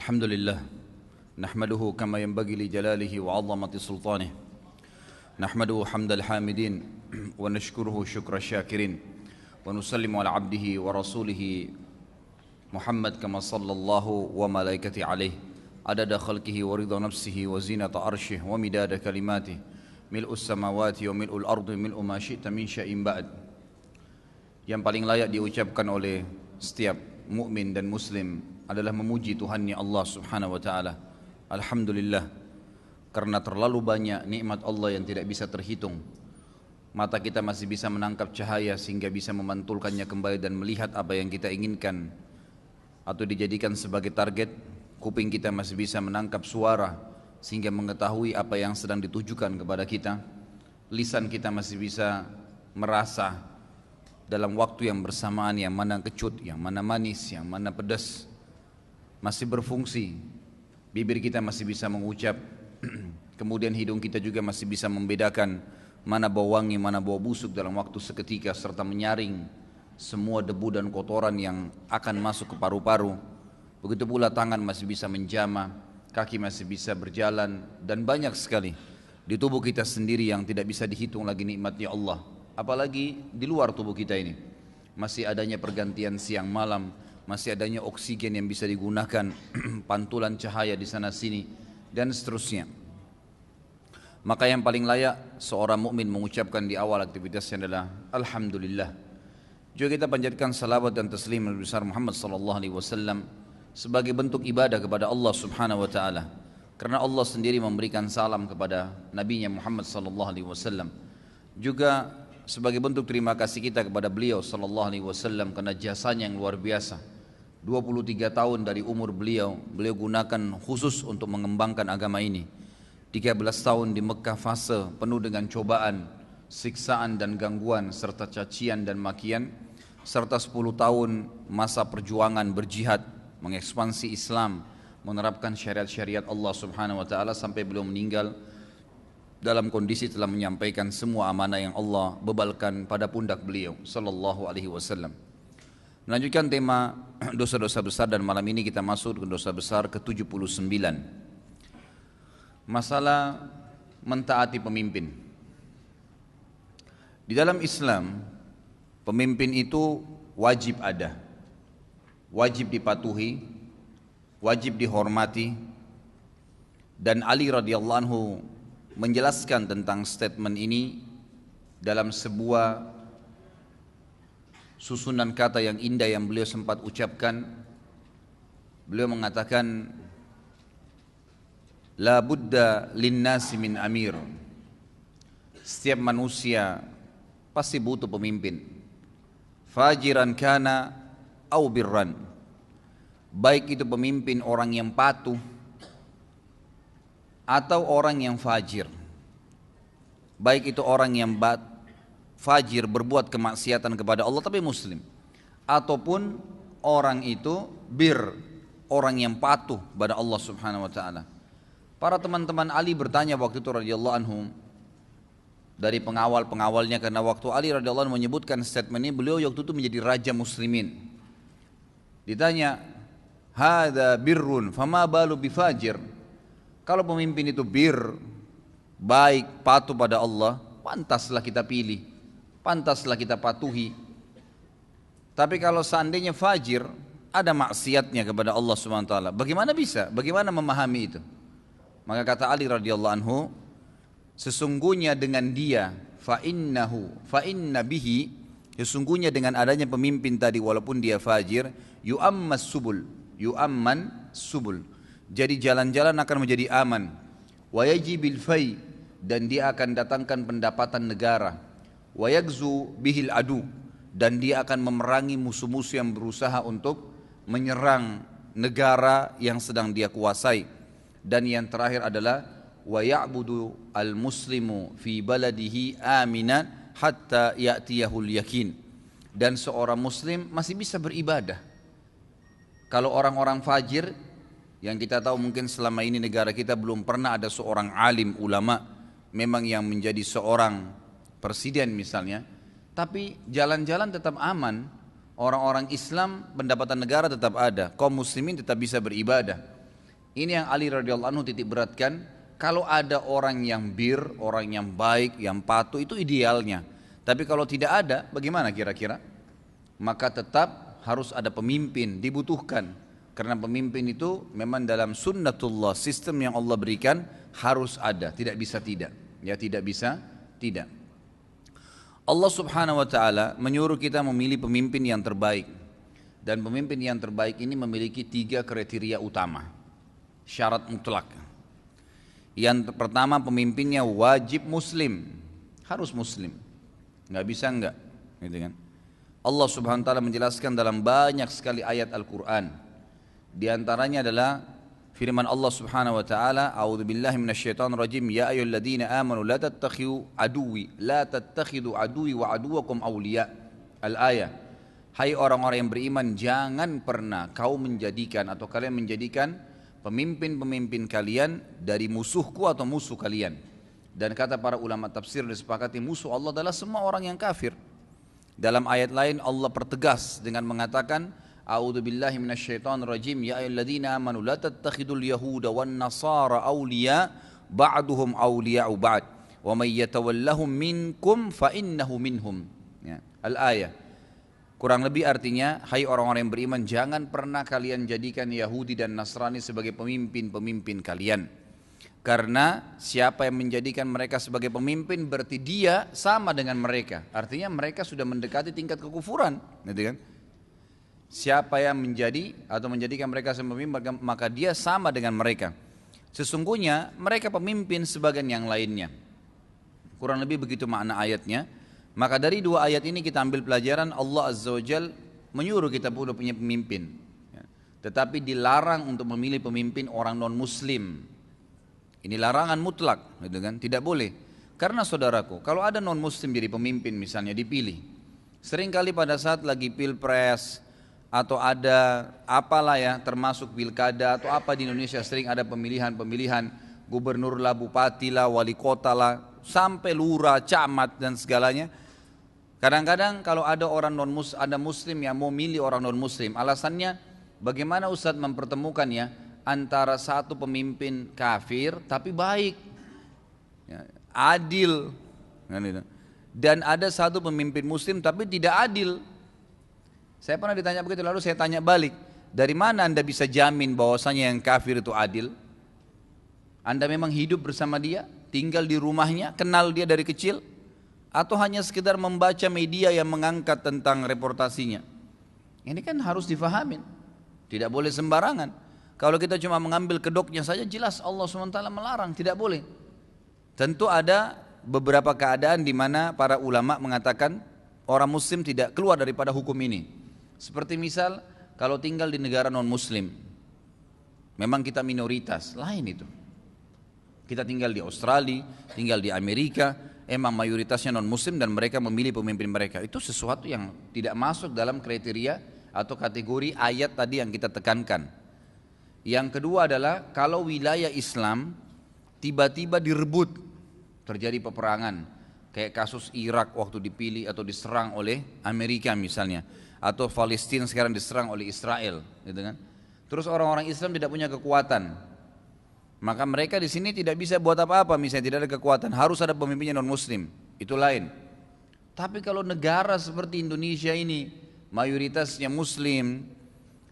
الحمد لله نحمده كما ينبغي لجلاله وعظمة سلطانه نحمده حمد الحامدين ونشكره شكر الشاكرين ونسلم على عبده ورسوله محمد كما صلى الله وملائكته عليه عدد خلقه ورضا نفسه وزينة عرشه ومداد كلماته ملء السماوات وملء الأرض ملء ما شئت من شيء بعد. Yang paling layak diucapkan oleh setiap mukmin dan muslim adalah memuji Tuhannya Allah Subhanahu wa taala. Alhamdulillah, karena terlalu banyak nikmat Allah yang tidak bisa terhitung. Mata kita masih bisa menangkap cahaya sehingga bisa memantulkannya kembali dan melihat apa yang kita inginkan atau dijadikan sebagai target. Kuping kita masih bisa menangkap suara sehingga mengetahui apa yang sedang ditujukan kepada kita. Lisan kita masih bisa merasa dalam waktu yang bersamaan yang mana kecut, yang mana manis, yang mana pedas, masih berfungsi. Bibir kita masih bisa mengucap, kemudian hidung kita juga masih bisa membedakan mana bau wangi, mana bau busuk dalam waktu seketika, serta menyaring semua debu dan kotoran yang akan masuk ke paru-paru. Begitu pula tangan masih bisa menjamah, kaki masih bisa berjalan, dan banyak sekali di tubuh kita sendiri yang tidak bisa dihitung lagi nikmatnya Allah. Apalagi di luar tubuh kita ini masih adanya pergantian siang malam, masih adanya oksigen yang bisa digunakan, pantulan cahaya di sana sini dan seterusnya. Maka yang paling layak seorang mukmin mengucapkan di awal aktivitasnya adalah Alhamdulillah. Juga kita panjatkan salawat dan taslim Nabi besar Muhammad sallallahu alaihi wasallam sebagai bentuk ibadah kepada Allah Subhanahu wa taala. Karena Allah sendiri memberikan salam kepada nabinya Muhammad sallallahu alaihi wasallam. Juga sebagai bentuk terima kasih kita kepada beliau sallallahu alaihi wasallam karena jasanya yang luar biasa. 23 tahun dari umur beliau gunakan khusus untuk mengembangkan agama ini. 13 tahun di Mekah fase penuh dengan cobaan, siksaan dan gangguan serta cacian dan makian, serta 10 tahun masa perjuangan berjihad, mengekspansi Islam, menerapkan syariat-syariat Allah Subhanahu wa taala sampai beliau meninggal dalam kondisi telah menyampaikan semua amanah yang Allah bebalkan pada pundak beliau sallallahu alaihi wasallam. Melanjutkan tema dosa-dosa besar, dan malam ini kita masuk ke dosa besar ke-79. Masalah mentaati pemimpin. Di dalam Islam, pemimpin itu wajib ada, wajib dipatuhi, wajib dihormati. Dan Ali radhiyallahu anhu menjelaskan tentang statement ini dalam sebuah susunan kata yang indah yang beliau sempat ucapkan. Beliau mengatakan, la budda linnasi min amir. Setiap manusia pasti butuh pemimpin, fajiran kana au birran. Baik itu pemimpin orang yang patuh atau orang yang fajir. Baik itu orang yang fajir, berbuat kemaksiatan kepada Allah tapi muslim, ataupun orang itu orang yang patuh pada Allah Subhanahu wa taala. Para teman-teman Ali bertanya waktu itu radhiyallahu anhum, dari pengawal-pengawalnya, karena waktu Ali radhiyallahu anhu menyebutkan statement ini, beliau waktu itu menjadi raja muslimin. Ditanya, hadza birrun fama balu bifajir. Kalau pemimpin itu baik, patuh pada Allah, pantaslah kita pilih, pantaslah kita patuhi. Tapi kalau seandainya fajir, ada maksiatnya kepada Allah Subhanahu wa taala, bagaimana bisa? Bagaimana memahami itu? Maka kata Ali radhiyallahu anhu, sesungguhnya dengan dia, fa inna bihi, sesungguhnya dengan adanya pemimpin tadi walaupun dia fajir, yu'amman subul. Jadi jalan-jalan akan menjadi aman. Wa yajibil fai, dan dia akan datangkan pendapatan negara. Wa yagzu bihil adu, dan dia akan memerangi musuh-musuh yang berusaha untuk menyerang negara yang sedang dia kuasai. Dan yang terakhir adalah wa ya'budu al-muslimu fi baladihi aminan hatta ya'tiyahul yakin. Dan seorang muslim masih bisa beribadah. Kalau orang-orang fajir, yang kita tahu mungkin selama ini negara kita belum pernah ada seorang alim ulama memang yang menjadi seorang presiden misalnya, tapi jalan-jalan tetap aman. Orang-orang Islam pendapatan negara tetap ada, kaum muslimin tetap bisa beribadah. Ini yang Ali radhiyallahu anhu titik beratkan. Kalau ada orang yang orang yang baik, yang patuh, itu idealnya. Tapi kalau tidak ada, bagaimana kira-kira? Maka tetap harus ada pemimpin, dibutuhkan. Karena pemimpin itu memang dalam sunnatullah, sistem yang Allah berikan harus ada, tidak bisa tidak. Ya, tidak bisa tidak. Allah Subhanahu wa taala menyuruh kita memilih pemimpin yang terbaik. Dan pemimpin yang terbaik ini memiliki 3 kriteria utama. Syarat mutlak. Yang pertama, pemimpinnya wajib muslim, harus muslim, nggak bisa enggak, gitu kan? Allah Subhanahu wa taala menjelaskan dalam banyak sekali ayat Al-Quran. Di antaranya adalah firman Allah Subhanahu wa taala, a'udzubillahi minasyaitonir rajim, ya ayyuhalladzina amanu la tattakhidu aduwi wa aduwakum awliya. Al-ayah. Hai orang-orang yang beriman, jangan pernah kau menjadikan atau kalian menjadikan pemimpin-pemimpin kalian dari musuhku atau musuh kalian. Dan kata para ulama tafsir disepakati musuh Allah adalah semua orang yang kafir. Dalam ayat lain Allah pertegas dengan mengatakan, a'udzubillahi minasyaitonir rajim, ya ayyuhalladzina amanu la tattakhidul yahuda wan nasara awliya ba'duhum awliya'u ba'd wa may yatawallahum minkum fa innahu minhum. Ya, al-ayah. Kurang lebih artinya, hai orang-orang yang beriman, jangan pernah kalian jadikan Yahudi dan Nasrani sebagai pemimpin-pemimpin kalian. Karena siapa yang menjadikan mereka sebagai pemimpin berarti dia sama dengan mereka. Artinya mereka sudah mendekati tingkat kekufuran, gitu kan? Siapa yang menjadi atau menjadikan mereka sebagai pemimpin, maka dia sama dengan mereka. Sesungguhnya mereka pemimpin sebagian yang lainnya. Kurang lebih begitu makna ayatnya. Maka dari 2 ayat ini kita ambil pelajaran, Allah Azza wa Jal menyuruh kita punya pemimpin. Tetapi dilarang untuk memilih pemimpin orang non-muslim. Ini larangan mutlak, gitu kan? Tidak boleh. Karena saudaraku, kalau ada non-muslim jadi pemimpin misalnya dipilih, seringkali pada saat lagi pilpres atau ada apalah ya, termasuk pilkada atau apa di Indonesia sering ada pemilihan gubernur lah, bupati lah, wali kota lah, sampai lurah, camat dan segalanya. Kadang-kadang kalau ada orang ada muslim yang mau milih orang non-muslim, alasannya bagaimana Ustadz mempertemukan ya antara satu pemimpin kafir tapi baik, ya, adil, dan ada satu pemimpin muslim tapi tidak adil. Saya pernah ditanya begitu, lalu saya tanya balik, dari mana Anda bisa jamin bahwasanya yang kafir itu adil? Anda memang hidup bersama dia, tinggal di rumahnya, kenal dia dari kecil? Atau hanya sekedar membaca media yang mengangkat tentang reportasinya? Ini kan harus difahamin, tidak boleh sembarangan. Kalau kita cuma mengambil kedoknya saja, jelas Allah SWT melarang, tidak boleh. Tentu ada beberapa keadaan di mana para ulama mengatakan orang muslim tidak keluar daripada hukum ini. Seperti misal kalau tinggal di negara non muslim, memang kita minoritas, lain itu. Kita tinggal di Australia, tinggal di Amerika, emang mayoritasnya non muslim dan mereka memilih pemimpin mereka. Itu sesuatu yang tidak masuk dalam kriteria atau kategori ayat tadi yang kita tekankan. Yang kedua adalah kalau wilayah Islam tiba-tiba direbut, terjadi peperangan, kayak kasus Irak waktu dipilih atau diserang oleh Amerika misalnya, atau Palestina sekarang diserang oleh Israel, gitu kan? Terus orang-orang Islam tidak punya kekuatan, maka mereka di sini tidak bisa buat apa-apa, misalnya tidak ada kekuatan, harus ada pemimpinnya non-muslim, itu lain. Tapi kalau negara seperti Indonesia ini mayoritasnya muslim,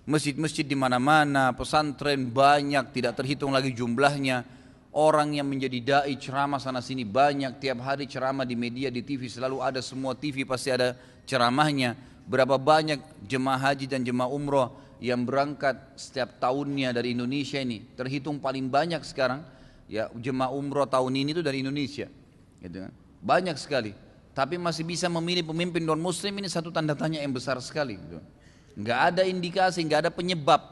masjid-masjid di mana-mana, pesantren banyak, tidak terhitung lagi jumlahnya, orang yang menjadi dai ceramah sana sini banyak, tiap hari ceramah di media, di TV selalu ada, semua TV pasti ada ceramahnya. Berapa banyak jemaah haji dan jemaah umroh yang berangkat setiap tahunnya dari Indonesia ini, terhitung paling banyak sekarang ya jemaah umroh tahun ini itu dari Indonesia, gitu kan? Banyak sekali. Tapi masih bisa memilih pemimpin non muslim, ini satu tanda tanya yang besar sekali, gitu. Nggak ada indikasi, nggak ada penyebab,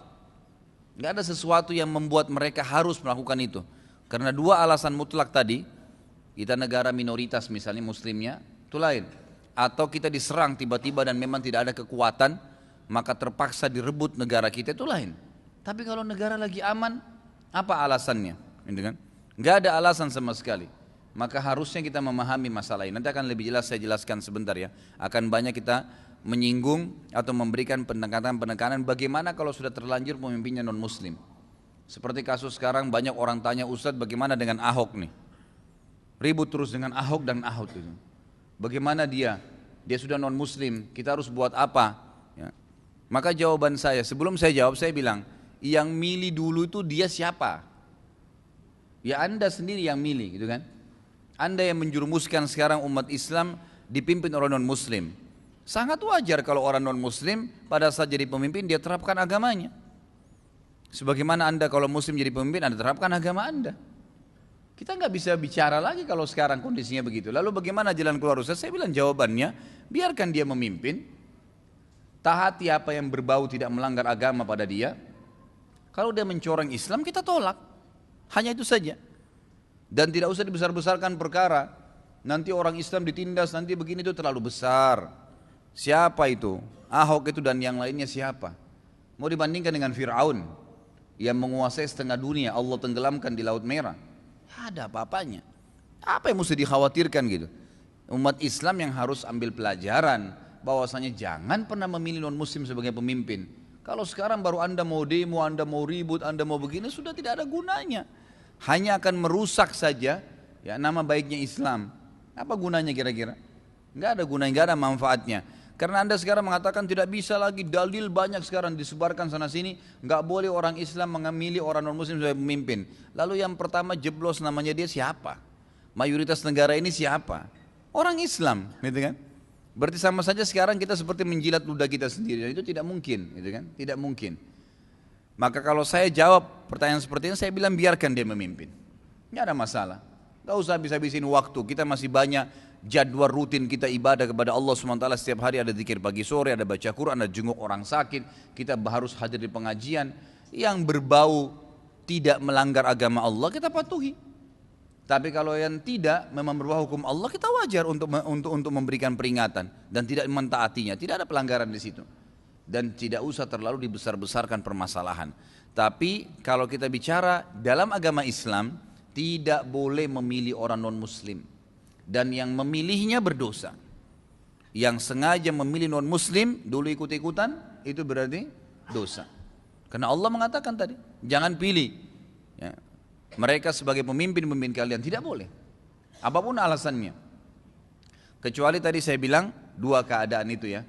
nggak ada sesuatu yang membuat mereka harus melakukan itu. Karena 2 alasan mutlak tadi, kita negara minoritas misalnya muslimnya, itu lain. Atau kita diserang tiba-tiba dan memang tidak ada kekuatan, maka terpaksa direbut negara kita, itu lain. Tapi kalau negara lagi aman, apa alasannya? Nggak ada alasan sama sekali. Maka harusnya kita memahami masalah ini. Nanti akan lebih jelas saya jelaskan sebentar ya. Akan banyak kita menyinggung atau memberikan penekanan-penekanan bagaimana kalau sudah terlanjur pemimpinnya non-muslim. Seperti kasus sekarang banyak orang tanya, Ustadz bagaimana dengan Ahok nih? Ribut terus dengan Ahok dan Ahok itu. Bagaimana dia? Dia sudah non muslim, kita harus buat apa? Ya. Maka jawaban saya, sebelum saya jawab saya bilang, yang milih dulu itu dia siapa? Ya Anda sendiri yang milih gitu kan. Anda yang menjerumuskan sekarang umat Islam dipimpin oleh non muslim. Sangat wajar kalau orang non muslim pada saat jadi pemimpin dia terapkan agamanya. Sebagaimana Anda kalau muslim jadi pemimpin, Anda terapkan agama Anda. Kita nggak bisa bicara lagi kalau sekarang kondisinya begitu. Lalu bagaimana jalan keluar Ustaz? Saya bilang jawabannya, biarkan dia memimpin. Taati apa yang berbau tidak melanggar agama pada dia. Kalau dia mencoreng Islam, kita tolak. Hanya itu saja. Dan tidak usah dibesar-besarkan perkara. Nanti orang Islam ditindas, nanti begini itu terlalu besar. Siapa itu? Ahok itu dan yang lainnya siapa? Mau dibandingkan dengan Fir'aun yang menguasai setengah dunia, Allah tenggelamkan di Laut Merah. Ada apa-apanya. Apa yang mesti dikhawatirkan gitu? Umat Islam yang harus ambil pelajaran bahwasanya jangan pernah memilih non muslim sebagai pemimpin. Kalau sekarang baru Anda mau demo, Anda mau ribut, Anda mau begini, sudah tidak ada gunanya. Hanya akan merusak saja ya nama baiknya Islam. Apa gunanya kira-kira? Enggak ada gunanya, enggak ada manfaatnya. Karena Anda sekarang mengatakan tidak bisa lagi, dalil banyak sekarang disebarkan sana sini, nggak boleh orang Islam memilih orang non muslim sebagai pemimpin. Lalu yang pertama jeblos namanya dia siapa? Mayoritas negara ini siapa? Orang Islam, gitu kan? Berarti sama saja sekarang kita seperti menjilat ludah kita sendiri, dan itu tidak mungkin, gitu kan? Tidak mungkin. Maka kalau saya jawab pertanyaan seperti ini, saya bilang biarkan dia memimpin. Nggak ada masalah. Nggak usah habis-habisin waktu, kita masih banyak jadwal rutin kita ibadah kepada Allah SWT. Setiap hari ada zikir pagi sore, ada baca Quran, ada jenguk orang sakit, kita harus hadir di pengajian. Yang berbau tidak melanggar agama Allah kita patuhi. Tapi kalau yang tidak memang berbau hukum Allah, kita wajar untuk memberikan peringatan dan tidak mentaatinya. Tidak ada pelanggaran di situ. Dan tidak usah terlalu dibesar-besarkan permasalahan. Tapi kalau kita bicara dalam agama Islam, tidak boleh memilih orang non muslim. Dan yang memilihnya berdosa. Yang sengaja memilih non muslim dulu ikut-ikutan, itu berarti dosa. Karena Allah mengatakan tadi, jangan pilih ya, mereka sebagai pemimpin kalian, tidak boleh. Apapun alasannya. Kecuali tadi saya bilang dua keadaan itu ya,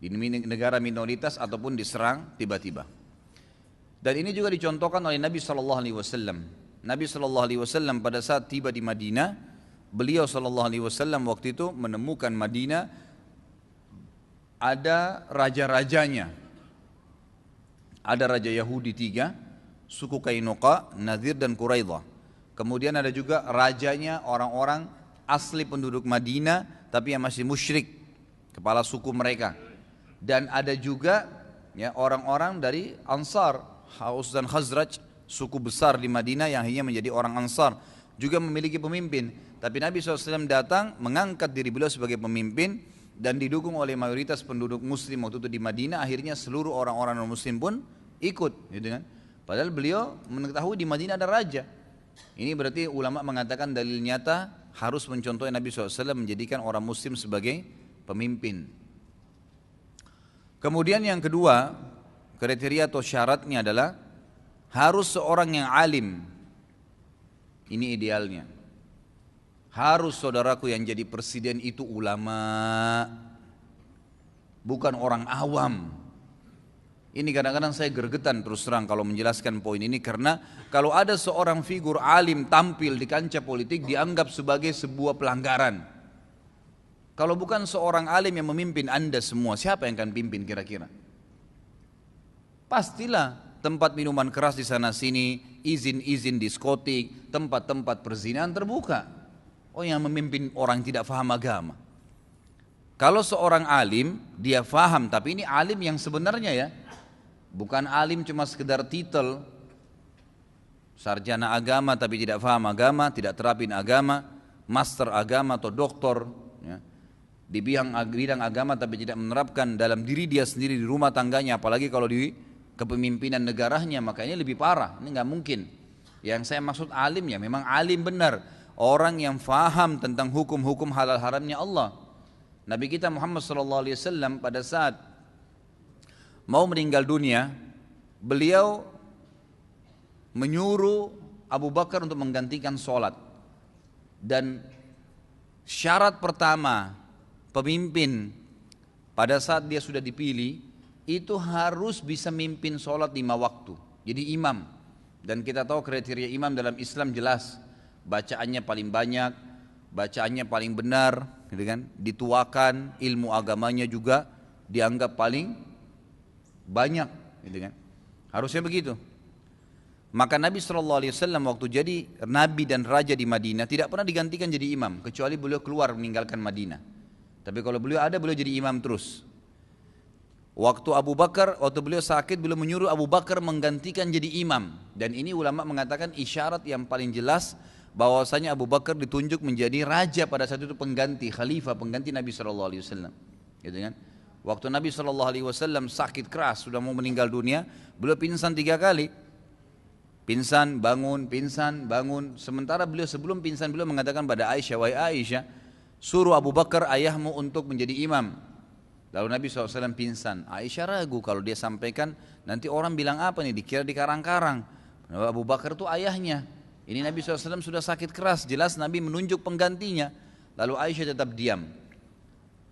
di negara minoritas ataupun diserang tiba-tiba. Dan ini juga dicontohkan oleh Nabi SAW. Nabi SAW pada saat tiba di Madinah, beliau SAW waktu itu menemukan Madinah ada raja-rajanya. Ada raja Yahudi 3, suku Kainuqa, Nadir dan Quraidah. Kemudian ada juga rajanya orang-orang asli penduduk Madinah tapi yang masih musyrik, kepala suku mereka. Dan ada juga ya orang-orang dari Ansar, Aus dan Khazraj, suku besar di Madinah yang hanya menjadi orang Ansar, juga memiliki pemimpin. Tapi Nabi SAW datang mengangkat diri beliau sebagai pemimpin dan didukung oleh mayoritas penduduk muslim waktu itu di Madinah. Akhirnya seluruh orang-orang non muslim pun ikut gitu kan. Padahal beliau mengetahui di Madinah ada raja. Ini berarti ulama mengatakan dalil nyata harus mencontohi Nabi SAW menjadikan orang muslim sebagai pemimpin. Kemudian yang kedua, kriteria atau syaratnya adalah harus seorang yang alim. Ini idealnya. Harus saudaraku yang jadi presiden itu ulama, bukan orang awam. Ini kadang-kadang saya gergetan terus terang kalau menjelaskan poin ini, karena kalau ada seorang figur alim tampil di kancah politik dianggap sebagai sebuah pelanggaran. Kalau bukan seorang alim yang memimpin Anda semua, siapa yang akan pimpin kira-kira? Pastilah tempat minuman keras di sana sini, izin-izin diskotik, tempat-tempat perzinahan terbuka. Oh, yang memimpin orang tidak faham agama. Kalau seorang alim, dia faham, tapi ini alim yang sebenarnya ya, bukan alim cuma sekedar titel, sarjana agama tapi tidak faham agama, tidak terapin agama, master agama atau doktor ya, di bidang agama tapi tidak menerapkan dalam diri dia sendiri di rumah tangganya, apalagi kalau di kepemimpinan negaranya, makanya lebih parah. Ini nggak mungkin. Yang saya maksud alim ya memang alim benar, orang yang faham tentang hukum-hukum halal haramnya Allah. Nabi kita Muhammad SAW pada saat mau meninggal dunia, beliau menyuruh Abu Bakar untuk menggantikan sholat. Dan syarat pertama pemimpin pada saat dia sudah dipilih itu harus bisa mimpin sholat 5 waktu. Jadi imam. Dan kita tahu kriteria imam dalam Islam jelas, bacaannya paling banyak, bacaannya paling benar, gitu kan? Dituakan, ilmu agamanya juga dianggap paling banyak, gitu kan? Harusnya begitu. Maka Nabi SAW waktu jadi Nabi dan Raja di Madinah tidak pernah digantikan jadi imam, kecuali beliau keluar meninggalkan Madinah. Tapi kalau beliau ada, beliau jadi imam terus. Waktu Abu Bakar, waktu beliau sakit, beliau menyuruh Abu Bakar menggantikan jadi imam. Dan ini ulama mengatakan isyarat yang paling jelas bahwasanya Abu Bakar ditunjuk menjadi raja pada saat itu, pengganti, khalifah, pengganti Nabi SAW. Gitu kan? Waktu Nabi SAW sakit keras, sudah mau meninggal dunia, beliau pingsan 3 kali. Pingsan, bangun. Sementara beliau sebelum pingsan, beliau mengatakan pada Aisyah, wahai Aisyah, suruh Abu Bakar ayahmu untuk menjadi imam. Lalu Nabi SAW pingsan. Aisyah ragu kalau dia sampaikan, nanti orang bilang apa nih, dikira di karang-karang. Abu Bakar itu ayahnya. Ini Nabi SAW sudah sakit keras, jelas Nabi menunjuk penggantinya. Lalu Aisyah tetap diam.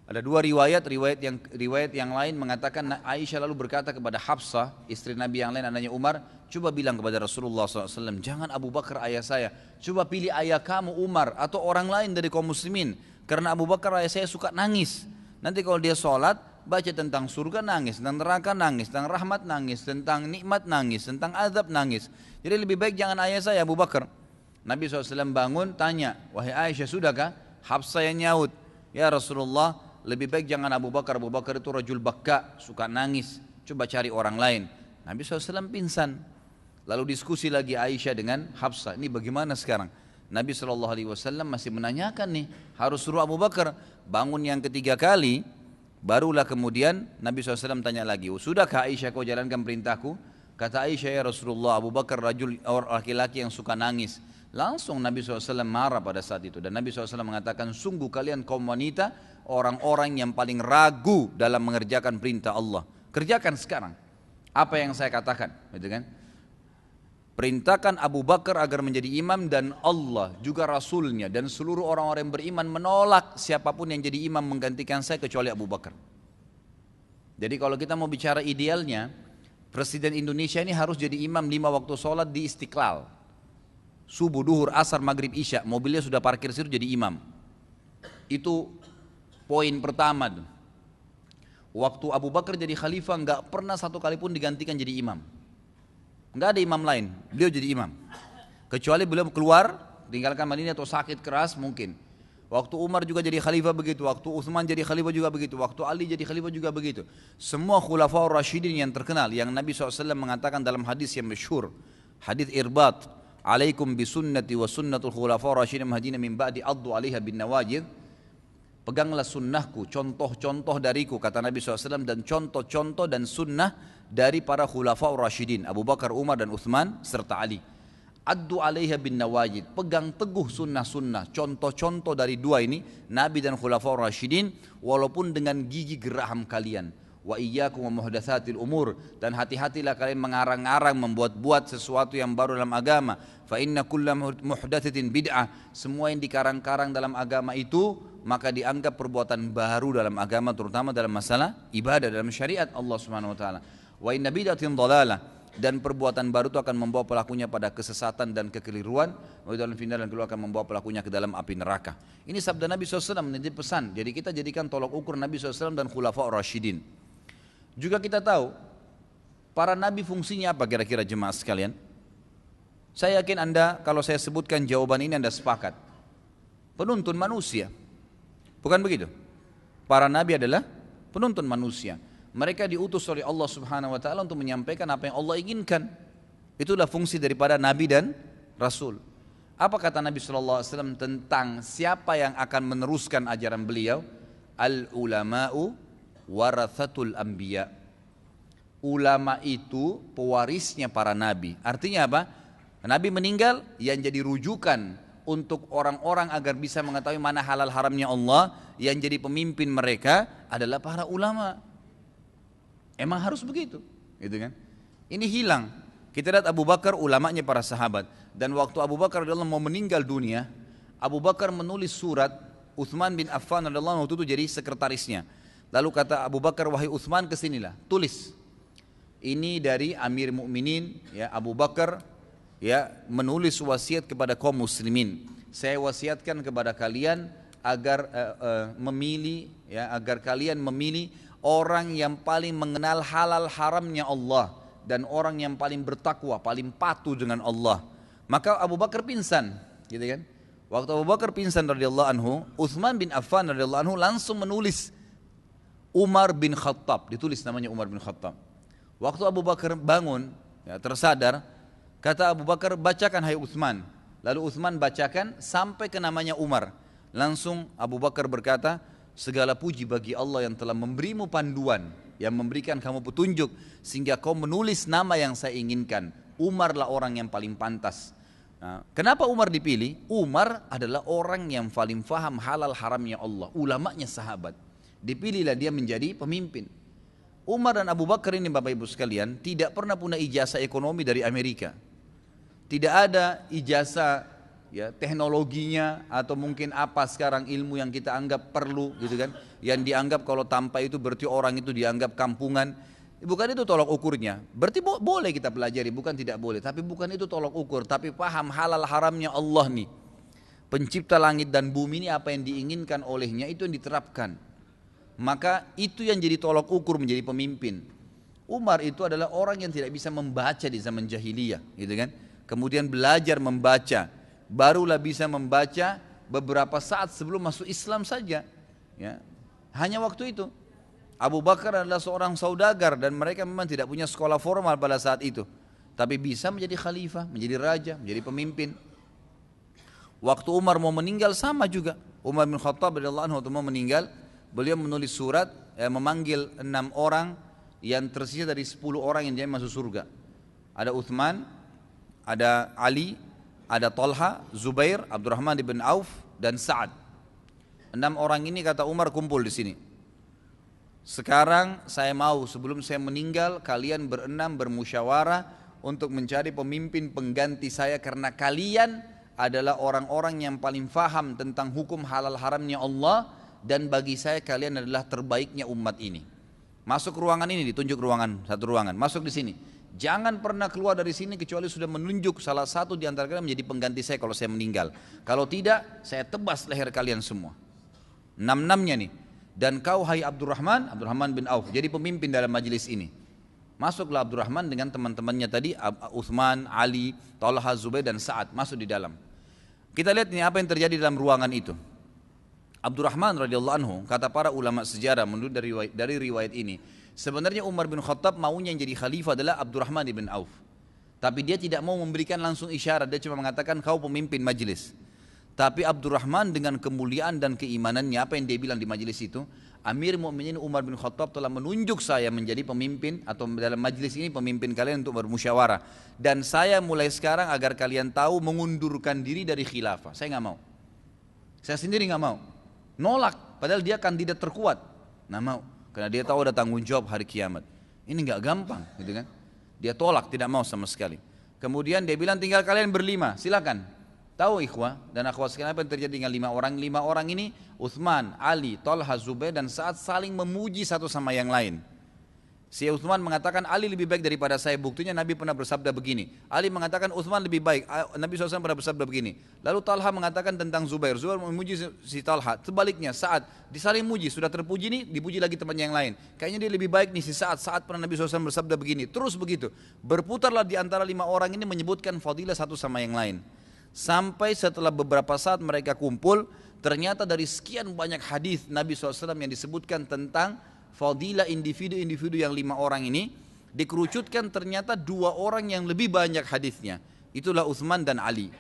Ada 2 riwayat yang lain mengatakan Aisyah lalu berkata kepada Hafsah, istri Nabi yang lain, anaknya Umar, coba bilang kepada Rasulullah SAW, jangan Abu Bakar ayah saya, coba pilih ayah kamu Umar atau orang lain dari kaum muslimin. Karena Abu Bakar ayah saya suka nangis. Nanti kalau dia sholat, baca tentang surga nangis, tentang neraka nangis, tentang rahmat nangis, tentang nikmat nangis, tentang azab nangis. Jadi lebih baik jangan ayah saya Abu Bakar. Nabi SAW bangun, tanya, wahai Aisyah sudahkah? Hafsah yang nyaut, ya Rasulullah, lebih baik jangan Abu Bakar. Abu Bakar itu rajul bakka, suka nangis, coba cari orang lain. Nabi SAW pingsan. Lalu diskusi lagi Aisyah dengan Hafsah, ini bagaimana sekarang? Nabi SAW masih menanyakan nih, harus suruh Abu Bakar. Bangun yang ketiga kali, barulah kemudian Nabi SAW tanya lagi, sudahkah Aisyah kau jalankan perintahku? Kata Aisyah, ya Rasulullah, Abu Bakar rajul, laki-laki yang suka nangis. Langsung Nabi SAW marah pada saat itu. Dan Nabi SAW mengatakan, sungguh kalian kaum wanita, orang-orang yang paling ragu dalam mengerjakan perintah Allah. Kerjakan sekarang apa yang saya katakan, gitu kan? Perintahkan Abu Bakar agar menjadi imam, dan Allah juga Rasulnya dan seluruh orang-orang yang beriman menolak siapapun yang jadi imam menggantikan saya kecuali Abu Bakar. Jadi kalau kita mau bicara idealnya, Presiden Indonesia ini harus jadi imam 5 waktu sholat di Istiqlal. Subuh, duhur, asar, maghrib, isya, mobilnya sudah parkir situ jadi imam. Itu poin pertama tuh. Waktu Abu Bakar jadi khalifah nggak pernah satu kali pun digantikan jadi imam. Nggak ada imam lain, beliau jadi imam. Kecuali beliau keluar, tinggalkan Madinah atau sakit keras mungkin. Waktu Umar juga jadi khalifah begitu, waktu Utsman jadi khalifah juga begitu, waktu Ali jadi khalifah juga begitu. Semua khulafaur rasyidin yang terkenal, yang Nabi SAW mengatakan dalam hadis yang masyhur, hadis Irbat, alaikum bisunnati wa sunnatul khulafaur rasyidin mahdina min ba'di addu alaiha bin nawajid. Peganglah sunnahku, contoh-contoh dariku, kata Nabi SAW, dan contoh-contoh dan sunnah dari para khulafaur rasyidin, Abu Bakar, Umar dan Utsman serta Ali. Addu alaiha bin nawajid, pegang teguh sunnah-sunnah, contoh-contoh dari 2 ini, Nabi dan khulafaur rasyidin, walaupun dengan gigi geraham kalian. Wa iyyakum wa muhdatsatil umur, dan hati-hatilah kalian mengarang-arang, membuat-buat sesuatu yang baru dalam agama. Fa inna kulla muhdatsatin bid'ah, semua yang dikarang-karang dalam agama itu maka dianggap perbuatan baru dalam agama, terutama dalam masalah ibadah, dalam syariat Allah Subhanahu wa taala. Wa inna bid'atin dhalalah, dan perbuatan baru itu akan membawa pelakunya pada kesesatan dan kekeliruan, wa dalam final dan kedua akan membawa pelakunya ke dalam api neraka. Ini sabda Nabi SAW menjadi pesan. Jadi kita jadikan tolok ukur Nabi SAW dan khulafaur rasyidin. Juga kita tahu para nabi fungsinya apa kira-kira jemaah sekalian? Saya yakin Anda kalau saya sebutkan jawaban ini Anda sepakat. Penuntun manusia. Bukan begitu? Para nabi adalah penuntun manusia. Mereka diutus oleh Allah Subhanahu wa taala untuk menyampaikan apa yang Allah inginkan. Itulah fungsi daripada nabi dan rasul. Apa kata Nabi sallallahu alaihi wasallam tentang siapa yang akan meneruskan ajaran beliau? Al ulama'u warathatul anbiya. Ulama itu pewarisnya para nabi. Artinya apa? Nabi meninggal, yang jadi rujukan untuk orang-orang agar bisa mengetahui mana halal haramnya Allah, yang jadi pemimpin mereka adalah para ulama. Emang harus begitu, gitu kan? Ini hilang. Kita lihat Abu Bakar ulamanya para sahabat. Dan waktu Abu Bakar radhiyallahu anhu mau meninggal dunia, Abu Bakar menulis surat, Utsman bin Affan radhiyallahu anhu waktu itu jadi sekretarisnya. Lalu kata Abu Bakar, wahai Utsman, kesinilah, tulis. Ini dari Amir Mukminin, ya Abu Bakar, ya menulis wasiat kepada kaum muslimin. Saya wasiatkan kepada kalian agar memilih, ya agar kalian memilih orang yang paling mengenal halal haramnya Allah dan orang yang paling bertakwa, paling patuh dengan Allah. Maka Abu Bakar pingsan, gitu kan? Waktu Abu Bakar pingsan radhiyallahu anhu, Utsman bin Affan radhiyallahu anhu langsung menulis Umar bin Khattab, ditulis namanya Umar bin Khattab. Waktu Abu Bakar bangun, ya, tersadar, kata Abu Bakar, bacakan hai Utsman. Lalu Utsman bacakan sampai ke namanya Umar. Langsung Abu Bakar berkata, segala puji bagi Allah yang telah memberimu panduan, yang memberikan kamu petunjuk sehingga kau menulis nama yang saya inginkan. Umarlah orang yang paling pantas. Nah, kenapa Umar dipilih? Umar adalah orang yang paling faham halal haramnya Allah, ulamanya sahabat. Dipilihlah dia menjadi pemimpin. Umar dan Abu Bakar ini Bapak Ibu sekalian tidak pernah punya ijazah ekonomi dari Amerika. Tidak ada ijazah, ya, teknologinya atau mungkin apa sekarang ilmu yang kita anggap perlu, gitu kan? Yang dianggap kalau tanpa itu berarti orang itu dianggap kampungan. Bukan itu tolok ukurnya. Berarti boleh kita pelajari, bukan tidak boleh. Tapi bukan itu tolok ukur. Tapi paham halal haramnya Allah nih. Pencipta langit dan bumi ini apa yang diinginkan olehnya itu yang diterapkan. Maka itu yang jadi tolok ukur menjadi pemimpin. Umar itu adalah orang yang tidak bisa membaca di zaman jahiliyah, gitu kan? Kemudian belajar membaca, barulah bisa membaca beberapa saat sebelum masuk Islam saja. Ya. Hanya waktu itu. Abu Bakar adalah seorang saudagar dan mereka memang tidak punya sekolah formal pada saat itu. Tapi bisa menjadi khalifah, menjadi raja, menjadi pemimpin. Waktu Umar mau meninggal sama juga. Umar bin Khattab radhiyallahu anhu waktu mau meninggal, beliau menulis surat memanggil 6 orang yang tersisa dari 10 orang yang jadi masuk surga. Ada Utsman, ada Ali, ada Talha, Zubair, Abdurrahman bin Auf dan Sa'ad. 6 orang ini kata Umar kumpul di sini. Sekarang saya mau sebelum saya meninggal kalian berenam bermusyawarah untuk mencari pemimpin pengganti saya karena kalian adalah orang-orang yang paling faham tentang hukum halal haramnya Allah dan bagi saya kalian adalah terbaiknya umat ini. Masuk ruangan ini, ditunjuk ruangan, satu ruangan, masuk di sini. Jangan pernah keluar dari sini kecuali sudah menunjuk salah satu di antara kalian menjadi pengganti saya kalau saya meninggal. Kalau tidak, saya tebas leher kalian semua. 6-6-nya nih. Dan kau hai Abdurrahman bin Auf jadi pemimpin dalam majelis ini. Masuklah Abdurrahman dengan teman-temannya tadi, Utsman, Ali, Talha, Zubair dan Sa'ad masuk di dalam. Kita lihat ini apa yang terjadi dalam ruangan itu. Abdurrahman radhiyallahu anhu, kata para ulama sejarah menurut dari riwayat ini, sebenarnya Umar bin Khattab maunya yang jadi khalifah adalah Abdurrahman bin Auf. Tapi dia tidak mau memberikan langsung isyarat, dia cuma mengatakan kau pemimpin majelis. Tapi Abdurrahman dengan kemuliaan dan keimanannya, apa yang dia bilang di majelis itu, Amir Mukminin Umar bin Khattab telah menunjuk saya menjadi pemimpin atau dalam majelis ini pemimpin kalian untuk bermusyawarah. Dan saya mulai sekarang agar kalian tahu mengundurkan diri dari khilafah. Saya nggak mau. Saya sendiri nggak mau. Nolak. Padahal dia kandidat terkuat. Nggak mau. Karena dia tahu ada tanggung jawab hari kiamat. Ini nggak gampang, gitu kan? Dia tolak, tidak mau sama sekali. Kemudian dia bilang tinggal kalian berlima, silakan. Tahu ikhwah dan akhwat sekalian apa yang terjadi dengan 5 orang? 5 orang ini Utsman, Ali, Talha, Zubair dan Sa'ad saling memuji satu sama yang lain. Si Utsman mengatakan Ali lebih baik daripada saya, buktinya Nabi pernah bersabda begini. Ali mengatakan Utsman lebih baik, Nabi SAW pernah bersabda begini. Lalu Talha mengatakan tentang Zubair, Zubair memuji si Talha. Sebaliknya Sa'ad disaling muji, sudah terpuji nih dipuji lagi temannya yang lain. Kayaknya dia lebih baik nih si Sa'ad, Sa'ad pernah Nabi SAW bersabda begini. Terus begitu, berputarlah di antara 5 orang ini menyebutkan fadilah satu sama yang lain. Sampai setelah beberapa saat mereka kumpul, ternyata dari sekian banyak hadis Nabi SAW yang disebutkan tentang fadilah individu-individu yang 5 orang ini, dikerucutkan ternyata 2 orang yang lebih banyak hadisnya. Itulah Utsman dan Ali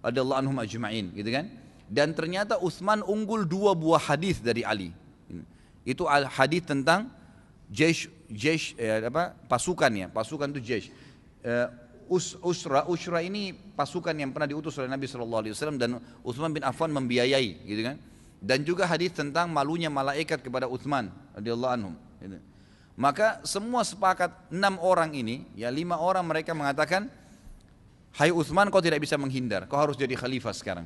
radhiyallahu anhum ajma'in, gitu kan? Dan ternyata Utsman unggul 2 buah hadis dari Ali. Itu hadis tentang pasukan ya, pasukan itu jaish. Usra ini pasukan yang pernah diutus oleh Nabi SAW dan Utsman bin Affan membiayai, gitu kan? Dan juga hadis tentang malunya malaikat kepada Utsman radhiyallahu anhum. Gitu. Maka semua sepakat 6 orang ini, ya 5 orang mereka mengatakan, hai Utsman, kau tidak bisa menghindar, kau harus jadi khalifah sekarang.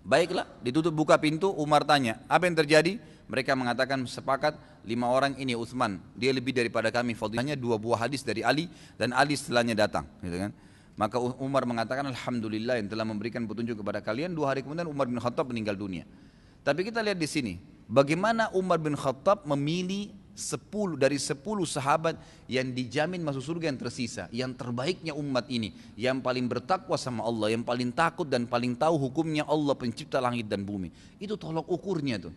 Baiklah, ditutup buka pintu, Umar tanya, apa yang terjadi? Mereka mengatakan sepakat 5 orang ini Utsman, dia lebih daripada kami, fadilahnya 2 buah hadis dari Ali dan Ali setelahnya datang, gitu kan? Maka Umar mengatakan alhamdulillah yang telah memberikan petunjuk kepada kalian. 2 hari kemudian Umar bin Khattab meninggal dunia. Tapi kita lihat di sini, bagaimana Umar bin Khattab memilih 10 dari 10 sahabat yang dijamin masuk surga yang tersisa, yang terbaiknya umat ini, yang paling bertakwa sama Allah, yang paling takut dan paling tahu hukumnya Allah pencipta langit dan bumi. Itu tolok ukurnya tuh,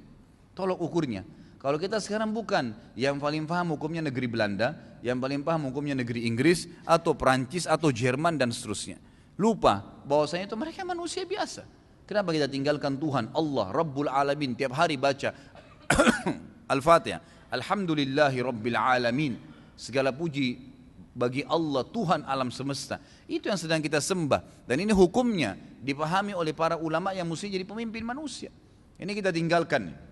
tolok ukurnya. Kalau kita sekarang bukan, yang paling paham hukumnya negeri Belanda, yang paling paham hukumnya negeri Inggris, atau Perancis, atau Jerman dan seterusnya. Lupa bahwasanya itu mereka manusia biasa. Kenapa kita tinggalkan Tuhan, Allah, Rabbul Alamin, tiap hari baca Al-Fatihah, Alhamdulillahi Rabbil Alamin, segala puji bagi Allah Tuhan alam semesta. Itu yang sedang kita sembah. Dan ini hukumnya dipahami oleh para ulama yang mesti jadi pemimpin manusia. Ini kita tinggalkan.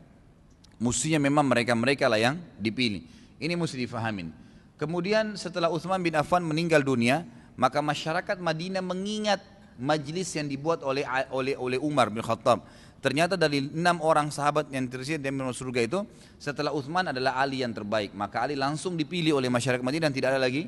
Mestinya memang mereka-mereka lah yang dipilih. Ini mesti difahamin. Kemudian setelah Utsman bin Affan meninggal dunia, maka masyarakat Madinah mengingat majlis yang dibuat oleh Umar bin Khattab. Ternyata dari 6 orang sahabat yang tersisa di surga itu, setelah Utsman adalah Ali yang terbaik. Maka Ali langsung dipilih oleh masyarakat Madinah dan tidak ada lagi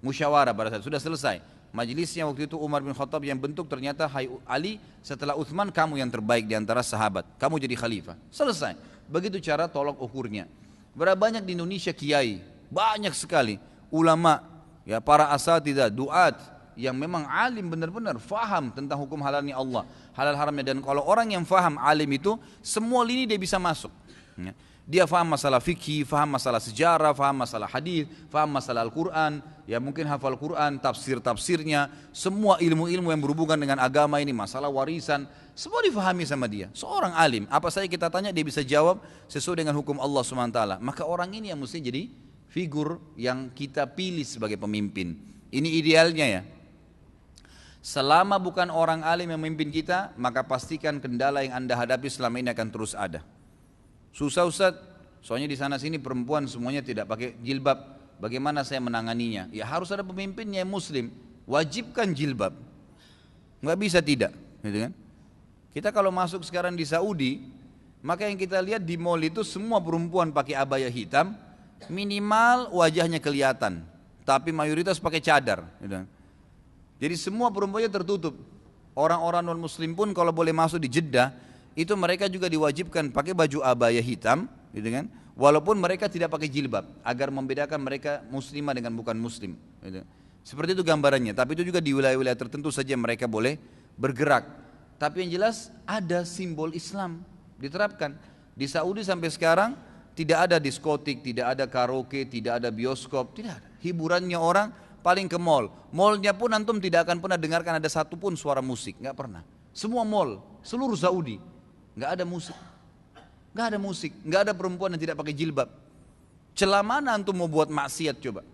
musyawarah pada saat sudah selesai. Majlisnya waktu itu Umar bin Khattab yang bentuk, ternyata hai Ali, setelah Utsman kamu yang terbaik di antara sahabat, kamu jadi khalifah. Selesai. Begitu cara tolok ukurnya. Berapa banyak di Indonesia kiai, banyak sekali ulama, ya para asatidzah, duat yang memang alim benar-benar faham tentang hukum halalnya Allah, halal haramnya. Dan kalau orang yang faham alim itu, semua lini dia bisa masuk. Ya. Dia faham masalah fikih, faham masalah sejarah, faham masalah hadis, faham masalah Al-Quran, ya mungkin hafal Quran, tafsir-tafsirnya, semua ilmu-ilmu yang berhubungan dengan agama ini, masalah warisan, semua difahami sama dia. Seorang alim, apa saja kita tanya dia bisa jawab sesuai dengan hukum Allah SWT. Maka orang ini yang mesti jadi figur yang kita pilih sebagai pemimpin. Ini idealnya ya. Selama bukan orang alim yang memimpin kita, maka pastikan kendala yang Anda hadapi selama ini akan terus ada. Susah Ustaz, soalnya di sana sini perempuan semuanya tidak pakai jilbab. Bagaimana saya menanganinya? Ya harus ada pemimpinnya yang muslim, wajibkan jilbab. Nggak bisa tidak, gitu kan? Kita kalau masuk sekarang di Saudi, maka yang kita lihat di mall itu semua perempuan pakai abaya hitam, minimal wajahnya kelihatan, tapi mayoritas pakai cadar, gitu kan? Jadi semua perempuannya tertutup. Orang-orang non muslim pun kalau boleh masuk di Jeddah, itu mereka juga diwajibkan pakai baju abaya hitam, gitu kan? Walaupun mereka tidak pakai jilbab, agar membedakan mereka muslimah dengan bukan muslim. Gitu. Seperti itu gambarannya. Tapi itu juga di wilayah-wilayah tertentu saja mereka boleh bergerak. Tapi yang jelas ada simbol Islam diterapkan. Di Saudi sampai sekarang tidak ada diskotik, tidak ada karaoke, tidak ada bioskop, tidak ada. Hiburannya orang paling ke mall. Mallnya pun antum tidak akan pernah dengarkan ada satupun suara musik, nggak pernah. Semua mall, seluruh Saudi. Nggak ada musik, nggak ada musik, nggak ada perempuan yang tidak pakai jilbab. Celah mana antum mau buat maksiat coba?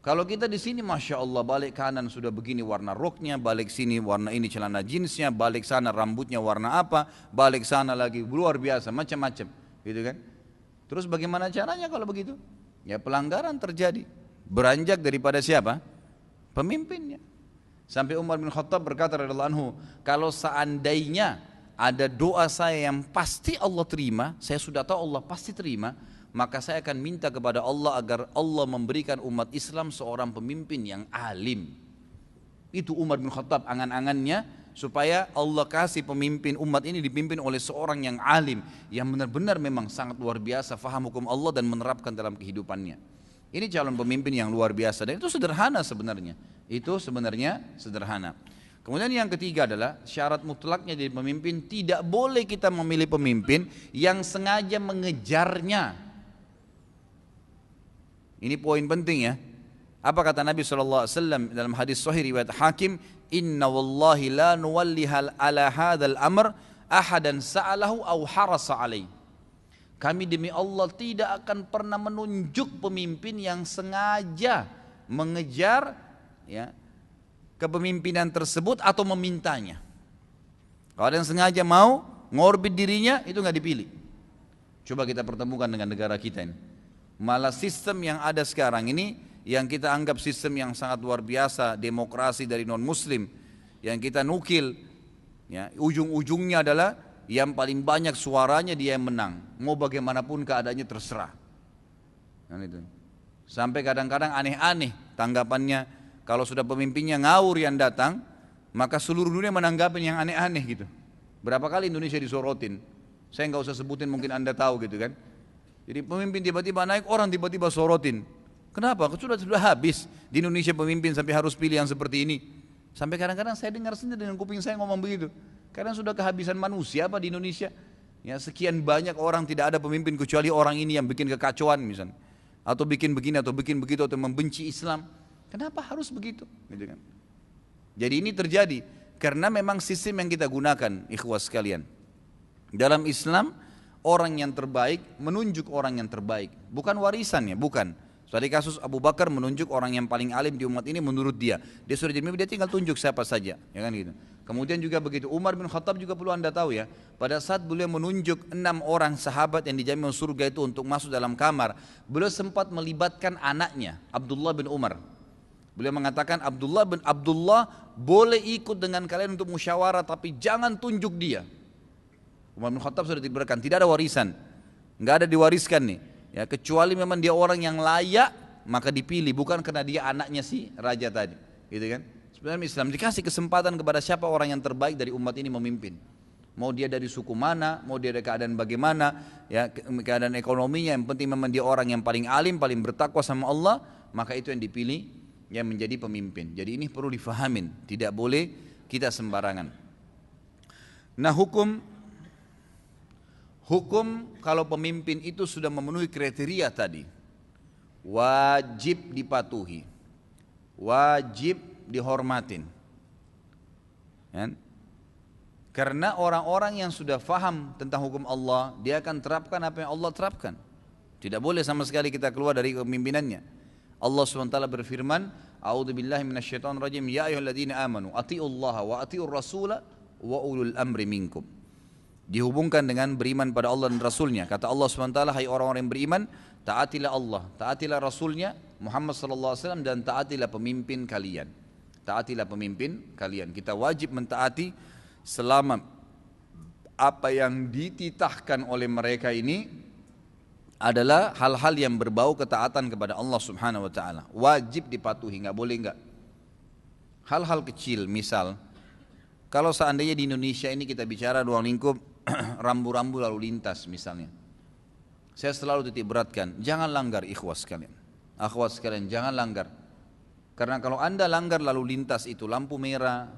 Kalau kita di sini, masya Allah, balik kanan sudah begini warna roknya, balik sini warna ini celana jeansnya, balik sana rambutnya warna apa, balik sana lagi luar biasa, macam-macam, gitu kan? Terus bagaimana caranya kalau begitu? Ya pelanggaran terjadi, beranjak daripada siapa? Pemimpinnya. Sampai Umar bin Khattab berkata radhiyallahu anhu, kalau seandainya ada doa saya yang pasti Allah terima, saya sudah tahu Allah pasti terima, maka saya akan minta kepada Allah agar Allah memberikan umat Islam seorang pemimpin yang alim. Itu Umar bin Khattab angan-angannya, supaya Allah kasih pemimpin umat ini dipimpin oleh seorang yang alim, yang benar-benar memang sangat luar biasa faham hukum Allah dan menerapkan dalam kehidupannya. Ini calon pemimpin yang luar biasa, dan itu sederhana sebenarnya. Itu sebenarnya sederhana. Kemudian yang ketiga adalah syarat mutlaknya jadi pemimpin, tidak boleh kita memilih pemimpin yang sengaja mengejarnya. Ini poin penting ya. Apa kata Nabi SAW dalam hadis sahih riwayat Hakim, Inna wallahi la nuwallihal ala hadzal amr ahadan sa'alahu aw harasa alaih. Kami demi Allah tidak akan pernah menunjuk pemimpin yang sengaja mengejar ya kepemimpinan tersebut atau memintanya. Kalau ada yang sengaja mau ngorbit dirinya, itu nggak dipilih. Coba kita pertemukan dengan negara kita ini. Malah sistem yang ada sekarang ini, yang kita anggap sistem yang sangat luar biasa, demokrasi dari non-muslim, yang kita nukil, ya, ujung-ujungnya adalah yang paling banyak suaranya dia yang menang. Mau bagaimanapun keadaannya terserah. Kan itu. Sampai kadang-kadang aneh-aneh tanggapannya, kalau sudah pemimpinnya ngawur yang datang, maka seluruh dunia menanggapi yang aneh-aneh gitu. Berapa kali Indonesia disorotin, saya nggak usah sebutin, mungkin Anda tahu gitu kan. Jadi pemimpin tiba-tiba naik, orang tiba-tiba sorotin. Kenapa? Sudah habis di Indonesia pemimpin sampai harus pilih yang seperti ini. Sampai kadang-kadang saya dengar sendiri dengan kuping saya ngomong begitu. Karena sudah kehabisan manusia apa di Indonesia. Ya, sekian banyak orang tidak ada pemimpin kecuali orang ini yang bikin kekacauan misalnya. Atau bikin begini atau bikin begitu atau membenci Islam. Kenapa harus begitu? Gitu kan. Jadi ini terjadi karena memang sistem yang kita gunakan, ikhwas sekalian. Dalam Islam, orang yang terbaik menunjuk orang yang terbaik, bukan warisannya, bukan. Tadi kasus Abu Bakar menunjuk orang yang paling alim di umat ini menurut dia. Dia sudah jadi, dia tinggal tunjuk siapa saja, ya kan gitu. Kemudian juga begitu, Umar bin Khattab juga perlu Anda tahu ya. Pada saat beliau menunjuk 6 orang sahabat yang dijamin surga itu untuk masuk dalam kamar, beliau sempat melibatkan anaknya, Abdullah bin Umar. Beliau mengatakan Abdullah boleh ikut dengan kalian untuk musyawarah, tapi jangan tunjuk dia. Umar bin Khattab sudah diberikan, tidak ada warisan, nggak ada diwariskan nih, ya, kecuali memang dia orang yang layak maka dipilih, bukan karena dia anaknya si raja tadi, gitu kan? Sebenarnya Islam dikasih kesempatan kepada siapa orang yang terbaik dari umat ini memimpin. Mau dia dari suku mana, mau dia dari keadaan bagaimana, ya, keadaan ekonominya, yang penting memang dia orang yang paling alim, paling bertakwa sama Allah, maka itu yang dipilih yang menjadi pemimpin. Jadi ini perlu difahamin, tidak boleh kita sembarangan. Nah, hukum kalau pemimpin itu sudah memenuhi kriteria tadi, wajib dipatuhi, wajib dihormatin, kan? Karena orang-orang yang sudah faham tentang hukum Allah, dia akan terapkan apa yang Allah terapkan. Tidak boleh sama sekali kita keluar dari kepemimpinannya. Allah SWT berfirman, A'udzubillahi minasyaitonirrajim, ya ayyuhalladzina amanu atiullaha wa atiur rasula wa ulul amri minkum. Dihubungkan dengan beriman pada Allah dan Rasulnya. Kata Allah SWT, hai orang-orang yang beriman, taatilah Allah, taatilah Rasulnya Muhammad SAW, dan taatilah pemimpin kalian. Taatilah pemimpin kalian. Kita wajib mentaati selama apa yang dititahkan oleh mereka ini adalah hal-hal yang berbau ketaatan kepada Allah Subhanahu wa taala. Wajib dipatuhi, enggak boleh enggak. Hal-hal kecil, misal kalau seandainya di Indonesia ini kita bicara ruang lingkup rambu-rambu lalu lintas misalnya. Saya selalu titik beratkan, jangan langgar ikhwas sekalian. Akhwat sekalian, jangan langgar. Karena kalau Anda langgar lalu lintas itu lampu merah,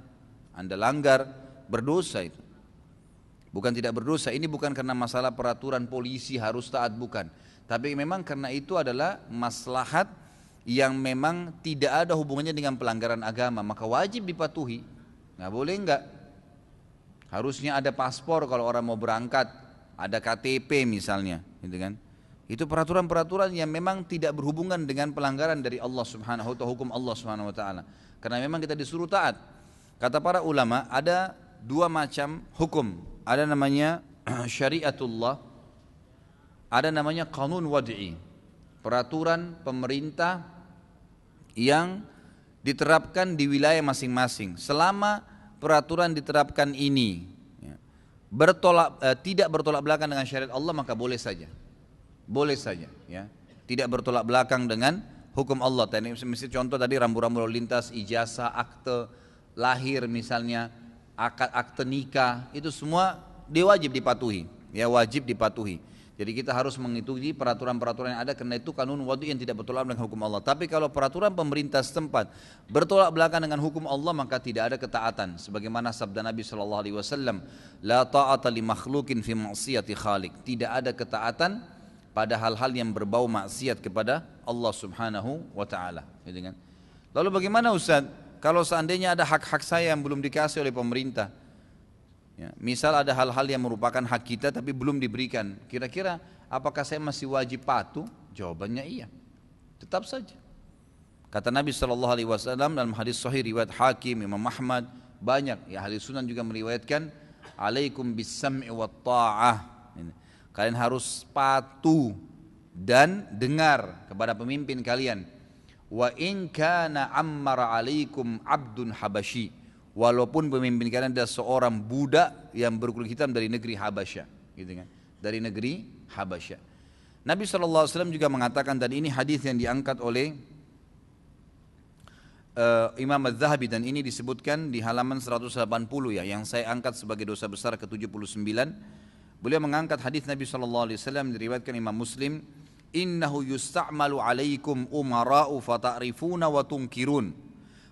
Anda langgar, berdosa itu. Bukan tidak berdosa, ini bukan karena masalah peraturan polisi harus taat, bukan. Tapi memang karena itu adalah maslahat yang memang tidak ada hubungannya dengan pelanggaran agama, maka wajib dipatuhi. Nggak boleh enggak. Harusnya ada paspor kalau orang mau berangkat, ada KTP misalnya, gitu kan. Itu peraturan-peraturan yang memang tidak berhubungan dengan pelanggaran dari Allah Subhanahu wa taala, hukum Allah Subhanahu wa taala. Karena memang kita disuruh taat. Kata para ulama, ada dua macam hukum. Ada namanya syariatullah, ada namanya qanun wad'i, peraturan pemerintah yang diterapkan di wilayah masing-masing. Selama peraturan diterapkan ini tidak bertolak belakang dengan syariat Allah, maka boleh saja, ya, tidak bertolak belakang dengan hukum Allah. Tadi misalnya contoh tadi rambu-rambu lalu lintas, ijazah, akte lahir misalnya, akte nikah, itu semua dia wajib dipatuhi, ya, wajib dipatuhi. Jadi kita harus mengikuti peraturan-peraturan yang ada, karena itu kanun wad'i yang tidak bertolak belakang hukum Allah. Tapi kalau peraturan pemerintah setempat bertolak belakang dengan hukum Allah, maka tidak ada ketaatan. Sebagaimana sabda Nabi SAW, la ta'ata li makhlukin fi ma'siyati khaliq. Tidak ada ketaatan pada hal-hal yang berbau maksiat kepada Allah Subhanahu wa taala, gitu kan? Lalu bagaimana Ustaz kalau seandainya ada hak-hak saya yang belum dikasih oleh pemerintah? Ya, misal ada hal-hal yang merupakan hak kita tapi belum diberikan, kira-kira apakah saya masih wajib patuh? Jawabannya iya, tetap saja. Kata Nabi SAW dalam hadis sahih riwayat Hakim, Imam Ahmad, banyak ya ahli sunan juga meriwayatkan, alaikum bis sam'i wat ta'ah, kalian harus patuh dan dengar kepada pemimpin kalian. Wa in kana ammara alaikum abdun habasyi, walaupun pemimpin kalian adalah seorang budak yang berkulit hitam dari negeri Habasyah, gitu kan? Dari negeri Habasyah. Nabi SAW juga mengatakan, dan ini hadis yang diangkat oleh Imam Az-Zahabi, dan ini disebutkan di halaman 180 ya, yang saya angkat sebagai dosa besar ke-79. Beliau mengangkat hadis Nabi SAW, diriwayatkan Imam Muslim, innahu yusta'malu alaikum umara'u fata'rifuna wa tunkirun,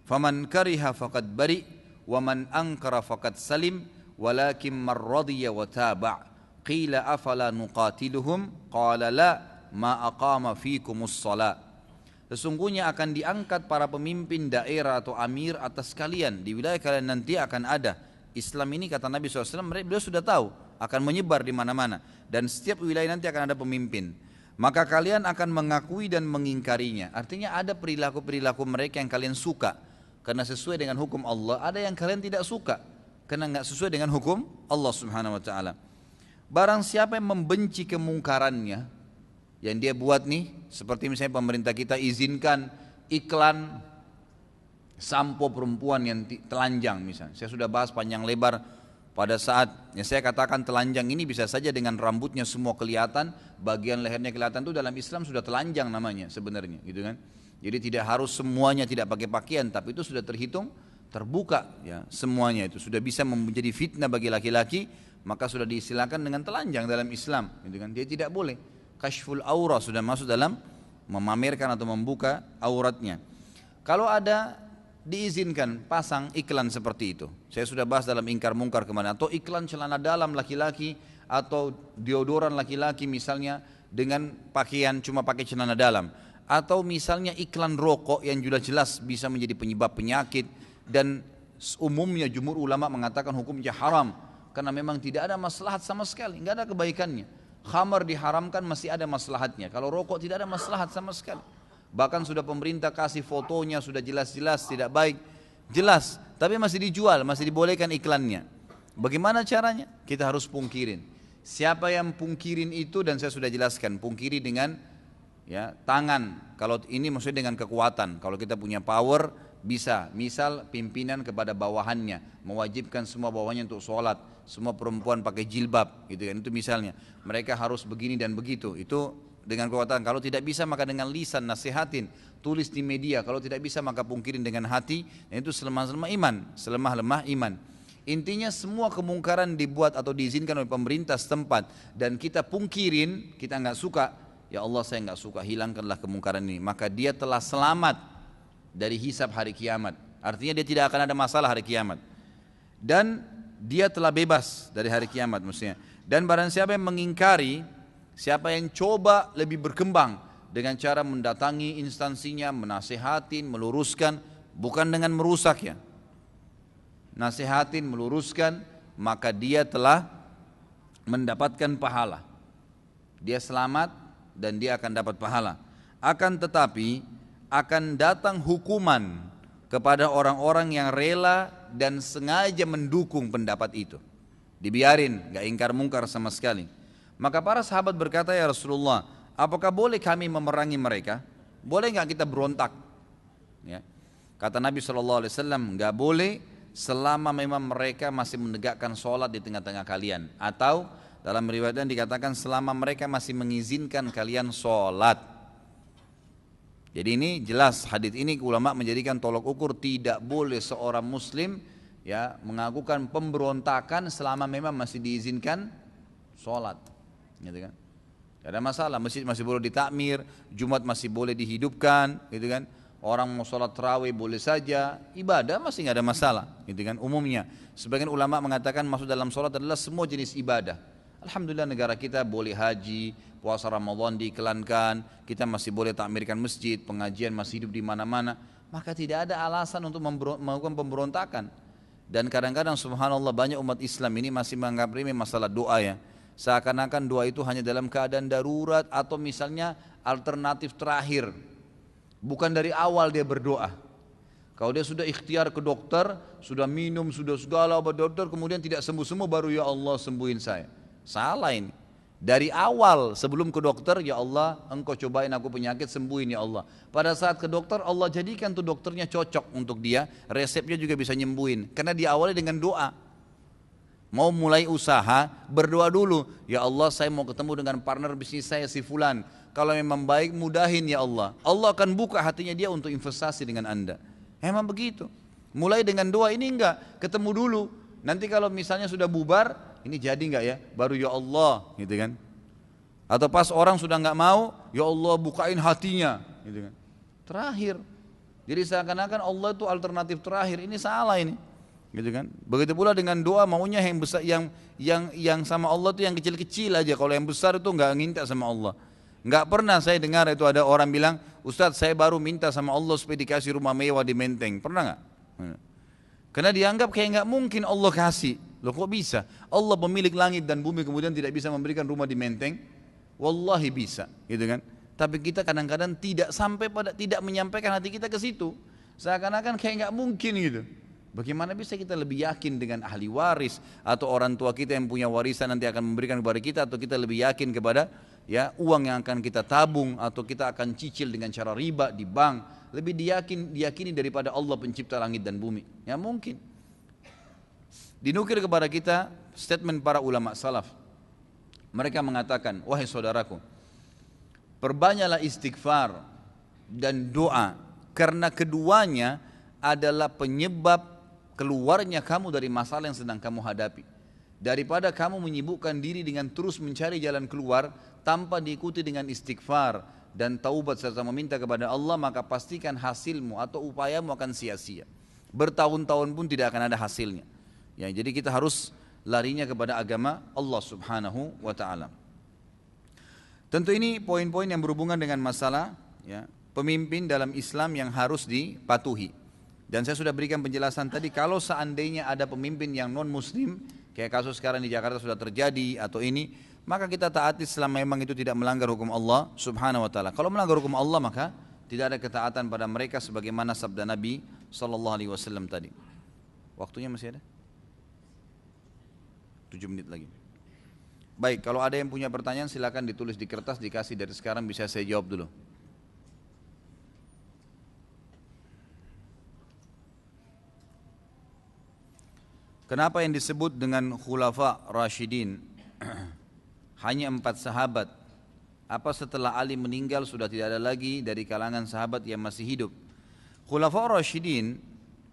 faman kariha faqad bari, wa man ankara faqad salim, walakin man radiya wa taba'. Qila afala nuqatiluhum, qala la, ma aqama fikumus salat. Sesungguhnya akan diangkat para pemimpin daerah atau amir atas kalian. Di wilayah kalian nanti akan ada Islam ini, kata Nabi SAW, beliau sudah tahu akan menyebar di mana-mana, dan setiap wilayah nanti akan ada pemimpin. Maka kalian akan mengakui dan mengingkarinya. Artinya ada perilaku-perilaku mereka yang kalian suka karena sesuai dengan hukum Allah, ada yang kalian tidak suka karena enggak sesuai dengan hukum Allah Subhanahu wa taala. Barang siapa yang membenci kemungkarannya yang dia buat nih, seperti misalnya pemerintah kita izinkan iklan sampo perempuan yang telanjang misalnya. Saya sudah bahas panjang lebar pada saat yang saya katakan telanjang ini bisa saja dengan rambutnya semua kelihatan, bagian lehernya kelihatan, itu dalam Islam sudah telanjang namanya sebenarnya, gitu kan. Jadi tidak harus semuanya tidak pakai pakaian, tapi itu sudah terhitung terbuka ya, semuanya itu sudah bisa menjadi fitnah bagi laki-laki, maka sudah diistilahkan dengan telanjang dalam Islam, gitu kan. Dia tidak boleh. Kashful aura sudah masuk dalam memamerkan atau membuka auratnya. Kalau ada diizinkan pasang iklan seperti itu, saya sudah bahas dalam ingkar mungkar kemarin, atau iklan celana dalam laki-laki atau deodoran laki-laki misalnya dengan pakaian cuma pakai celana dalam, atau misalnya iklan rokok yang sudah jelas bisa menjadi penyebab penyakit, dan umumnya jumhur ulama mengatakan hukumnya haram karena memang tidak ada maslahat sama sekali, nggak ada kebaikannya. Khamar diharamkan masih ada maslahatnya, kalau rokok tidak ada maslahat sama sekali. Bahkan sudah pemerintah kasih fotonya, sudah jelas-jelas tidak baik, jelas, tapi masih dijual, masih dibolehkan iklannya. Bagaimana caranya? Kita harus pungkirin. Siapa yang pungkirin itu, dan saya sudah jelaskan, pungkiri dengan ya tangan. Kalau ini maksudnya dengan kekuatan. Kalau kita punya power bisa, misal pimpinan kepada bawahannya mewajibkan semua bawahannya untuk sholat, semua perempuan pakai jilbab, gitu kan, itu misalnya mereka harus begini dan begitu, itu dengan kekuatan. Kalau tidak bisa maka dengan lisan nasihatin, tulis di media. Kalau tidak bisa maka pungkirin dengan hati, dan itu selemah-lemah iman, selemah-lemah iman. Intinya semua kemungkaran dibuat atau diizinkan oleh pemerintah setempat dan kita pungkirin, kita nggak suka, ya Allah saya nggak suka, hilangkanlah kemungkaran ini, maka dia telah selamat dari hisab hari kiamat. Artinya dia tidak akan ada masalah hari kiamat, dan dia telah bebas dari hari kiamat maksudnya. Dan barang siapa yang mengingkari, siapa yang coba lebih berkembang dengan cara mendatangi instansinya, menasihatin, meluruskan, bukan dengan merusak ya, nasihatin, meluruskan, maka dia telah mendapatkan pahala, dia selamat dan dia akan dapat pahala. Akan tetapi akan datang hukuman kepada orang-orang yang rela dan sengaja mendukung pendapat itu, dibiarin, gak ingkar mungkar sama sekali. Maka para sahabat berkata, ya Rasulullah, apakah boleh kami memerangi mereka? Boleh gak kita berontak? Ya. Kata Nabi SAW, gak boleh selama memang mereka masih menegakkan sholat di tengah-tengah kalian, atau dalam riwayat dikatakan selama mereka masih mengizinkan kalian sholat. Jadi ini jelas, hadis ini ulama menjadikan tolok ukur, tidak boleh seorang muslim ya mengakukan pemberontakan selama memang masih diizinkan sholat, gitu kan? Tidak ada masalah, masjid masih boleh ditakmir, Jumat masih boleh dihidupkan, gitu kan? Orang mau sholat tarawih boleh saja, ibadah masih nggak ada masalah, gitu kan? Umumnya, sebagian ulama mengatakan masuk dalam sholat adalah semua jenis ibadah. Alhamdulillah negara kita boleh haji, puasa Ramadan diiklankan, kita masih boleh takmirkan masjid, pengajian masih hidup di mana-mana, maka tidak ada alasan untuk melakukan pemberontakan. Dan kadang-kadang subhanallah banyak umat Islam ini masih menganggap remeh masalah doa ya, seakan-akan doa itu hanya dalam keadaan darurat atau misalnya alternatif terakhir, bukan dari awal dia berdoa. Kalau dia sudah ikhtiar ke dokter, sudah minum, sudah segala obat dokter, kemudian tidak sembuh-sembuh, baru ya Allah sembuhin saya. Salah ini. Dari awal sebelum ke dokter, ya Allah engkau cobain aku penyakit, sembuhin ya Allah. Pada saat ke dokter, Allah jadikan tuh dokternya cocok untuk dia, resepnya juga bisa nyembuhin. Karena diawali dengan doa. Mau mulai usaha, berdoa dulu. Ya Allah, saya mau ketemu dengan partner bisnis saya si fulan. Kalau memang baik, mudahin ya Allah. Allah akan buka hatinya dia untuk investasi dengan Anda. Emang begitu. Mulai dengan doa ini enggak, ketemu dulu. Nanti kalau misalnya sudah bubar, ini jadi enggak ya? Baru ya Allah, gitu kan? Atau pas orang sudah enggak mau, ya Allah bukain hatinya, gitu kan? Terakhir. Jadi seakan-akan Allah itu alternatif terakhir. Ini salah ini, gitu kan? Begitu pula dengan doa, maunya yang besar, yang sama Allah itu yang kecil-kecil aja. Kalau yang besar itu enggak minta sama Allah. Enggak pernah saya dengar itu ada orang bilang, Ustadz saya baru minta sama Allah supaya dikasih rumah mewah di Menteng. Pernah enggak? Karena dianggap kayak nggak mungkin Allah kasih. Loh kok bisa? Allah pemilik langit dan bumi kemudian tidak bisa memberikan rumah di Menteng? Wallahi bisa, gitu kan? Tapi kita kadang-kadang tidak menyampaikan hati kita ke situ. Seakan-akan kayak nggak mungkin gitu. Bagaimana bisa kita lebih yakin dengan ahli waris atau orang tua kita yang punya warisan nanti akan memberikan kepada kita, atau kita lebih yakin kepada ya uang yang akan kita tabung atau kita akan cicil dengan cara riba di bank, lebih diyakini daripada Allah pencipta langit dan bumi? Ya mungkin. Dinukir kepada kita statement para ulama salaf. Mereka mengatakan, wahai saudaraku, perbanyaklah istighfar dan doa, karena keduanya adalah penyebab keluarnya kamu dari masalah yang sedang kamu hadapi. Daripada kamu menyibukkan diri dengan terus mencari jalan keluar tanpa diikuti dengan istighfar dan taubat serta meminta kepada Allah, maka pastikan hasilmu atau upayamu akan sia-sia. Bertahun-tahun pun tidak akan ada hasilnya. Ya, jadi kita harus larinya kepada agama Allah Subhanahu wa taala. Tentu ini poin-poin yang berhubungan dengan masalah ya, pemimpin dalam Islam yang harus dipatuhi. Dan saya sudah berikan penjelasan tadi, kalau seandainya ada pemimpin yang non muslim, kayak kasus sekarang di Jakarta sudah terjadi atau ini, maka kita taati selama memang itu tidak melanggar hukum Allah Subhanahu wa taala. Kalau melanggar hukum Allah, maka tidak ada ketaatan pada mereka sebagaimana sabda Nabi sallallahu alaihi wasallam tadi. Waktunya masih ada? 7 menit lagi. Baik, kalau ada yang punya pertanyaan silakan ditulis di kertas, dikasih dari sekarang, bisa saya jawab dulu. Kenapa yang disebut dengan khulafa Rashidin hanya 4 sahabat? Apa setelah Ali meninggal sudah tidak ada lagi dari kalangan sahabat yang masih hidup? Khulafa Rashidin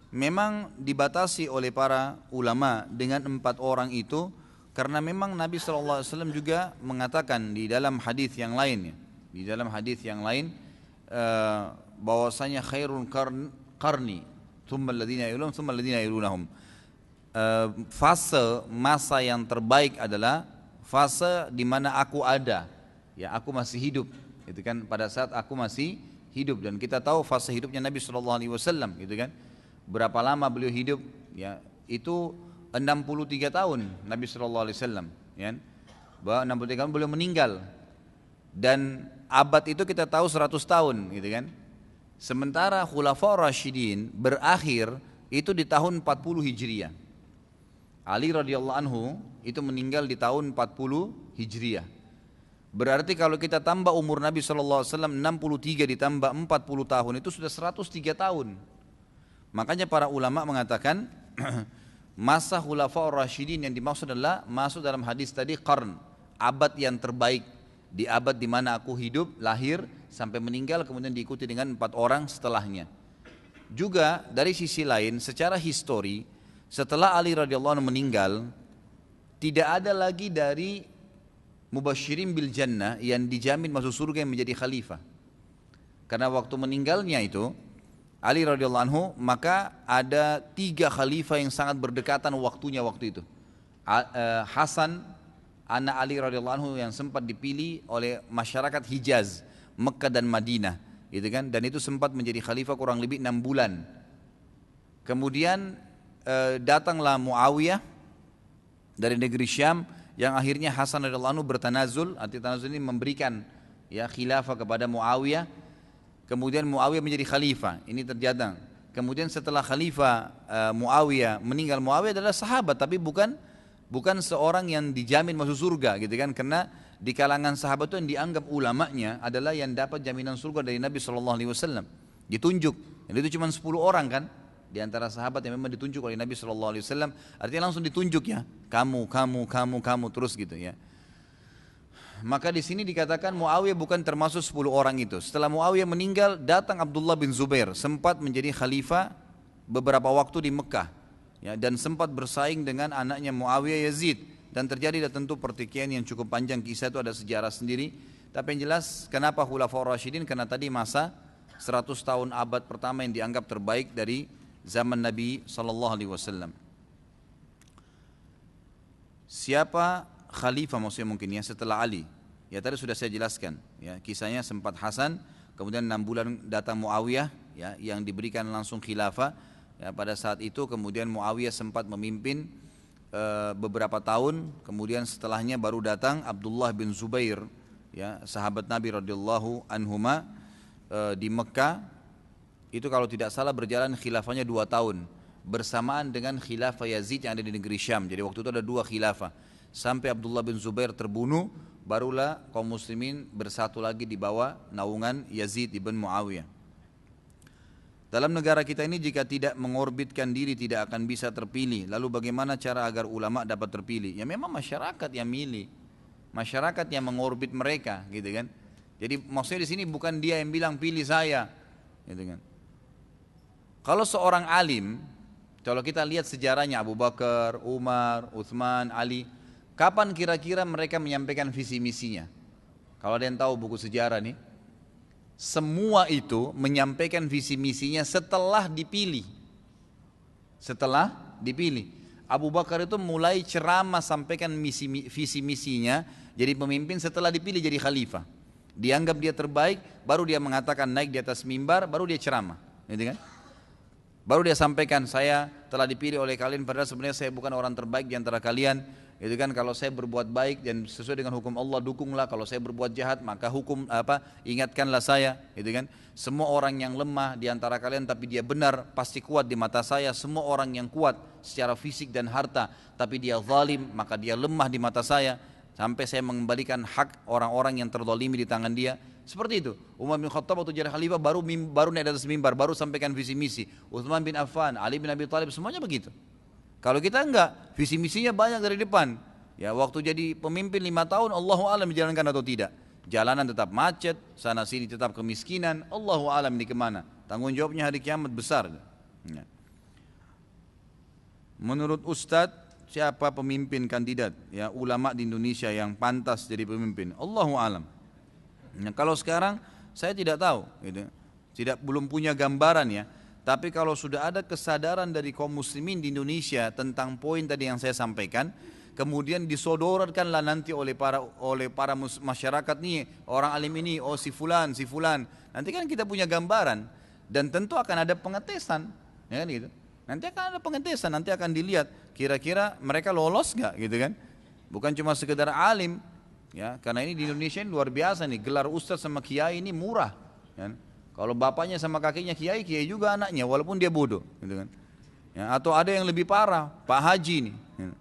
memang dibatasi oleh para ulama dengan 4 orang itu, karena memang Nabi SAW juga mengatakan di dalam hadis yang lain, bahwasanya khairul qarni thumma alladhina yalunhum thumma alladhina yalunhum. Fase masa yang terbaik adalah fase di mana aku ada, ya aku masih hidup, itu kan, pada saat aku masih hidup. Dan kita tahu fase hidupnya Nabi SAW, gitu kan, berapa lama beliau hidup, ya itu 63 tahun Nabi SAW, ya, bahwa 63 tahun beliau meninggal, dan abad itu kita tahu 100 tahun, gitu kan. Sementara Khulafa Rashidin berakhir itu di tahun 40 Hijriah. Ali radhiyallahu anhu itu meninggal di tahun 40 Hijriah. Berarti kalau kita tambah umur Nabi SAW 63 ditambah 40 tahun itu sudah 103 tahun. Makanya para ulama mengatakan masa Khulafa Rashidin yang dimaksud adalah masuk dalam hadis tadi qarn, abad yang terbaik, di abad di mana aku hidup, lahir sampai meninggal, kemudian diikuti dengan 4 orang setelahnya. Juga dari sisi lain secara histori, setelah Ali radhiyallahu anhu meninggal, tidak ada lagi dari mubasyirin bil jannah yang dijamin masuk surga yang menjadi khalifah. Karena waktu meninggalnya itu Ali radhiyallahu anhu, maka ada 3 khalifah yang sangat berdekatan waktunya waktu itu. Hasan anak Ali radhiyallahu anhu yang sempat dipilih oleh masyarakat Hijaz, Mekah dan Madinah, gitu kan, dan itu sempat menjadi khalifah kurang lebih 6 bulan. Kemudian datanglah Muawiyah dari negeri Syam, yang akhirnya Hasan radhiyallahu anhu bertanazul, arti tanazul ini memberikan ya khilafah kepada Muawiyah. Kemudian Muawiyah menjadi khalifah, ini terjadi. Kemudian setelah khalifah Muawiyah meninggal, Muawiyah adalah sahabat tapi bukan seorang yang dijamin masuk surga, gitu kan, karena di kalangan sahabat itu yang dianggap ulamanya adalah yang dapat jaminan surga dari Nabi SAW. Ditunjuk, dan itu cuma 10 orang kan, di antara sahabat yang memang ditunjuk oleh Nabi SAW. Artinya langsung ditunjuk ya, kamu terus gitu ya. Maka di sini dikatakan Muawiyah bukan termasuk 10 orang itu. Setelah Muawiyah meninggal, datang Abdullah bin Zubair, sempat menjadi khalifah beberapa waktu di Mekah, ya, dan sempat bersaing dengan anaknya Muawiyah, Yazid, dan terjadi tentu pertikaian yang cukup panjang. Kisah itu ada sejarah sendiri. Tapi yang jelas kenapa Khulafaur Rasyidin, karena tadi masa 100 tahun abad pertama yang dianggap terbaik dari zaman Nabi SAW. Siapa khalifah maksudnya mungkin ya setelah Ali? Ya tadi sudah saya jelaskan ya, kisahnya sempat Hasan, kemudian 6 bulan datang Muawiyah ya, yang diberikan langsung khilafah ya, pada saat itu. Kemudian Muawiyah sempat memimpin beberapa tahun, kemudian setelahnya baru datang Abdullah bin Zubair ya, sahabat Nabi radhiyallahu anhuma di Mekah. Itu kalau tidak salah berjalan khilafahnya 2 tahun bersamaan dengan khilafah Yazid yang ada di negeri Syam. Jadi waktu itu ada 2 khilafah. Sampai Abdullah bin Zubair terbunuh, barulah kaum muslimin bersatu lagi di bawah naungan Yazid ibn Muawiyah. Dalam negara kita ini jika tidak mengorbitkan diri tidak akan bisa terpilih. Lalu bagaimana cara agar ulama dapat terpilih? Ya memang masyarakat yang milih, masyarakat yang mengorbit mereka, gitu kan. Jadi maksudnya di sini bukan dia yang bilang pilih saya, gitu kan. Kalau seorang alim, kalau kita lihat sejarahnya Abu Bakar, Umar, Utsman, Ali, kapan kira-kira mereka menyampaikan visi misinya? Kalau ada yang tahu buku sejarah nih, semua itu menyampaikan visi misinya setelah dipilih. Setelah dipilih, Abu Bakar itu mulai ceramah sampaikan visi misinya jadi pemimpin setelah dipilih jadi khalifah. Dianggap dia terbaik, baru dia mengatakan naik di atas mimbar, baru dia ceramah, gitu kan? Baru dia sampaikan saya telah dipilih oleh kalian, padahal sebenarnya saya bukan orang terbaik di antara kalian. Itu kan, kalau saya berbuat baik dan sesuai dengan hukum Allah dukunglah, kalau saya berbuat jahat maka ingatkanlah saya, gitu kan. Semua orang yang lemah di antara kalian tapi dia benar pasti kuat di mata saya. Semua orang yang kuat secara fisik dan harta tapi dia zalim maka dia lemah di mata saya, sampai saya mengembalikan hak orang-orang yang terzalimi di tangan dia. Seperti itu. Umar bin Khattab waktu jadi khalifah baru naik di atas mimbar, baru sampaikan visi misi. Utsman bin Affan, Ali bin Abi Thalib, semuanya begitu. Kalau kita enggak, visi misinya banyak dari depan. Ya waktu jadi pemimpin 5 tahun, Allahu a'lam dijalankan atau tidak. Jalanan tetap macet, sana sini tetap kemiskinan, Allahu a'lam ini kemana. Tanggung jawabnya hari kiamat besar. Ya. Menurut Ustadz, siapa pemimpin kandidat ya ulama di Indonesia yang pantas jadi pemimpin? Allahu a'lam. Ya, kalau sekarang saya tidak tahu, gitu. Belum punya gambaran ya. Tapi kalau sudah ada kesadaran dari kaum muslimin di Indonesia tentang poin tadi yang saya sampaikan, kemudian disodorkanlah nanti oleh para masyarakat nih, orang alim ini, oh si fulan, nanti kan kita punya gambaran dan tentu akan ada pengetesan, ya kan gitu. Nanti akan ada pengetesan, nanti akan dilihat kira-kira mereka lolos nggak, gitu kan. Bukan cuma sekedar alim, ya, karena ini di Indonesia ini luar biasa nih, gelar ustaz sama kiai ini murah, kan. Kalau bapaknya sama kakeknya kiai, kiai juga anaknya walaupun dia bodoh, gitu kan. Ya, atau ada yang lebih parah, Pak Haji nih, ya.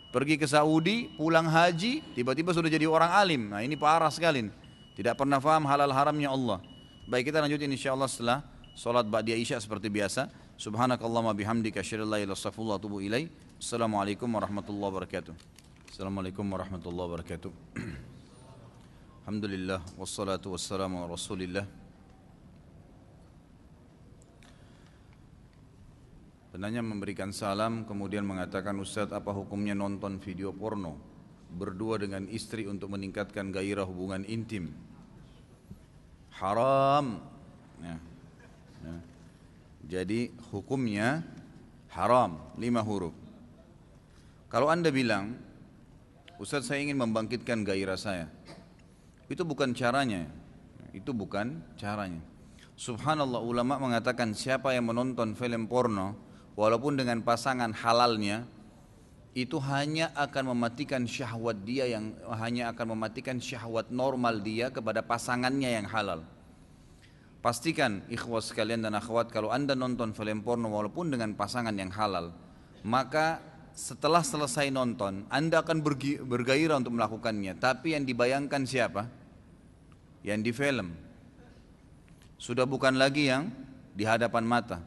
Pergi ke Saudi, pulang haji, tiba-tiba sudah jadi orang alim. Nah ini parah sekali nih. Tidak pernah faham halal haramnya Allah. Baik, kita lanjutin insyaAllah setelah sholat ba'diyah isya seperti biasa. Subhanakallahumma bihamdika asyhadu an la ilaha illa anta astaghfiruka wa atubu ilaik. Assalamualaikum warahmatullahi wabarakatuh. Assalamualaikum warahmatullahi wabarakatuh. Alhamdulillah wassalatu wassalamu ala Rasulillah. Penanya memberikan salam kemudian mengatakan, Ustadz, apa hukumnya nonton video porno berdua dengan istri untuk meningkatkan gairah hubungan intim? Haram ya. Ya. Jadi hukumnya haram, 5 huruf. Kalau anda bilang, Ustadz saya ingin membangkitkan gairah saya, itu bukan caranya. Itu bukan caranya. Subhanallah, ulama mengatakan siapa yang menonton film porno walaupun dengan pasangan halalnya, itu hanya akan mematikan syahwat dia, yang hanya akan mematikan syahwat normal dia kepada pasangannya yang halal. Pastikan ikhwas sekalian dan akhwat, kalau anda nonton film porno walaupun dengan pasangan yang halal, maka setelah selesai nonton, Anda akan bergairah untuk melakukannya. Tapi yang dibayangkan siapa? Yang di film. Sudah bukan lagi yang di hadapan mata.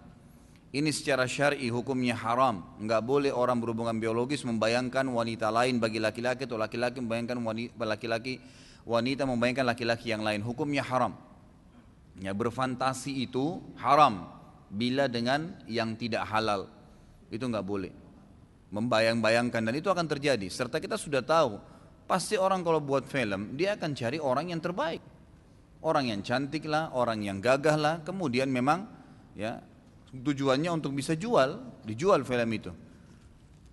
Ini secara syar'i hukumnya haram. Enggak boleh orang berhubungan biologis membayangkan wanita lain bagi laki-laki, atau laki-laki membayangkan wanita membayangkan laki-laki yang lain. Hukumnya haram. Ya, berfantasi itu haram bila dengan yang tidak halal. Itu enggak boleh. Membayang-bayangkan, dan itu akan terjadi. Serta kita sudah tahu, pasti orang kalau buat film, dia akan cari orang yang terbaik. Orang yang cantik lah, orang yang gagah lah, kemudian memang ya tujuannya untuk bisa dijual film itu.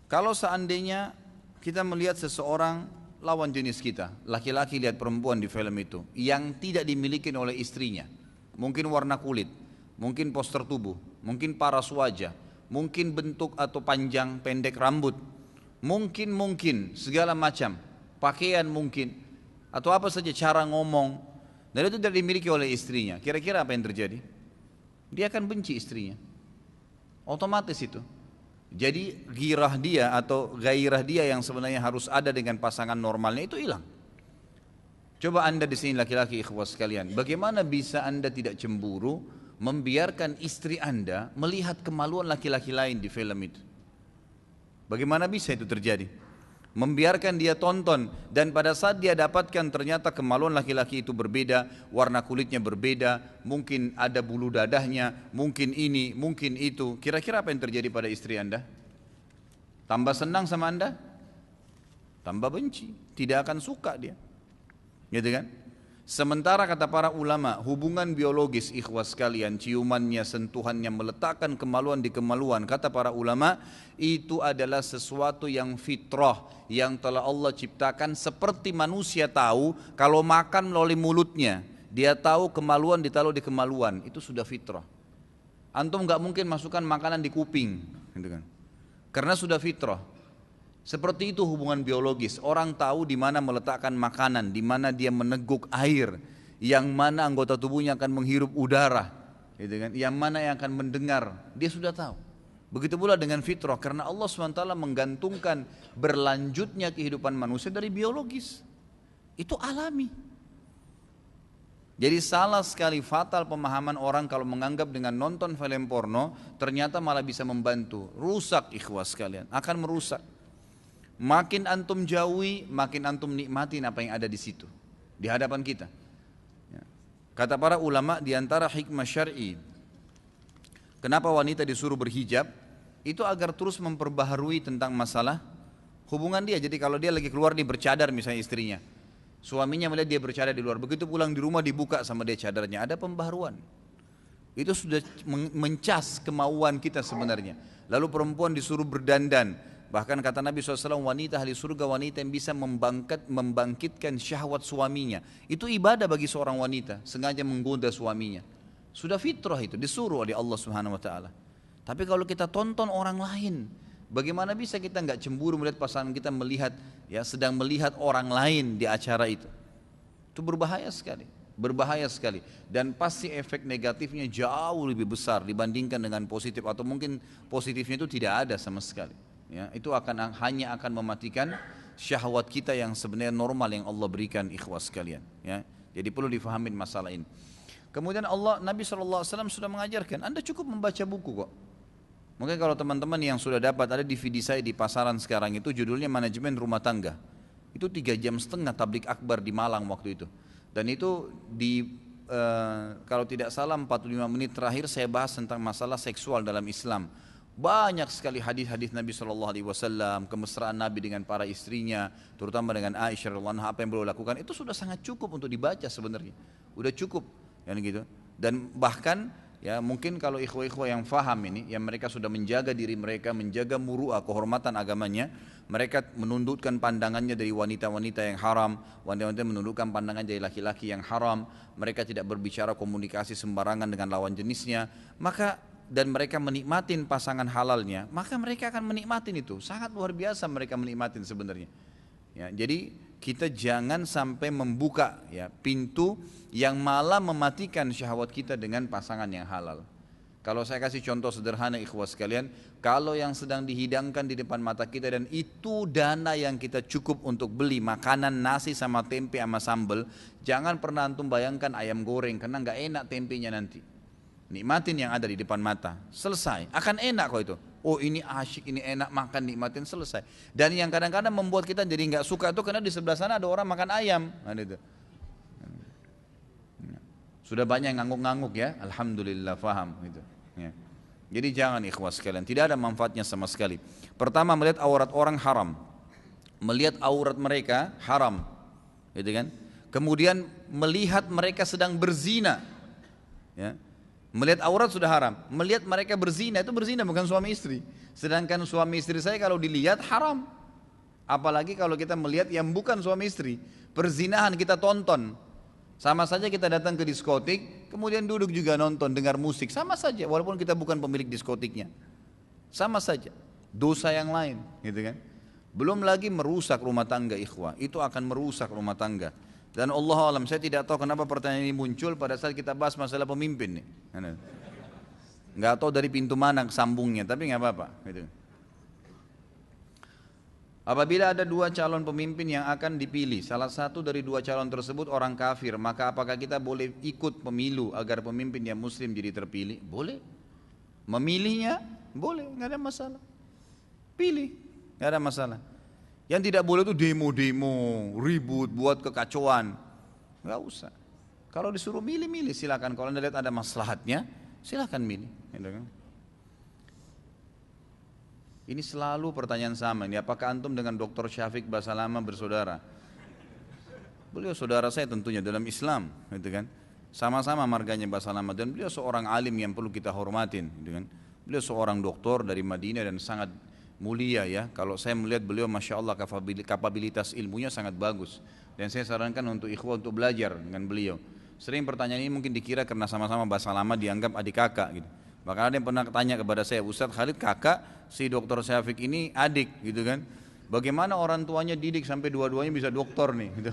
Kalau seandainya kita melihat seseorang lawan jenis kita, laki-laki lihat perempuan di film itu, yang tidak dimiliki oleh istrinya, mungkin warna kulit, mungkin poster tubuh, mungkin paras wajah, mungkin bentuk atau panjang pendek rambut, mungkin segala macam, pakaian mungkin, atau apa saja cara ngomong, dan itu tidak dimiliki oleh istrinya. Kira-kira apa yang terjadi? Dia akan benci istrinya, otomatis itu. Jadi girah dia atau gairah dia yang sebenarnya harus ada dengan pasangan normalnya itu hilang. Coba Anda di sini laki-laki ikhwas sekalian, bagaimana bisa Anda tidak cemburu membiarkan istri Anda melihat kemaluan laki-laki lain di film itu? Bagaimana bisa itu terjadi? Membiarkan dia tonton, dan pada saat dia dapatkan ternyata kemaluan laki-laki itu berbeda, warna kulitnya berbeda, mungkin ada bulu dadahnya, mungkin ini, mungkin itu. Kira-kira apa yang terjadi pada istri Anda? Tambah senang sama Anda? Tambah benci, tidak akan suka dia. Gitu kan? Sementara kata para ulama, hubungan biologis ikhwas sekalian, ciumannya, sentuhannya, meletakkan kemaluan di kemaluan, kata para ulama, itu adalah sesuatu yang fitrah, yang telah Allah ciptakan. Seperti manusia tahu kalau makan melalui mulutnya, dia tahu kemaluan ditaruh di kemaluan, itu sudah fitrah. Antum gak mungkin masukkan makanan di kuping, gitu kan? Karena sudah fitrah. Seperti itu hubungan biologis. Orang tahu di mana meletakkan makanan, di mana dia meneguk air, yang mana anggota tubuhnya akan menghirup udara, gitu kan? Yang mana yang akan mendengar, dia sudah tahu. Begitu pula dengan fitrah, karena Allah SWT menggantungkan berlanjutnya kehidupan manusia dari biologis. Itu alami. Jadi salah sekali fatal pemahaman orang kalau menganggap dengan nonton film porno ternyata malah bisa membantu. Rusak ikhwas sekalian, akan merusak. Makin antum jauhi, makin antum nikmatin apa yang ada di situ, di hadapan kita. Kata para ulama, di antara hikmah syar'i, kenapa wanita disuruh berhijab, itu agar terus memperbaharui tentang masalah hubungan dia. Jadi kalau dia lagi keluar, dia bercadar misalnya istrinya, suaminya melihat dia bercadar di luar, begitu pulang di rumah dibuka sama dia cadarnya, ada pembaharuan. Itu sudah mencas kemauan kita sebenarnya. Lalu perempuan disuruh berdandan. Bahkan kata Nabi SAW, wanita ahli surga, wanita yang bisa membangkitkan syahwat suaminya. Itu ibadah bagi seorang wanita, sengaja menggoda suaminya. Sudah fitrah itu, disuruh oleh Allah Subhanahu Wa Taala. Tapi kalau kita tonton orang lain, bagaimana bisa kita nggak cemburu melihat pasangan kita sedang melihat orang lain di acara itu? Itu berbahaya sekali. Berbahaya sekali, dan pasti efek negatifnya jauh lebih besar dibandingkan dengan positif, atau mungkin positifnya itu tidak ada sama sekali. Ya, itu hanya akan mematikan syahwat kita yang sebenarnya normal yang Allah berikan ikhwas sekalian. Ya, jadi perlu difahamin masalah ini. Kemudian Nabi SAW sudah mengajarkan, Anda cukup membaca buku kok. Mungkin kalau teman-teman yang sudah dapat, ada DVD saya di pasaran sekarang itu, judulnya Manajemen Rumah Tangga. Itu 3,5 jam tablik akbar di Malang waktu itu. Dan itu kalau tidak salah 45 menit terakhir saya bahas tentang masalah seksual dalam Islam. Banyak sekali hadis-hadis Nabi SAW, kemesraan Nabi dengan para istrinya, terutama dengan Aisyah radhiyallahu anha, apa yang beliau lakukan, itu sudah sangat cukup untuk dibaca sebenarnya. Udah cukup, kan gitu. Dan bahkan ya mungkin kalau ikhwah-ikhwah yang faham ini, yang mereka sudah menjaga diri mereka, menjaga muru'ah, kehormatan agamanya, mereka menundukkan pandangannya dari wanita-wanita yang haram, wanita-wanita menundukkan pandangan dari laki-laki yang haram, mereka tidak berbicara komunikasi sembarangan dengan lawan jenisnya, dan mereka menikmatin pasangan halalnya, maka mereka akan menikmatin itu. Sangat luar biasa mereka menikmatin sebenarnya. Ya, jadi kita jangan sampai membuka pintu yang malah mematikan syahwat kita dengan pasangan yang halal. Kalau saya kasih contoh sederhana ikhwas sekalian, kalau yang sedang dihidangkan di depan mata kita dan itu dana yang kita cukup untuk beli makanan nasi sama tempe sama sambal, jangan pernah antum bayangkan ayam goreng karena nggak enak tempenya nanti. Nikmatin yang ada di depan mata, selesai, akan enak kok itu. Oh ini asyik, ini enak, makan nikmatin, selesai. Dan yang kadang-kadang membuat kita jadi nggak suka itu karena di sebelah sana ada orang makan ayam, ada itu. Sudah banyak yang ngangguk-ngangguk ya, alhamdulillah faham gitu. Ya. Jadi jangan ikhwas sekalian, tidak ada manfaatnya sama sekali. Pertama, melihat aurat orang haram, melihat aurat mereka haram, gitu kan? Kemudian melihat mereka sedang berzina, ya. Melihat aurat sudah haram, melihat mereka berzina, itu berzina bukan suami istri. Sedangkan suami istri saya kalau dilihat haram, apalagi kalau kita melihat yang bukan suami istri, perzinahan kita tonton. Sama saja kita datang ke diskotik, kemudian duduk juga nonton, dengar musik, sama saja, walaupun kita bukan pemilik diskotiknya, sama saja, dosa yang lain, gitu kan? Belum lagi merusak rumah tangga ikhwah, itu akan merusak rumah tangga. Dan Allah alam, saya tidak tahu kenapa pertanyaan ini muncul pada saat kita bahas masalah pemimpin nih. Nggak tahu dari pintu mana sambungnya, tapi nggak apa-apa, gitu. Apabila ada dua calon pemimpin yang akan dipilih, salah satu dari dua calon tersebut orang kafir, maka apakah kita boleh ikut pemilu agar pemimpin yang muslim jadi terpilih? Boleh. Memilihnya? Boleh, nggak ada masalah. Pilih, nggak ada masalah. Yang tidak boleh itu demo-demo, ribut, buat kekacauan. Nggak usah. Kalau disuruh milih-milih silakan. Kalau anda lihat ada maslahatnya, silakan milih. Ini selalu pertanyaan sama ini, apakah antum dengan Dr. Syafiq Basalama bersaudara? Beliau saudara saya tentunya dalam Islam, gitu kan? Sama-sama marganya Basalama dan beliau seorang alim yang perlu kita hormatin, gitu kan? Beliau seorang doktor dari Madinah dan sangat mulia ya. Kalau saya melihat beliau masya Allah kapabilitas ilmunya sangat bagus dan saya sarankan untuk ikhwah untuk belajar dengan beliau. Sering pertanyaan ini mungkin dikira karena sama-sama Basalama dianggap adik kakak gitu. Bahkan ada yang pernah tanya kepada saya, Ustadz Khalid kakak si Dr. Syafiq ini adik gitu kan. Bagaimana orang tuanya didik sampai dua-duanya bisa doktor nih gitu.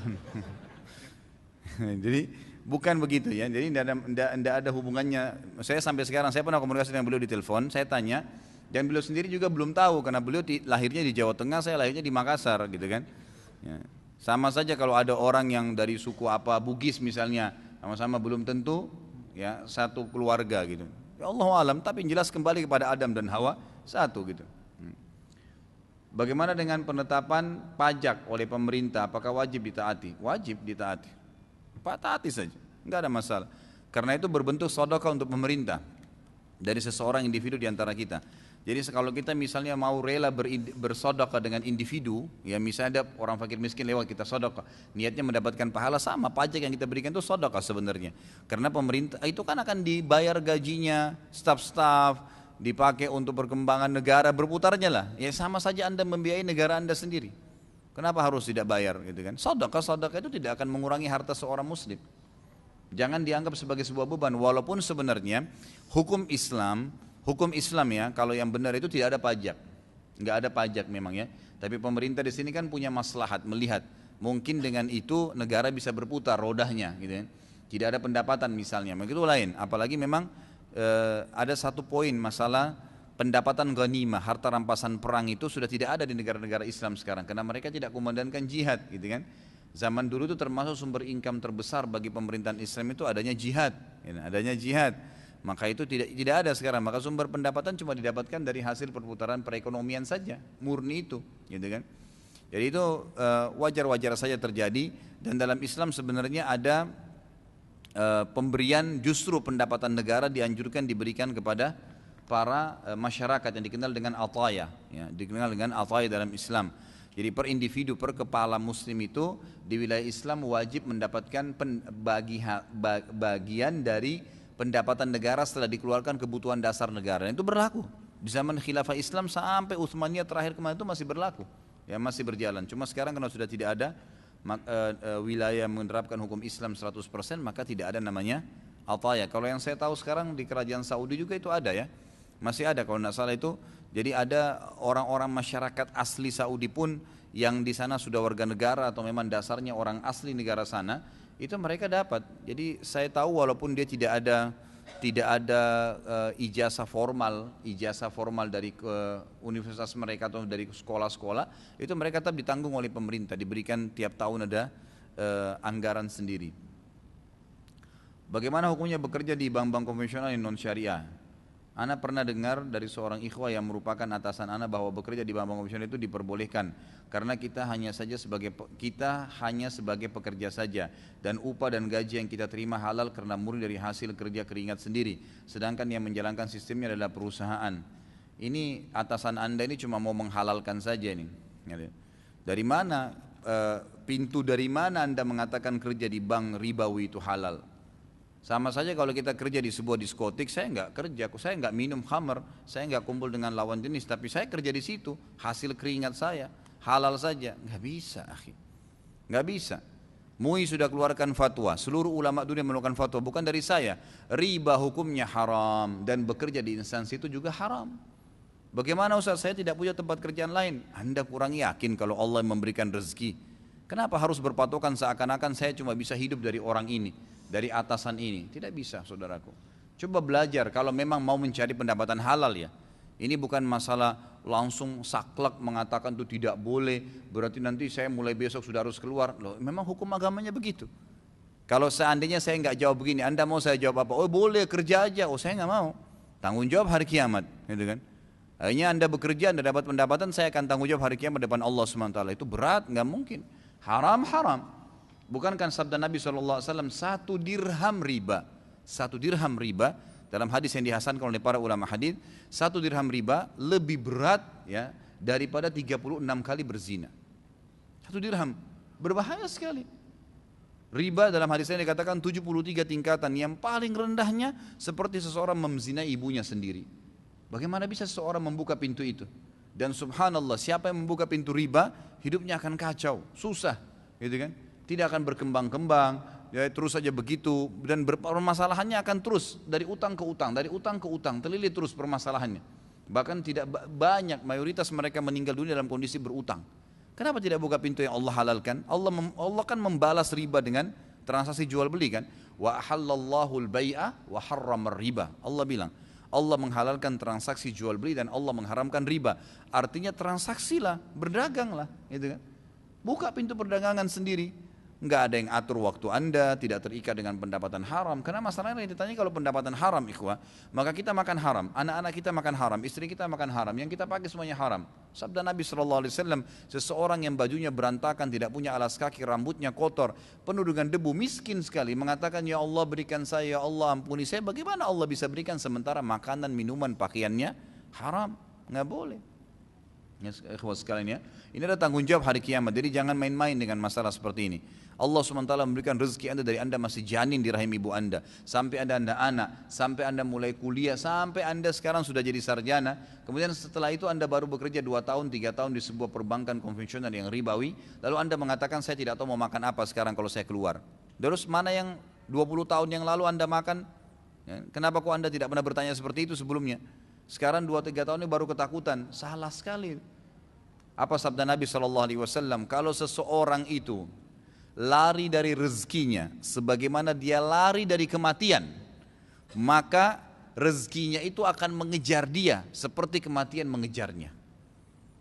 Jadi bukan begitu ya. Jadi tidak ada hubungannya. Saya sampai sekarang saya pernah komunikasi dengan beliau di telepon, saya tanya dan beliau sendiri juga belum tahu karena beliau lahirnya di Jawa Tengah, saya lahirnya di Makassar gitu kan. Ya. Sama saja kalau ada orang yang dari suku apa Bugis misalnya, sama-sama belum tentu ya satu keluarga gitu. Ya Allah alam, tapi yang jelas kembali kepada Adam dan Hawa satu gitu. Bagaimana dengan penetapan pajak oleh pemerintah? Apakah wajib ditaati? Wajib ditaati. Pak taati saja, nggak ada masalah. Karena itu berbentuk sedekah untuk pemerintah dari seseorang individu di antara kita. Jadi kalau kita misalnya mau rela bersedekah dengan individu, ya misalnya ada orang fakir miskin lewat kita sedekah, niatnya mendapatkan pahala sama pajak yang kita berikan itu sedekah sebenarnya. Karena pemerintah itu kan akan dibayar gajinya, staf-staf, dipakai untuk perkembangan negara berputarnya lah. Ya sama saja Anda membiayai negara Anda sendiri. Kenapa harus tidak bayar gitu kan? Sedekah itu tidak akan mengurangi harta seorang muslim. Jangan dianggap sebagai sebuah beban walaupun sebenarnya hukum Islam ya, kalau yang benar itu tidak ada pajak, nggak ada pajak memang ya. Tapi pemerintah di sini kan punya maslahat melihat, mungkin dengan itu negara bisa berputar rodanya, gitu ya. Tidak ada pendapatan misalnya, begitu lain. Apalagi memang ada satu poin masalah pendapatan ghanimah, harta rampasan perang itu sudah tidak ada di negara-negara Islam sekarang, karena mereka tidak kumandangkan jihad, gitu kan. Zaman dulu itu termasuk sumber income terbesar bagi pemerintahan Islam itu adanya jihad, adanya jihad. Maka itu tidak ada sekarang, maka sumber pendapatan cuma didapatkan dari hasil perputaran perekonomian saja, murni itu, gitu kan. Jadi itu wajar-wajar saja terjadi dan dalam Islam sebenarnya ada pemberian justru pendapatan negara dianjurkan diberikan kepada para masyarakat yang dikenal dengan ataya, ya, dikenal dengan ataya dalam Islam. Jadi per individu, per kepala muslim itu di wilayah Islam wajib mendapatkan bagian dari pendapatan negara setelah dikeluarkan kebutuhan dasar negara. Dan itu berlaku di zaman khilafah Islam sampai Utsmaniyah terakhir kemarin itu masih berlaku, ya masih berjalan. Cuma sekarang karena sudah tidak ada wilayah menerapkan hukum Islam 100%, maka tidak ada namanya ataya. Kalau yang saya tahu sekarang di kerajaan Saudi juga itu ada ya, masih ada kalau tidak salah itu. Jadi ada orang-orang masyarakat asli Saudi pun yang di sana sudah warga negara atau memang dasarnya orang asli negara sana, itu mereka dapat. Jadi saya tahu walaupun dia tidak tidak ada ijazah formal dari universitas mereka atau dari sekolah-sekolah, itu mereka tetap ditanggung oleh pemerintah, diberikan tiap tahun ada anggaran sendiri. Bagaimana hukumnya bekerja di bank-bank konvensional yang non syariah? Ana pernah dengar dari seorang ikhwah yang merupakan atasan ana bahwa bekerja di bank-bank konvensional itu diperbolehkan karena kita hanya sebagai pekerja saja dan upah dan gaji yang kita terima halal karena murni dari hasil kerja keringat sendiri. Sedangkan yang menjalankan sistemnya adalah perusahaan. Ini atasan Anda ini cuma mau menghalalkan saja nih. Dari mana pintu dari mana Anda mengatakan kerja di bank ribawi itu halal? Sama saja kalau kita kerja di sebuah diskotik, saya nggak kerja, saya nggak minum khamr, saya nggak kumpul dengan lawan jenis, tapi saya kerja di situ, hasil keringat saya, halal saja, nggak bisa, akhi, nggak bisa. MUI sudah keluarkan fatwa, seluruh ulama dunia mengeluarkan fatwa, bukan dari saya, riba hukumnya haram dan bekerja di instansi itu juga haram. Bagaimana Ustaz, saya tidak punya tempat kerjaan lain? Anda kurang yakin kalau Allah memberikan rezeki. Kenapa harus berpatokan seakan-akan saya cuma bisa hidup dari orang ini, dari atasan ini? Tidak bisa, saudaraku. Coba belajar kalau memang mau mencari pendapatan halal ya. Ini bukan masalah langsung saklek mengatakan itu tidak boleh, berarti nanti saya mulai besok sudah harus keluar. Loh, memang hukum agamanya begitu. Kalau seandainya saya nggak jawab begini, Anda mau saya jawab apa? Oh boleh, kerja aja. Oh saya nggak mau. Tanggung jawab hari kiamat, gitu kan? Akhirnya Anda bekerja, Anda dapat pendapatan, saya akan tanggung jawab hari kiamat depan Allah SWT. Itu berat, nggak mungkin. Haram. Bukankah sabda Nabi SAW, 1 dirham riba, 1 dirham riba, dalam hadis yang dihasankan oleh para ulama hadis, 1 dirham riba lebih berat ya daripada 36 kali berzina. 1 dirham, berbahaya sekali. Riba dalam hadis ini dikatakan 73 tingkatan, yang paling rendahnya seperti seseorang memzinai ibunya sendiri. Bagaimana bisa seseorang membuka pintu itu? Dan subhanallah, siapa yang membuka pintu riba, hidupnya akan kacau, susah, gitu kan? Tidak akan berkembang-kembang, ya, terus saja begitu, dan permasalahannya akan terus dari utang ke utang, terlilit terus permasalahannya. Bahkan tidak banyak, mayoritas mereka meninggal dunia dalam kondisi berutang. Kenapa tidak buka pintu yang Allah halalkan? Allah kan membalas riba dengan transaksi jual beli kan? Wa ahallallahu al-bai'a wa harramar riba. Allah bilang, Allah menghalalkan transaksi jual beli dan Allah mengharamkan riba. Artinya transaksilah, berdaganglah, gitu kan? Buka pintu perdagangan sendiri. Enggak ada yang atur waktu Anda, tidak terikat dengan pendapatan haram. Karena masalahnya yang ditanya kalau pendapatan haram, ikhwah, maka kita makan haram, anak-anak kita makan haram, istri kita makan haram, yang kita pakai semuanya haram. Sabda Nabi SAW, seseorang yang bajunya berantakan, tidak punya alas kaki, rambutnya kotor, penuh dengan debu, miskin sekali, mengatakan, ya Allah berikan saya, ya Allah ampuni saya. Bagaimana Allah bisa berikan sementara makanan, minuman, pakaiannya haram? Nggak boleh. Ya, ikhwah sekalian ya, ini adalah tanggung jawab hari kiamat. Jadi jangan main-main dengan masalah seperti ini. Allah SWT memberikan rezeki Anda dari Anda masih janin di rahim ibu Anda, sampai Anda anak, sampai Anda mulai kuliah, sampai Anda sekarang sudah jadi sarjana. Kemudian setelah itu Anda baru bekerja 2 tahun, 3 tahun di sebuah perbankan konvensional yang ribawi. Lalu Anda mengatakan saya tidak tahu mau makan apa sekarang kalau saya keluar. Terus mana yang 20 tahun yang lalu Anda makan? Ya, kenapa kok Anda tidak pernah bertanya seperti itu sebelumnya? Sekarang 2-3 tahun ini baru ketakutan. Salah sekali. Apa sabda Nabi SAW? Kalau seseorang itu lari dari rezekinya sebagaimana dia lari dari kematian, maka rezekinya itu akan mengejar dia seperti kematian mengejarnya.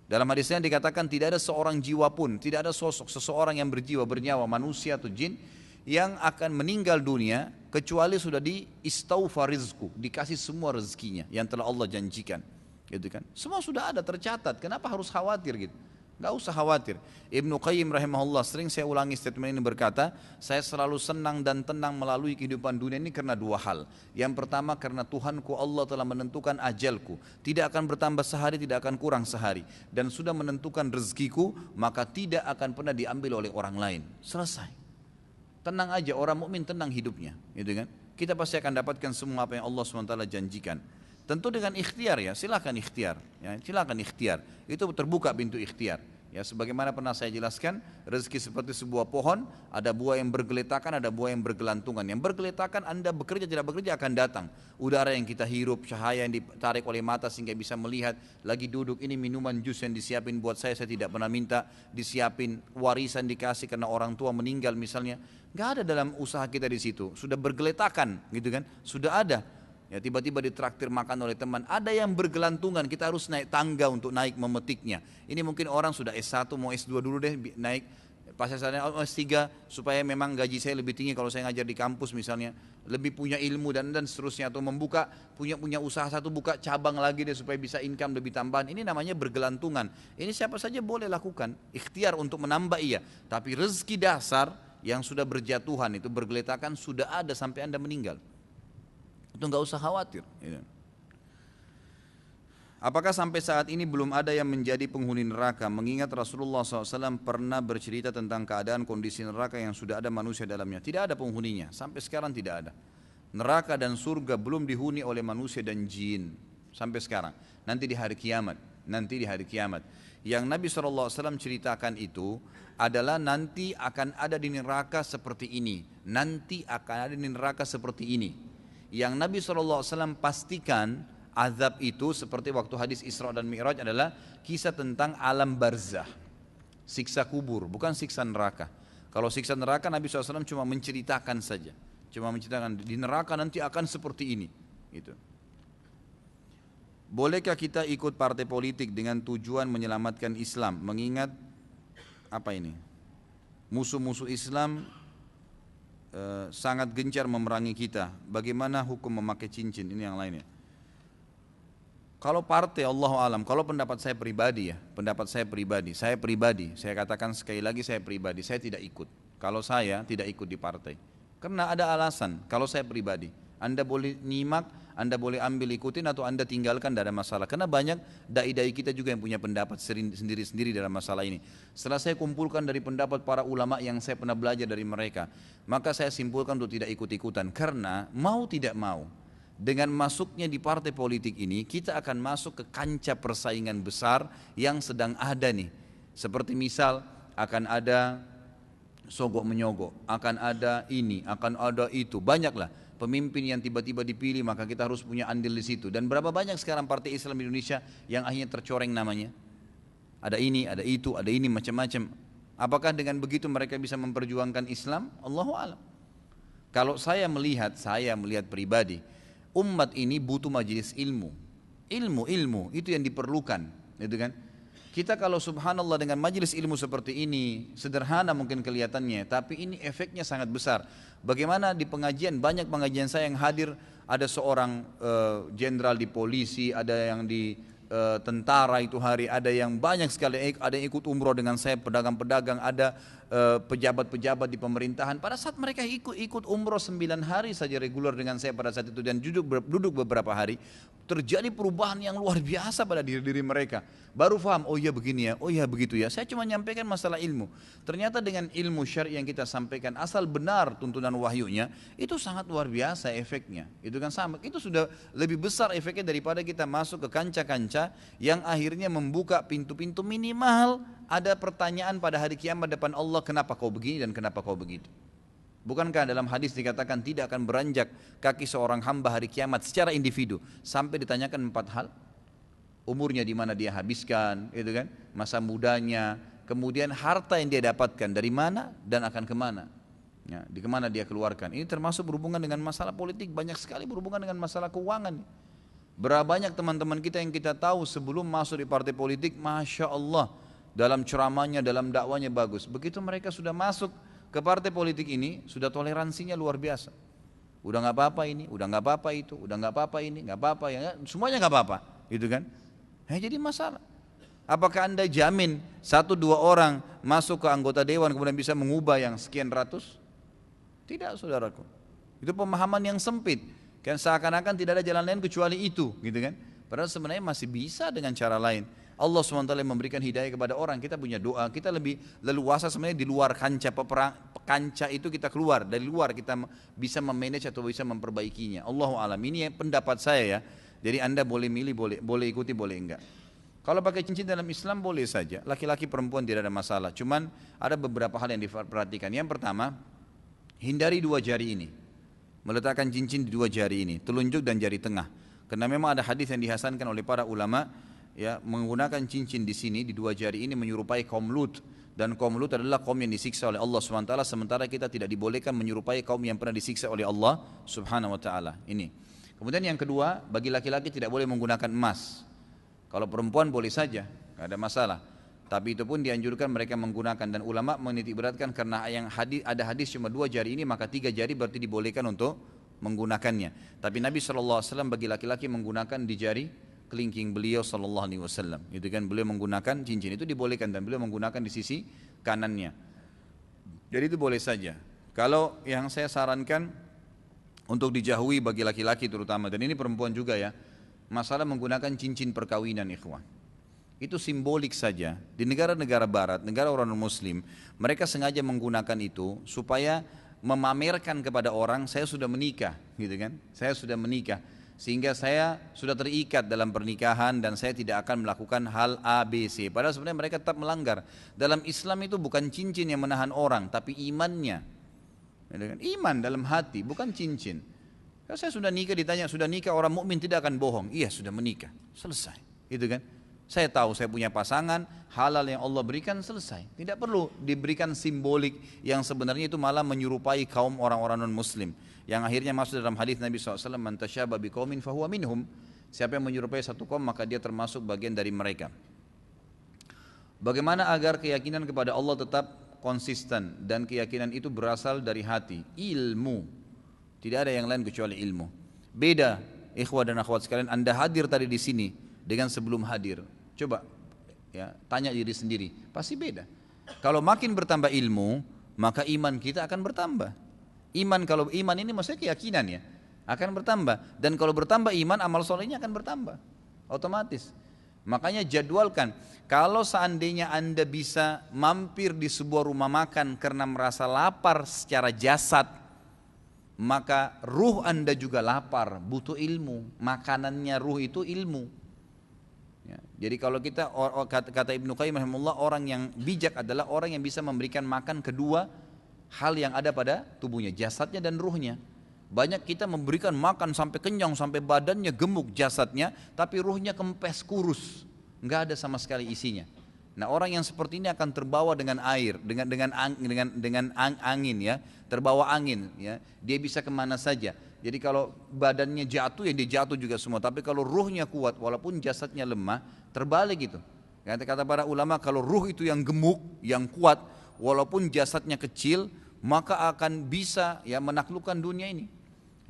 Dalam hadisnya dikatakan tidak ada seorang jiwa pun, tidak ada sosok seseorang yang berjiwa, bernyawa, manusia atau jin, yang akan meninggal dunia kecuali sudah istaufa rizku, dikasih semua rezekinya yang telah Allah janjikan, gitu kan? Semua sudah ada tercatat. Kenapa harus khawatir gitu? Gak usah khawatir. Ibnu Qayyim rahimahullah, sering saya ulangi statement ini, berkata, saya selalu senang dan tenang melalui kehidupan dunia ini karena 2 hal. Yang pertama, karena Tuhanku Allah telah menentukan ajalku, tidak akan bertambah sehari, tidak akan kurang sehari, dan sudah menentukan rezekiku, maka tidak akan pernah diambil oleh orang lain. Selesai. Tenang aja, orang mukmin tenang hidupnya, gitu kan? Kita pasti akan dapatkan semua apa yang Allah SWT janjikan. Tentu dengan ikhtiar ya, silakan ikhtiar, ya, silakan ikhtiar. Itu terbuka pintu ikhtiar. Ya, sebagaimana pernah saya jelaskan, rezeki seperti sebuah pohon, ada buah yang bergeletakan, ada buah yang bergelantungan. Yang bergeletakan Anda bekerja tidak bekerja akan datang. Udara yang kita hirup, cahaya yang ditarik oleh mata sehingga bisa melihat. Lagi duduk ini minuman jus yang disiapin buat saya tidak pernah minta, disiapin, warisan dikasih karena orang tua meninggal misalnya. Gak ada dalam usaha kita di situ. Sudah bergeletakan, gitu kan? Sudah ada. Ya, tiba-tiba ditraktir makan oleh teman. Ada yang bergelantungan, kita harus naik tangga untuk naik memetiknya. Ini mungkin orang sudah S1 mau S2 dulu deh naik. Pas saya S3 supaya memang gaji saya lebih tinggi kalau saya ngajar di kampus misalnya, lebih punya ilmu dan seterusnya, atau membuka punya usaha satu, buka cabang lagi deh supaya bisa income lebih tambahan. Ini namanya bergelantungan. Ini siapa saja boleh lakukan, ikhtiar untuk menambah iya. Tapi rezeki dasar yang sudah berjatuhan itu bergeletakan sudah ada sampai Anda meninggal. Itu nggak usah khawatir. Apakah sampai saat ini belum ada yang menjadi penghuni neraka? Mengingat Rasulullah SAW pernah bercerita tentang keadaan kondisi neraka yang sudah ada manusia dalamnya. Tidak ada penghuninya, sampai sekarang tidak ada. Neraka dan surga belum dihuni oleh manusia dan jin sampai sekarang. Nanti di hari kiamat, Yang Nabi SAW ceritakan itu adalah nanti akan ada di neraka seperti ini. Nanti akan ada di neraka seperti ini. Yang Nabi SAW pastikan azab itu seperti waktu hadis Isra dan Mi'raj adalah kisah tentang alam barzah, siksa kubur, bukan siksa neraka. Kalau siksa neraka Nabi SAW cuma menceritakan saja, di neraka nanti akan seperti ini. Gitu. Bolehkah kita ikut partai politik dengan tujuan menyelamatkan Islam? Mengingat musuh-musuh Islam sangat gencar memerangi kita. Bagaimana hukum memakai cincin? Ini yang lainnya. Kalau partai, Allahu alam, kalau pendapat saya pribadi, saya katakan sekali lagi, saya pribadi, saya tidak ikut. Kalau saya tidak ikut di partai, karena ada alasan. Kalau saya pribadi, Anda boleh nyimak, Anda boleh ambil ikutin atau Anda tinggalkan, tidak ada masalah. Karena banyak dai-dai kita juga yang punya pendapat sendiri-sendiri dalam masalah ini. Setelah saya kumpulkan dari pendapat para ulama yang saya pernah belajar dari mereka, maka saya simpulkan untuk tidak ikut-ikutan. Karena mau tidak mau, dengan masuknya di partai politik ini, kita akan masuk ke kancah persaingan besar yang sedang ada nih. Seperti misal akan ada sogok menyogok, akan ada ini, akan ada itu, banyaklah pemimpin yang tiba-tiba dipilih, maka kita harus punya andil di situ. Dan berapa banyak sekarang partai Islam di Indonesia yang akhirnya tercoreng namanya? Ada ini, ada itu, ada ini, macam-macam. Apakah dengan begitu mereka bisa memperjuangkan Islam? Allahu a'lam. Kalau saya melihat pribadi, umat ini butuh majelis ilmu itu yang diperlukan, gitu kan? Kita kalau subhanallah dengan majelis ilmu seperti ini, sederhana mungkin kelihatannya, tapi ini efeknya sangat besar. Bagaimana di pengajian, banyak pengajian saya yang hadir, ada seorang jenderal di polisi, ada yang di tentara itu hari, ada yang banyak sekali, ada yang ikut umroh dengan saya, pedagang-pedagang, ada pejabat-pejabat di pemerintahan. Pada saat mereka ikut umroh 9 hari saja reguler dengan saya pada saat itu, dan duduk beberapa hari, terjadi perubahan yang luar biasa pada diri mereka. Baru paham, oh iya begini ya, oh iya begitu ya. Saya cuma nyampaikan masalah ilmu. Ternyata dengan ilmu syar'i yang kita sampaikan, asal benar tuntunan wahyunya, itu sangat luar biasa efeknya. Itu kan sama, itu sudah lebih besar efeknya daripada kita masuk ke kancah-kancah yang akhirnya membuka pintu-pintu minimal ada pertanyaan pada hari kiamat depan Allah, kenapa kau begini dan kenapa kau begitu. Bukankah dalam hadis dikatakan tidak akan beranjak kaki seorang hamba hari kiamat secara individu sampai ditanyakan 4 hal? Umurnya di mana dia habiskan, gitu kan? Masa mudanya, kemudian harta yang dia dapatkan dari mana dan akan kemana, ya, di kemana dia keluarkan. Ini termasuk berhubungan dengan masalah politik, banyak sekali berhubungan dengan masalah keuangan. Berapa banyak teman-teman kita yang kita tahu sebelum masuk di partai politik, masya Allah, dalam ceramahnya, dalam dakwanya bagus. Begitu mereka sudah masuk ke partai politik ini, sudah toleransinya luar biasa. Udah nggak apa-apa ini, udah nggak apa-apa itu, udah nggak apa-apa ini, nggak apa-apa ya, semuanya nggak apa-apa, gitu kan? Jadi masalah. Apakah Anda jamin 1-2 orang masuk ke anggota dewan kemudian bisa mengubah yang sekian ratus? Tidak, saudaraku. Itu pemahaman yang sempit. Kan seakan-akan tidak ada jalan lain kecuali itu, gitu kan? Padahal sebenarnya masih bisa dengan cara lain. Allah SWT memberikan hidayah kepada orang, kita punya doa, kita lebih leluasa sebenarnya di luar kancah itu kita keluar, dari luar kita bisa memanage atau bisa memperbaikinya. Allahu a'lam. Ini pendapat saya ya. Jadi Anda boleh milih, boleh ikuti, boleh enggak. Kalau pakai cincin dalam Islam boleh saja, laki-laki perempuan tidak ada masalah. Cuman ada beberapa hal yang diperhatikan. Yang pertama, hindari 2 jari ini. Meletakkan cincin di 2 jari ini, telunjuk dan jari tengah. Karena memang ada hadis yang dihasankan oleh para ulama, ya, menggunakan cincin di sini di 2 jari ini menyerupai kaum Lut, dan kaum Lut adalah kaum yang disiksa oleh Allah Subhanahu wa taala, sementara kita tidak dibolehkan menyerupai kaum yang pernah disiksa oleh Allah Subhanahu wa taala. Ini. Kemudian yang kedua, bagi laki-laki tidak boleh menggunakan emas. Kalau perempuan boleh saja, tidak ada masalah. Tapi itu pun dianjurkan mereka menggunakan, dan ulama menitik beratkan karena ada hadis cuma 2 jari ini, maka 3 jari berarti dibolehkan untuk menggunakannya. Tapi Nabi SAW bagi laki-laki menggunakan di jari kelingking beliau SAW. Itu kan beliau menggunakan cincin itu dibolehkan, dan beliau menggunakan di sisi kanannya. Jadi itu boleh saja. Kalau yang saya sarankan untuk dijauhi bagi laki-laki terutama, dan ini perempuan juga ya, masalah menggunakan cincin perkawinan ikhwan. Itu simbolik saja. Di negara-negara barat, negara orang muslim, mereka sengaja menggunakan itu supaya memamerkan kepada orang, saya sudah menikah, gitu kan? Saya sudah menikah, sehingga saya sudah terikat dalam pernikahan dan saya tidak akan melakukan hal A, B, C. Padahal sebenarnya mereka tetap melanggar. Dalam Islam itu bukan cincin yang menahan orang, tapi imannya. Gitu kan? Iman dalam hati, bukan cincin. Kalau saya sudah nikah, ditanya sudah nikah, orang mukmin tidak akan bohong. Iya sudah menikah, selesai, gitu kan? Saya tahu saya punya pasangan, halal yang Allah berikan, selesai. Tidak perlu diberikan simbolik yang sebenarnya itu malah menyerupai kaum orang-orang non-muslim. Yang akhirnya masuk dalam hadis Nabi SAW, man tasyaba biqaumin fahuwa minhum. Siapa yang menyerupai satu kaum maka dia termasuk bagian dari mereka. Bagaimana agar keyakinan kepada Allah tetap konsisten dan keyakinan itu berasal dari hati? Ilmu. Tidak ada yang lain kecuali ilmu. Beda ikhwah dan akhwat sekalian, Anda hadir tadi di sini dengan sebelum hadir. Coba ya, tanya diri sendiri, pasti beda. Kalau makin bertambah ilmu, maka iman kita akan bertambah. Kalau iman ini maksudnya keyakinan ya, akan bertambah. Dan kalau bertambah iman, amal solehnya akan bertambah, otomatis. Makanya jadwalkan. Kalau seandainya Anda bisa mampir di sebuah rumah makan karena merasa lapar secara jasad, maka ruh Anda juga lapar, butuh ilmu. Makanannya ruh itu ilmu. Ya, jadi kalau kita, kata Ibnu Qayyim rahimahullah, orang yang bijak adalah orang yang bisa memberikan makan kedua hal yang ada pada tubuhnya, jasadnya dan ruhnya. Banyak kita memberikan makan sampai kenyang, sampai badannya gemuk jasadnya, tapi ruhnya kempes kurus, nggak ada sama sekali isinya. Nah orang yang seperti ini akan terbawa dengan air, dengan angin ya, terbawa angin ya, dia bisa kemana saja. Jadi kalau badannya jatuh ya dia jatuh juga semua. Tapi kalau ruhnya kuat walaupun jasadnya lemah, terbalik gitu. Kata para ulama, kalau ruh itu yang gemuk, yang kuat, walaupun jasadnya kecil, maka akan bisa ya menaklukkan dunia ini.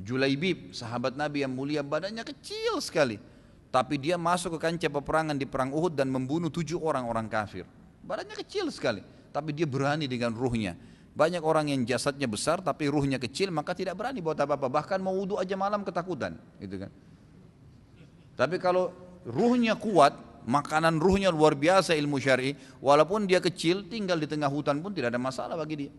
Julaibib, sahabat Nabi yang mulia, badannya kecil sekali, tapi dia masuk ke kancah peperangan di perang Uhud dan membunuh 7 orang kafir. Badannya kecil sekali, tapi dia berani dengan ruhnya. Banyak orang yang jasadnya besar tapi ruhnya kecil, maka tidak berani buat apa-apa, bahkan mau wudu aja malam ketakutan, gitu kan. Tapi kalau ruhnya kuat, makanan ruhnya luar biasa, ilmu syar'i, walaupun dia kecil, tinggal di tengah hutan pun tidak ada masalah bagi dia,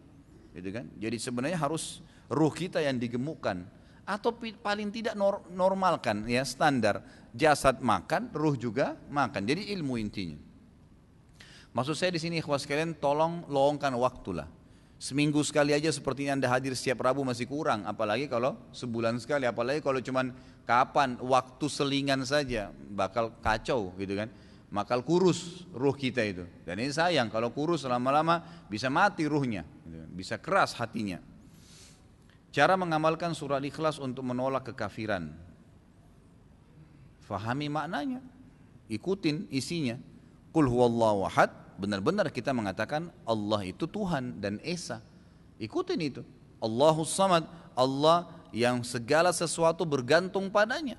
gitu kan. Jadi sebenarnya harus ruh kita yang digemukkan, atau paling tidak normalkan ya, standar jasad makan, ruh juga makan. Jadi ilmu intinya. Maksud saya di sini ikhwah sekalian, tolong luangkan waktulah. Seminggu sekali aja seperti Anda hadir setiap Rabu masih kurang, apalagi kalau sebulan sekali, apalagi kalau cuman kapan waktu selingan saja, bakal kacau gitu kan, bakal kurus ruh kita itu. Dan ini sayang, kalau kurus lama-lama bisa mati ruhnya, bisa keras hatinya. Cara mengamalkan surah Ikhlas untuk menolak kekafiran. Fahami maknanya, ikutin isinya. Qul huwallahu ahad, benar-benar kita mengatakan Allah itu Tuhan dan Esa. Ikutin itu. Allahus Samad, Allah yang segala sesuatu bergantung padanya.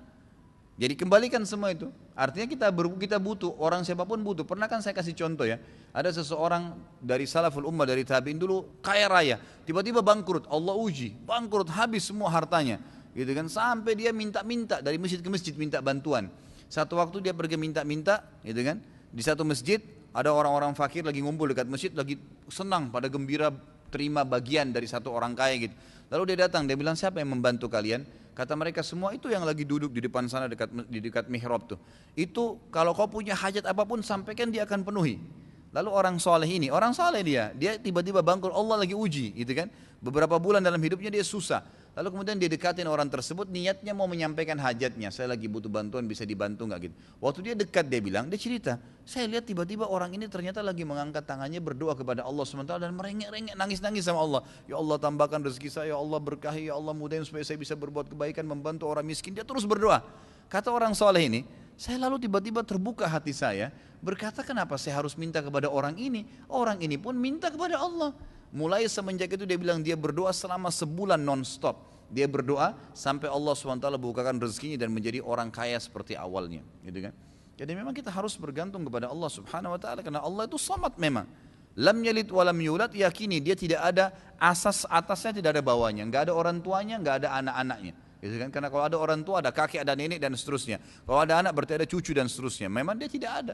Jadi kembalikan semua itu. Artinya kita butuh, orang siapapun butuh. Pernah kan saya kasih contoh ya, ada seseorang dari salaful ummah, dari tabi'in dulu, kaya raya, tiba-tiba bangkrut, Allah uji, bangkrut, habis semua hartanya, gitu kan, sampai dia minta-minta dari masjid ke masjid minta bantuan. Satu waktu dia pergi minta-minta, gitu kan, di satu masjid ada orang-orang fakir lagi ngumpul dekat masjid, lagi senang, pada gembira terima bagian dari satu orang kaya gitu. Lalu dia datang, dia bilang, siapa yang membantu kalian? Kata mereka, semua itu yang lagi duduk di depan sana di dekat mihrab tuh. Itu kalau kau punya hajat apapun sampaikan, dia akan penuhi. Lalu orang soleh ini, orang soleh dia tiba-tiba bangkrut, Allah lagi uji gitu kan. Beberapa bulan dalam hidupnya dia susah. Lalu kemudian dia dekatin orang tersebut, niatnya mau menyampaikan hajatnya, saya lagi butuh bantuan, bisa dibantu nggak gitu. Waktu dia dekat dia bilang, dia cerita, saya lihat tiba-tiba orang ini ternyata lagi mengangkat tangannya berdoa kepada Allah SWT dan merengek-rengek, nangis-nangis sama Allah. Ya Allah tambahkan rezeki saya, ya Allah berkahi, ya Allah mudahin supaya saya bisa berbuat kebaikan, membantu orang miskin. Dia terus berdoa. Kata orang soleh ini, saya lalu tiba-tiba terbuka hati saya, berkata kenapa saya harus minta kepada orang ini? Orang ini pun minta kepada Allah. Mulai semenjak itu dia bilang dia berdoa selama sebulan non-stop. Dia berdoa sampai Allah SWT bukakan rezekinya dan menjadi orang kaya seperti awalnya, gitu kan? Jadi memang kita harus bergantung kepada Allah Subhanahu Wa Taala karena Allah itu samad memang. Lam yalid wa lam yulad, yakini dia tidak ada asas atasnya, tidak ada bawahnya, nggak ada orang tuanya, nggak ada anak-anaknya. Gitu kan? Karena kalau ada orang tua, ada kakek, ada nenek dan seterusnya. Kalau ada anak berarti ada cucu dan seterusnya. Memang dia tidak ada.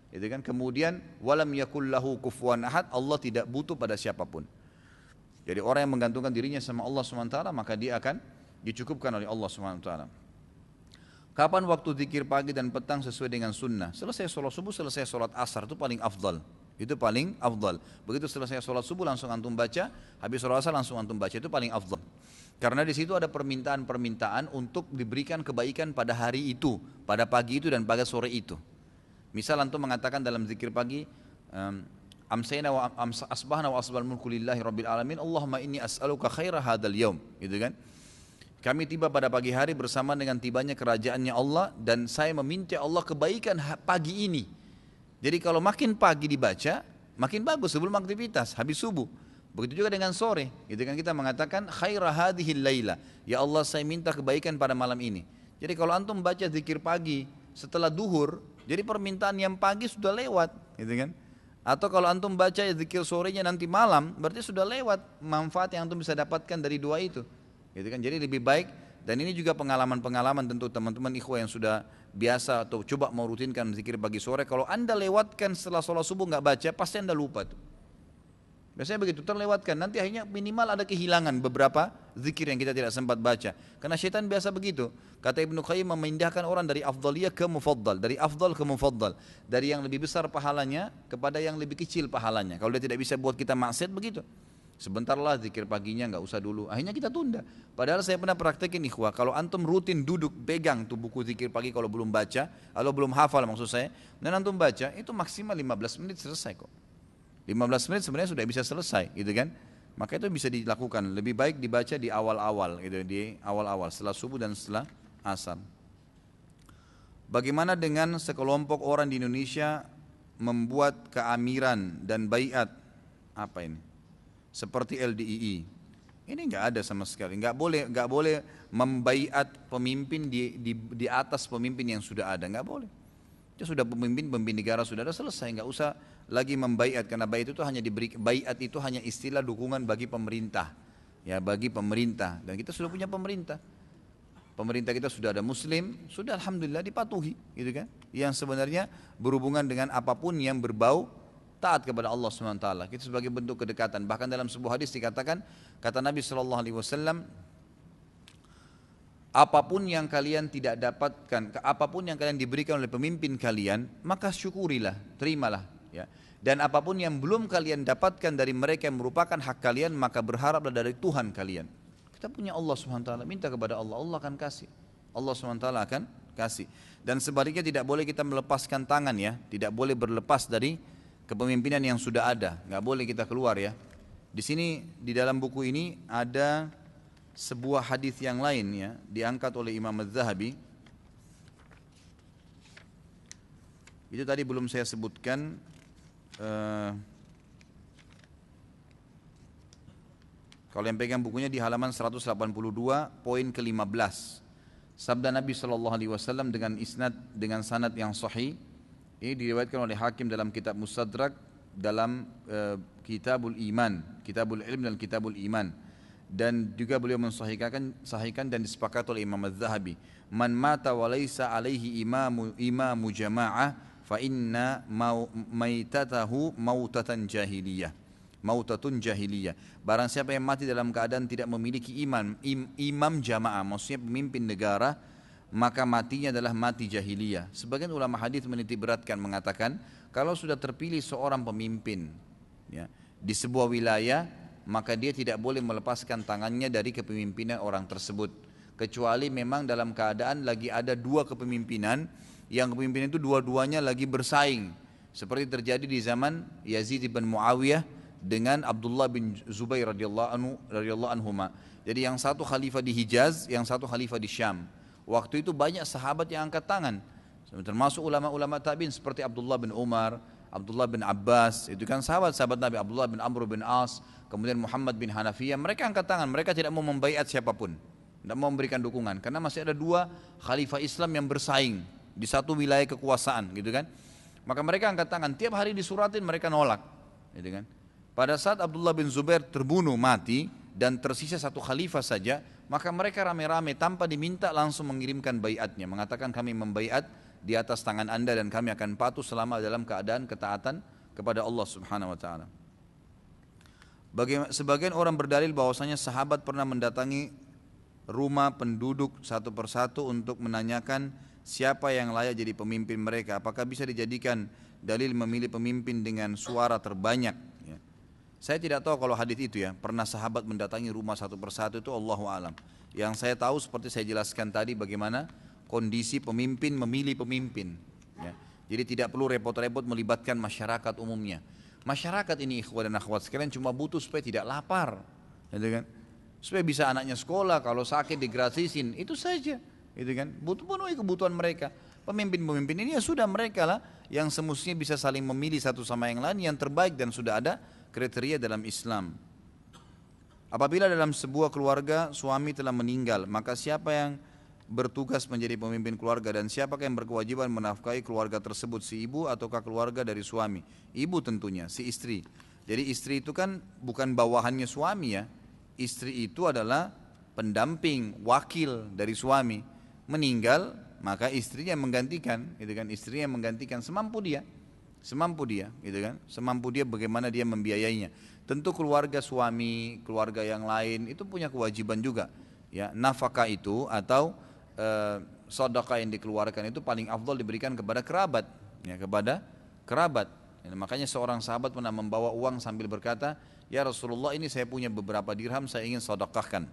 Gitu kan? Kemudian walam yakullahu kufuwan ahad, Allah tidak butuh pada siapapun. Jadi orang yang menggantungkan dirinya sama Allah SWT maka dia akan dicukupkan oleh Allah SWT. Kapan waktu zikir pagi dan petang sesuai dengan sunnah? Selesai sholat subuh, selesai sholat asar, itu paling afdal. Itu paling afdal. Begitu selesai sholat subuh langsung antum baca, habis sholat asar langsung antum baca, itu paling afdal. Karena di situ ada permintaan-permintaan untuk diberikan kebaikan pada hari itu, pada pagi itu dan pada sore itu. Misal antum mengatakan dalam zikir pagi, amsayna wa asbahna wa asbahal mulku lillahi rabbil alamin, Allahumma inni as'aluka khaira hadzal yaum, gitu kan? Kami tiba pada pagi hari bersama dengan tibanya kerajaannya Allah dan saya meminta Allah kebaikan pagi ini. Jadi kalau makin pagi dibaca, makin bagus sebelum aktivitas, habis subuh. Begitu juga dengan sore, gitu kan, kita mengatakan khaira hadhil laila, ya Allah saya minta kebaikan pada malam ini. Jadi kalau antum baca zikir pagi setelah duhur, jadi permintaan yang pagi sudah lewat, gitu kan. Atau kalau antum baca zikir sorenya nanti malam, berarti sudah lewat manfaat yang antum bisa dapatkan dari dua itu, gitu kan. Jadi lebih baik, dan ini juga pengalaman-pengalaman tentu teman-teman ikhwah yang sudah biasa atau coba mau rutinkan zikir pagi sore, kalau anda lewatkan setelah sholat subuh nggak baca, pasti anda lupa tuh. Biasanya begitu, terlewatkan, nanti akhirnya minimal ada kehilangan beberapa zikir yang kita tidak sempat baca. Karena syaitan biasa begitu. Kata Ibnu Qayyim, memindahkan orang dari afdaliyah ke mufaddal, dari afdal ke mufaddal, dari yang lebih besar pahalanya kepada yang lebih kecil pahalanya. Kalau dia tidak bisa buat kita maksiat begitu, sebentarlah zikir paginya, nggak usah dulu, akhirnya kita tunda. Padahal saya pernah praktekin ikhwah, kalau antum rutin duduk pegang tuh buku zikir pagi kalau belum baca, kalau belum hafal maksud saya, dan antum baca, itu maksimal 15 menit selesai kok. 15 menit sebenarnya sudah bisa selesai, gitu kan? Maka itu bisa dilakukan. Lebih baik dibaca di awal-awal, gitu, di awal-awal setelah subuh dan setelah asar. Bagaimana dengan sekelompok orang di Indonesia membuat keamiran dan baiat, apa ini? Seperti LDII. Ini nggak ada sama sekali. Nggak boleh membaiat pemimpin di atas pemimpin yang sudah ada, nggak boleh. Itu sudah pemimpin negara sudah ada, selesai, nggak usah lagi membaiat, karena baiat itu hanya diberi, baiat itu hanya istilah dukungan bagi pemerintah, ya, bagi pemerintah, dan kita sudah punya pemerintah kita sudah ada muslim, sudah alhamdulillah dipatuhi, gitu kan, yang sebenarnya berhubungan dengan apapun yang berbau taat kepada Allah SWT, itu sebagai bentuk kedekatan. Bahkan dalam sebuah hadis dikatakan, kata Nabi SAW, apapun yang kalian tidak dapatkan, apapun yang kalian diberikan oleh pemimpin kalian, maka syukurilah, terimalah, ya. Dan apapun yang belum kalian dapatkan dari mereka yang merupakan hak kalian, maka berharaplah dari Tuhan kalian. Kita punya Allah SWT, minta kepada Allah, Allah akan kasih. Allah SWT akan kasih. Dan sebaliknya tidak boleh kita melepaskan tangan, ya, tidak boleh berlepas dari kepemimpinan yang sudah ada, nggak boleh kita keluar, ya. Di sini di dalam buku ini ada sebuah hadis yang lain, ya, diangkat oleh Imam Az-Zahabi. Itu tadi belum saya sebutkan. Kalau yang pegang bukunya di halaman 182 poin ke-15. Sabda Nabi SAW dengan isnad, dengan sanad yang sahih. Ini diriwayatkan oleh Hakim dalam kitab Mustadrak, dalam Kitabul Iman, Kitabul Ilm dan Kitabul Iman. Dan juga beliau mensahihkan dan disepakati oleh Imam Az-Zahabi. Man mata wa laisa alaihi imamu jama'ah fa inna maitatahu mautatan jahiliyah. Mautatun jahiliyah. Barang siapa yang mati dalam keadaan tidak memiliki imam jamaah, maksudnya pemimpin negara, maka matinya adalah mati jahiliyah. Sebagian ulama hadis menitik beratkan, mengatakan kalau sudah terpilih seorang pemimpin, ya, di sebuah wilayah, maka dia tidak boleh melepaskan tangannya dari kepemimpinan orang tersebut, kecuali memang dalam keadaan lagi ada dua kepemimpinan, yang kepemimpinan itu dua-duanya lagi bersaing, seperti terjadi di zaman Yazid bin Muawiyah dengan Abdullah bin Zubair radhiyallahu anhuma. Jadi yang satu khalifah di Hijaz, yang satu khalifah di Syam. Waktu itu banyak sahabat yang angkat tangan, termasuk ulama-ulama tabi'in seperti Abdullah bin Umar, Abdullah bin Abbas, itu kan sahabat-sahabat Nabi, Abdullah bin Amr bin As, kemudian Muhammad bin Hanafiyah. Mereka angkat tangan, mereka tidak mau membaiat siapapun, tidak mau memberikan dukungan, karena masih ada dua khalifah Islam yang bersaing di satu wilayah kekuasaan, gitu kan. Maka mereka angkat tangan, tiap hari disuratin mereka nolak, gitu kan. Pada saat Abdullah bin Zubair terbunuh mati dan tersisa satu khalifah saja, maka mereka rame-rame tanpa diminta langsung mengirimkan baiatnya, mengatakan kami membaiat di atas tangan anda dan kami akan patuh selama dalam keadaan ketaatan kepada Allah Subhanahu wa ta'ala. Sebagian orang berdalil bahwasanya sahabat pernah mendatangi rumah penduduk satu persatu untuk menanyakan siapa yang layak jadi pemimpin mereka. Apakah bisa dijadikan dalil memilih pemimpin dengan suara terbanyak? Ya. Saya tidak tahu kalau hadis itu ya, pernah sahabat mendatangi rumah satu persatu, itu Allahu alam. Yang saya tahu seperti saya jelaskan tadi bagaimana kondisi pemimpin memilih pemimpin. Ya. Jadi tidak perlu repot-repot melibatkan masyarakat umumnya. Masyarakat ini ikhwan dan akhwat sekalian cuma butuh supaya tidak lapar, gitu kan? Supaya bisa anaknya sekolah, kalau sakit digratisin, itu saja, gitu kan? Butuh penuhi kebutuhan mereka. Pemimpin-pemimpin ini ya sudah mereka lah yang semestinya bisa saling memilih satu sama yang lain yang terbaik dan sudah ada kriteria dalam Islam. Apabila dalam sebuah keluarga suami telah meninggal, maka siapa yang bertugas menjadi pemimpin keluarga dan siapakah yang berkewajiban menafkahi keluarga tersebut, si ibu ataukah keluarga dari suami? Ibu tentunya, si istri. Jadi istri itu kan bukan bawahannya suami ya. Istri itu adalah pendamping, wakil dari suami. Meninggal, maka istrinya yang menggantikan, gitu kan? Istrinya yang menggantikan semampu dia, gitu kan? Semampu dia bagaimana dia membiayainya. Tentu keluarga suami, keluarga yang lain itu punya kewajiban juga. Ya, nafkah itu atau sedekah yang dikeluarkan itu paling afdal diberikan kepada kerabat, ya, kepada kerabat. Ya, makanya seorang sahabat pernah membawa uang sambil berkata, ya Rasulullah, ini saya punya beberapa dirham, saya ingin sedekahkan.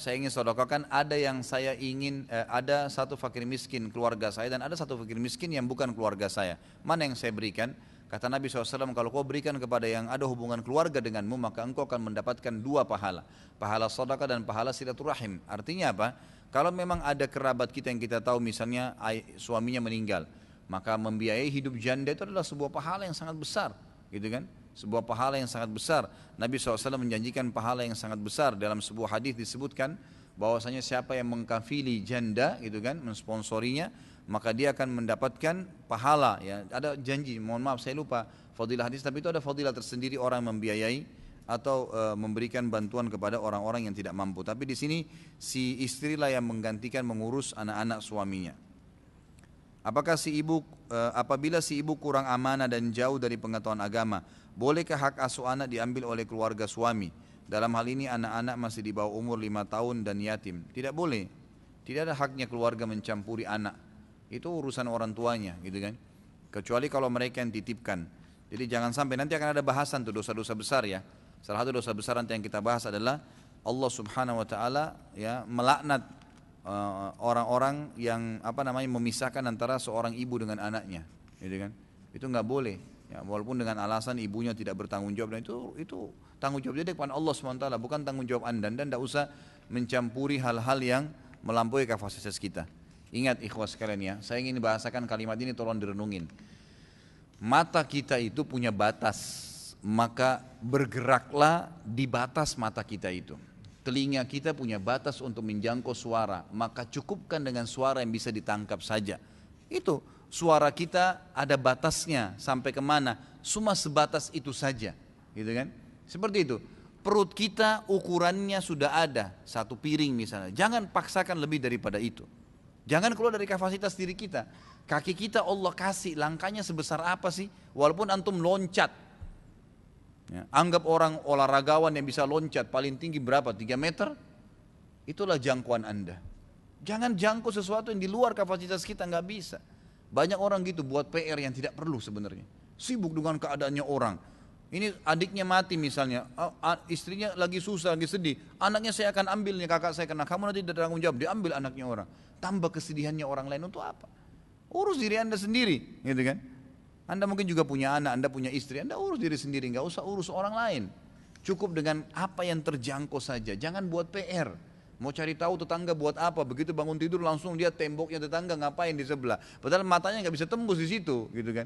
Saya ingin sedekahkan, ada yang saya ingin, ada satu fakir miskin keluarga saya dan ada satu fakir miskin yang bukan keluarga saya. Mana yang saya berikan? Kata Nabi SAW, kalau kau berikan kepada yang ada hubungan keluarga denganmu, maka engkau akan mendapatkan dua pahala. Pahala sedekah dan pahala silaturahim. Artinya apa? Kalau memang ada kerabat kita yang kita tahu misalnya suaminya meninggal, maka membiayai hidup janda itu adalah sebuah pahala yang sangat besar, gitu kan? Sebuah pahala yang sangat besar. Nabi SAW menjanjikan pahala yang sangat besar. Dalam sebuah hadis disebutkan bahwasanya siapa yang mengkafili janda, gitu kan, mensponsorinya, maka dia akan mendapatkan pahala. Ya, ada janji. Mohon maaf saya lupa fadilah hadis, tapi itu ada fadilah tersendiri orang membiayai atau memberikan bantuan kepada orang-orang yang tidak mampu. Tapi di sini si istri lah yang menggantikan mengurus anak-anak suaminya. Apabila si ibu kurang amanah dan jauh dari pengetahuan agama, bolehkah hak asuh anak diambil oleh keluarga suami? Dalam hal ini anak-anak masih di bawah umur 5 tahun dan yatim. Tidak boleh. Tidak ada haknya keluarga mencampuri anak. Itu urusan orang tuanya, gitu kan? Kecuali kalau mereka yang titipkan. Jadi jangan sampai, nanti akan ada bahasan tuh dosa-dosa besar ya. Salah satu dosa besar nanti yang kita bahas adalah Allah Subhanahu wa taala ya melaknat orang-orang yang memisahkan antara seorang ibu dengan anaknya, gitu kan? Itu nggak boleh. Ya, walaupun dengan alasan ibunya tidak bertanggung jawab, dan itu tanggung jawab dia kepada Allah SWT, bukan tanggung jawab anda, dan tidak usah mencampuri hal-hal yang melampaui kapasitas kita. Ingat ikhwas sekalian ya, saya ingin bahasakan kalimat ini, tolong direnungin. Mata kita itu punya batas, maka bergeraklah di batas mata kita itu. Telinga kita punya batas untuk menjangkau suara, maka cukupkan dengan suara yang bisa ditangkap saja. Itu suara kita ada batasnya sampai kemana, cuma sebatas itu saja, gitu kan? Seperti itu. Perut kita ukurannya sudah ada, satu piring misalnya, jangan paksakan lebih daripada itu. Jangan keluar dari kapasitas diri kita. Kaki kita Allah kasih, langkahnya sebesar apa sih? Walaupun antum loncat, ya, anggap orang olahragawan yang bisa loncat paling tinggi berapa? 3 meter? Itulah jangkauan anda. Jangan jangkau sesuatu yang di luar kapasitas kita, nggak bisa. Banyak orang gitu buat PR yang tidak perlu sebenarnya. Sibuk dengan keadaannya orang. Ini adiknya mati misalnya, istrinya lagi susah, lagi sedih, anaknya saya akan ambil nih kakak saya, karena kamu nanti tidak tanggung jawab, diambil anaknya orang. Tambah kesedihannya orang lain untuk apa? Urus diri Anda sendiri, gitu kan? Anda mungkin juga punya anak, Anda punya istri, Anda urus diri sendiri, nggak usah urus orang lain. Cukup dengan apa yang terjangkau saja, jangan buat PR. Mau cari tahu tetangga buat apa, begitu bangun tidur langsung dia temboknya tetangga ngapain di sebelah. Padahal matanya nggak bisa tembus di situ, gitu kan?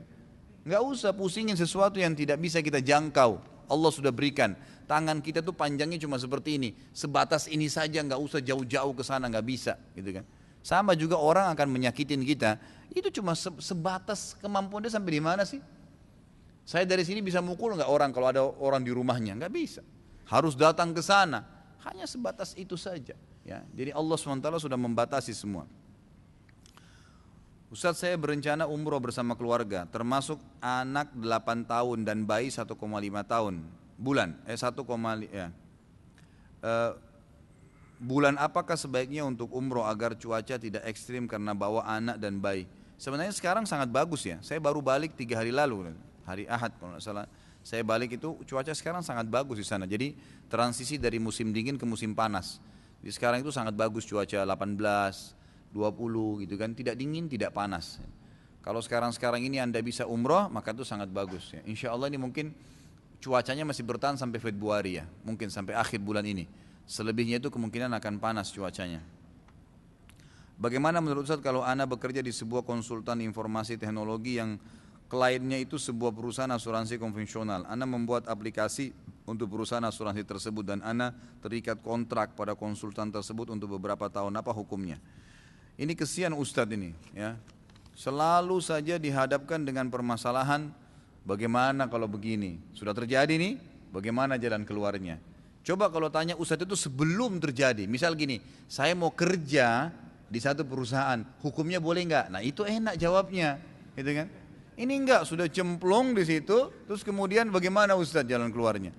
Nggak usah pusingin sesuatu yang tidak bisa kita jangkau. Allah sudah berikan. Tangan kita tuh panjangnya cuma seperti ini, sebatas ini saja, nggak usah jauh-jauh ke sana, nggak bisa, gitu kan? Sama juga orang akan menyakitin kita, itu cuma sebatas kemampuan dia sampai di mana sih? Saya dari sini bisa mukul nggak orang kalau ada orang di rumahnya? Nggak bisa. Harus datang ke sana. Hanya sebatas itu saja. Ya, jadi Allah SWT sudah membatasi semua. Ustaz, saya berencana umroh bersama keluarga, termasuk anak 8 tahun dan bayi 1,5 tahun. Bulan apakah sebaiknya untuk umroh agar cuaca tidak ekstrim karena bawa anak dan bayi? Sebenarnya sekarang sangat bagus ya. Saya baru balik 3 hari lalu, hari Ahad kalau nggak salah. Saya balik itu cuaca sekarang sangat bagus di sana. Jadi transisi dari musim dingin ke musim panas. Jadi sekarang itu sangat bagus cuaca 18, 20 gitu kan. Tidak dingin, tidak panas. Kalau sekarang ini Anda bisa umroh, maka itu sangat bagus ya. Insya Allah ini mungkin cuacanya masih bertahan sampai Februari ya. Mungkin sampai akhir bulan ini. Selebihnya itu kemungkinan akan panas cuacanya. Bagaimana menurut Ustaz kalau Ana bekerja di sebuah konsultan informasi teknologi yang kliennya itu sebuah perusahaan asuransi konvensional. Ana membuat aplikasi untuk perusahaan asuransi tersebut dan Ana terikat kontrak pada konsultan tersebut untuk beberapa tahun. Apa hukumnya? Ini kesian Ustadz ini ya. Selalu saja dihadapkan dengan permasalahan, bagaimana kalau begini? Sudah terjadi nih, bagaimana jalan keluarnya? Coba kalau tanya Ustadz itu sebelum terjadi. Misal gini, saya mau kerja di satu perusahaan, hukumnya boleh nggak? Nah itu enak jawabnya, gitu kan? Ini enggak, sudah cemplung di situ, terus kemudian bagaimana Ustadz jalan keluarnya?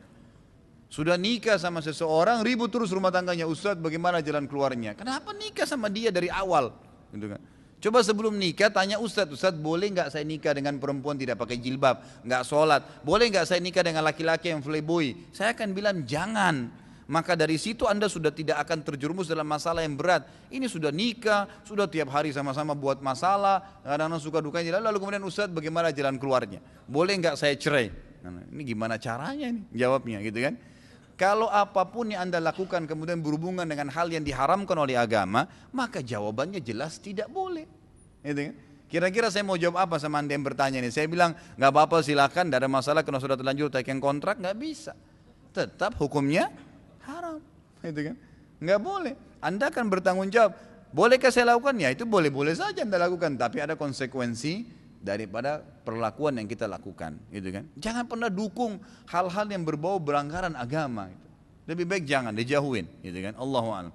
Sudah nikah sama seseorang, ribut terus rumah tangganya, Ustadz bagaimana jalan keluarnya? Kenapa nikah sama dia dari awal? Gitu kan? Coba sebelum nikah tanya Ustadz, Ustadz boleh nggak saya nikah dengan perempuan tidak pakai jilbab, nggak sholat? Boleh nggak saya nikah dengan laki-laki yang playboy? Saya akan bilang jangan. Maka dari situ Anda sudah tidak akan terjerumus dalam masalah yang berat. Ini sudah nikah, sudah tiap hari sama-sama buat masalah, kadang-kadang suka dukanya, lalu kemudian Ustadz bagaimana jalan keluarnya? Boleh nggak saya cerai? Nah, ini gimana caranya nih jawabnya gitu kan? Kalau apapun yang Anda lakukan kemudian berhubungan dengan hal yang diharamkan oleh agama, maka jawabannya jelas tidak boleh. Gitu kan? Kira-kira saya mau jawab apa sama Anda yang bertanya ini? Saya bilang nggak apa-apa silakan, tidak ada masalah karena sudah terlanjur taken kontrak, nggak bisa. Tetap hukumnya haram, itu kan? Nggak boleh. Anda akan bertanggung jawab. Bolehkah saya lakukan? Ya itu boleh-boleh saja Anda lakukan, tapi ada konsekuensi daripada perlakuan yang kita lakukan, gitu kan? Jangan pernah dukung hal-hal yang berbau pelanggaran agama. Gitu. Lebih baik jangan dijauhin, gitu kan? Allahu a'lam.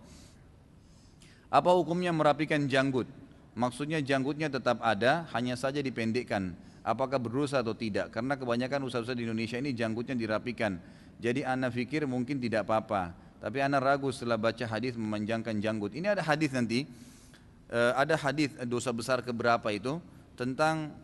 Apa hukumnya merapikan janggut? Maksudnya janggutnya tetap ada, hanya saja dipendekkan. Apakah berdosa atau tidak? Karena kebanyakan ustaz-ustaz di Indonesia ini janggutnya dirapikan. Jadi ana pikir mungkin tidak apa-apa, tapi ana ragu setelah baca hadis memanjangkan janggut. Ini ada hadis nanti, ada hadis dosa besar keberapa itu tentang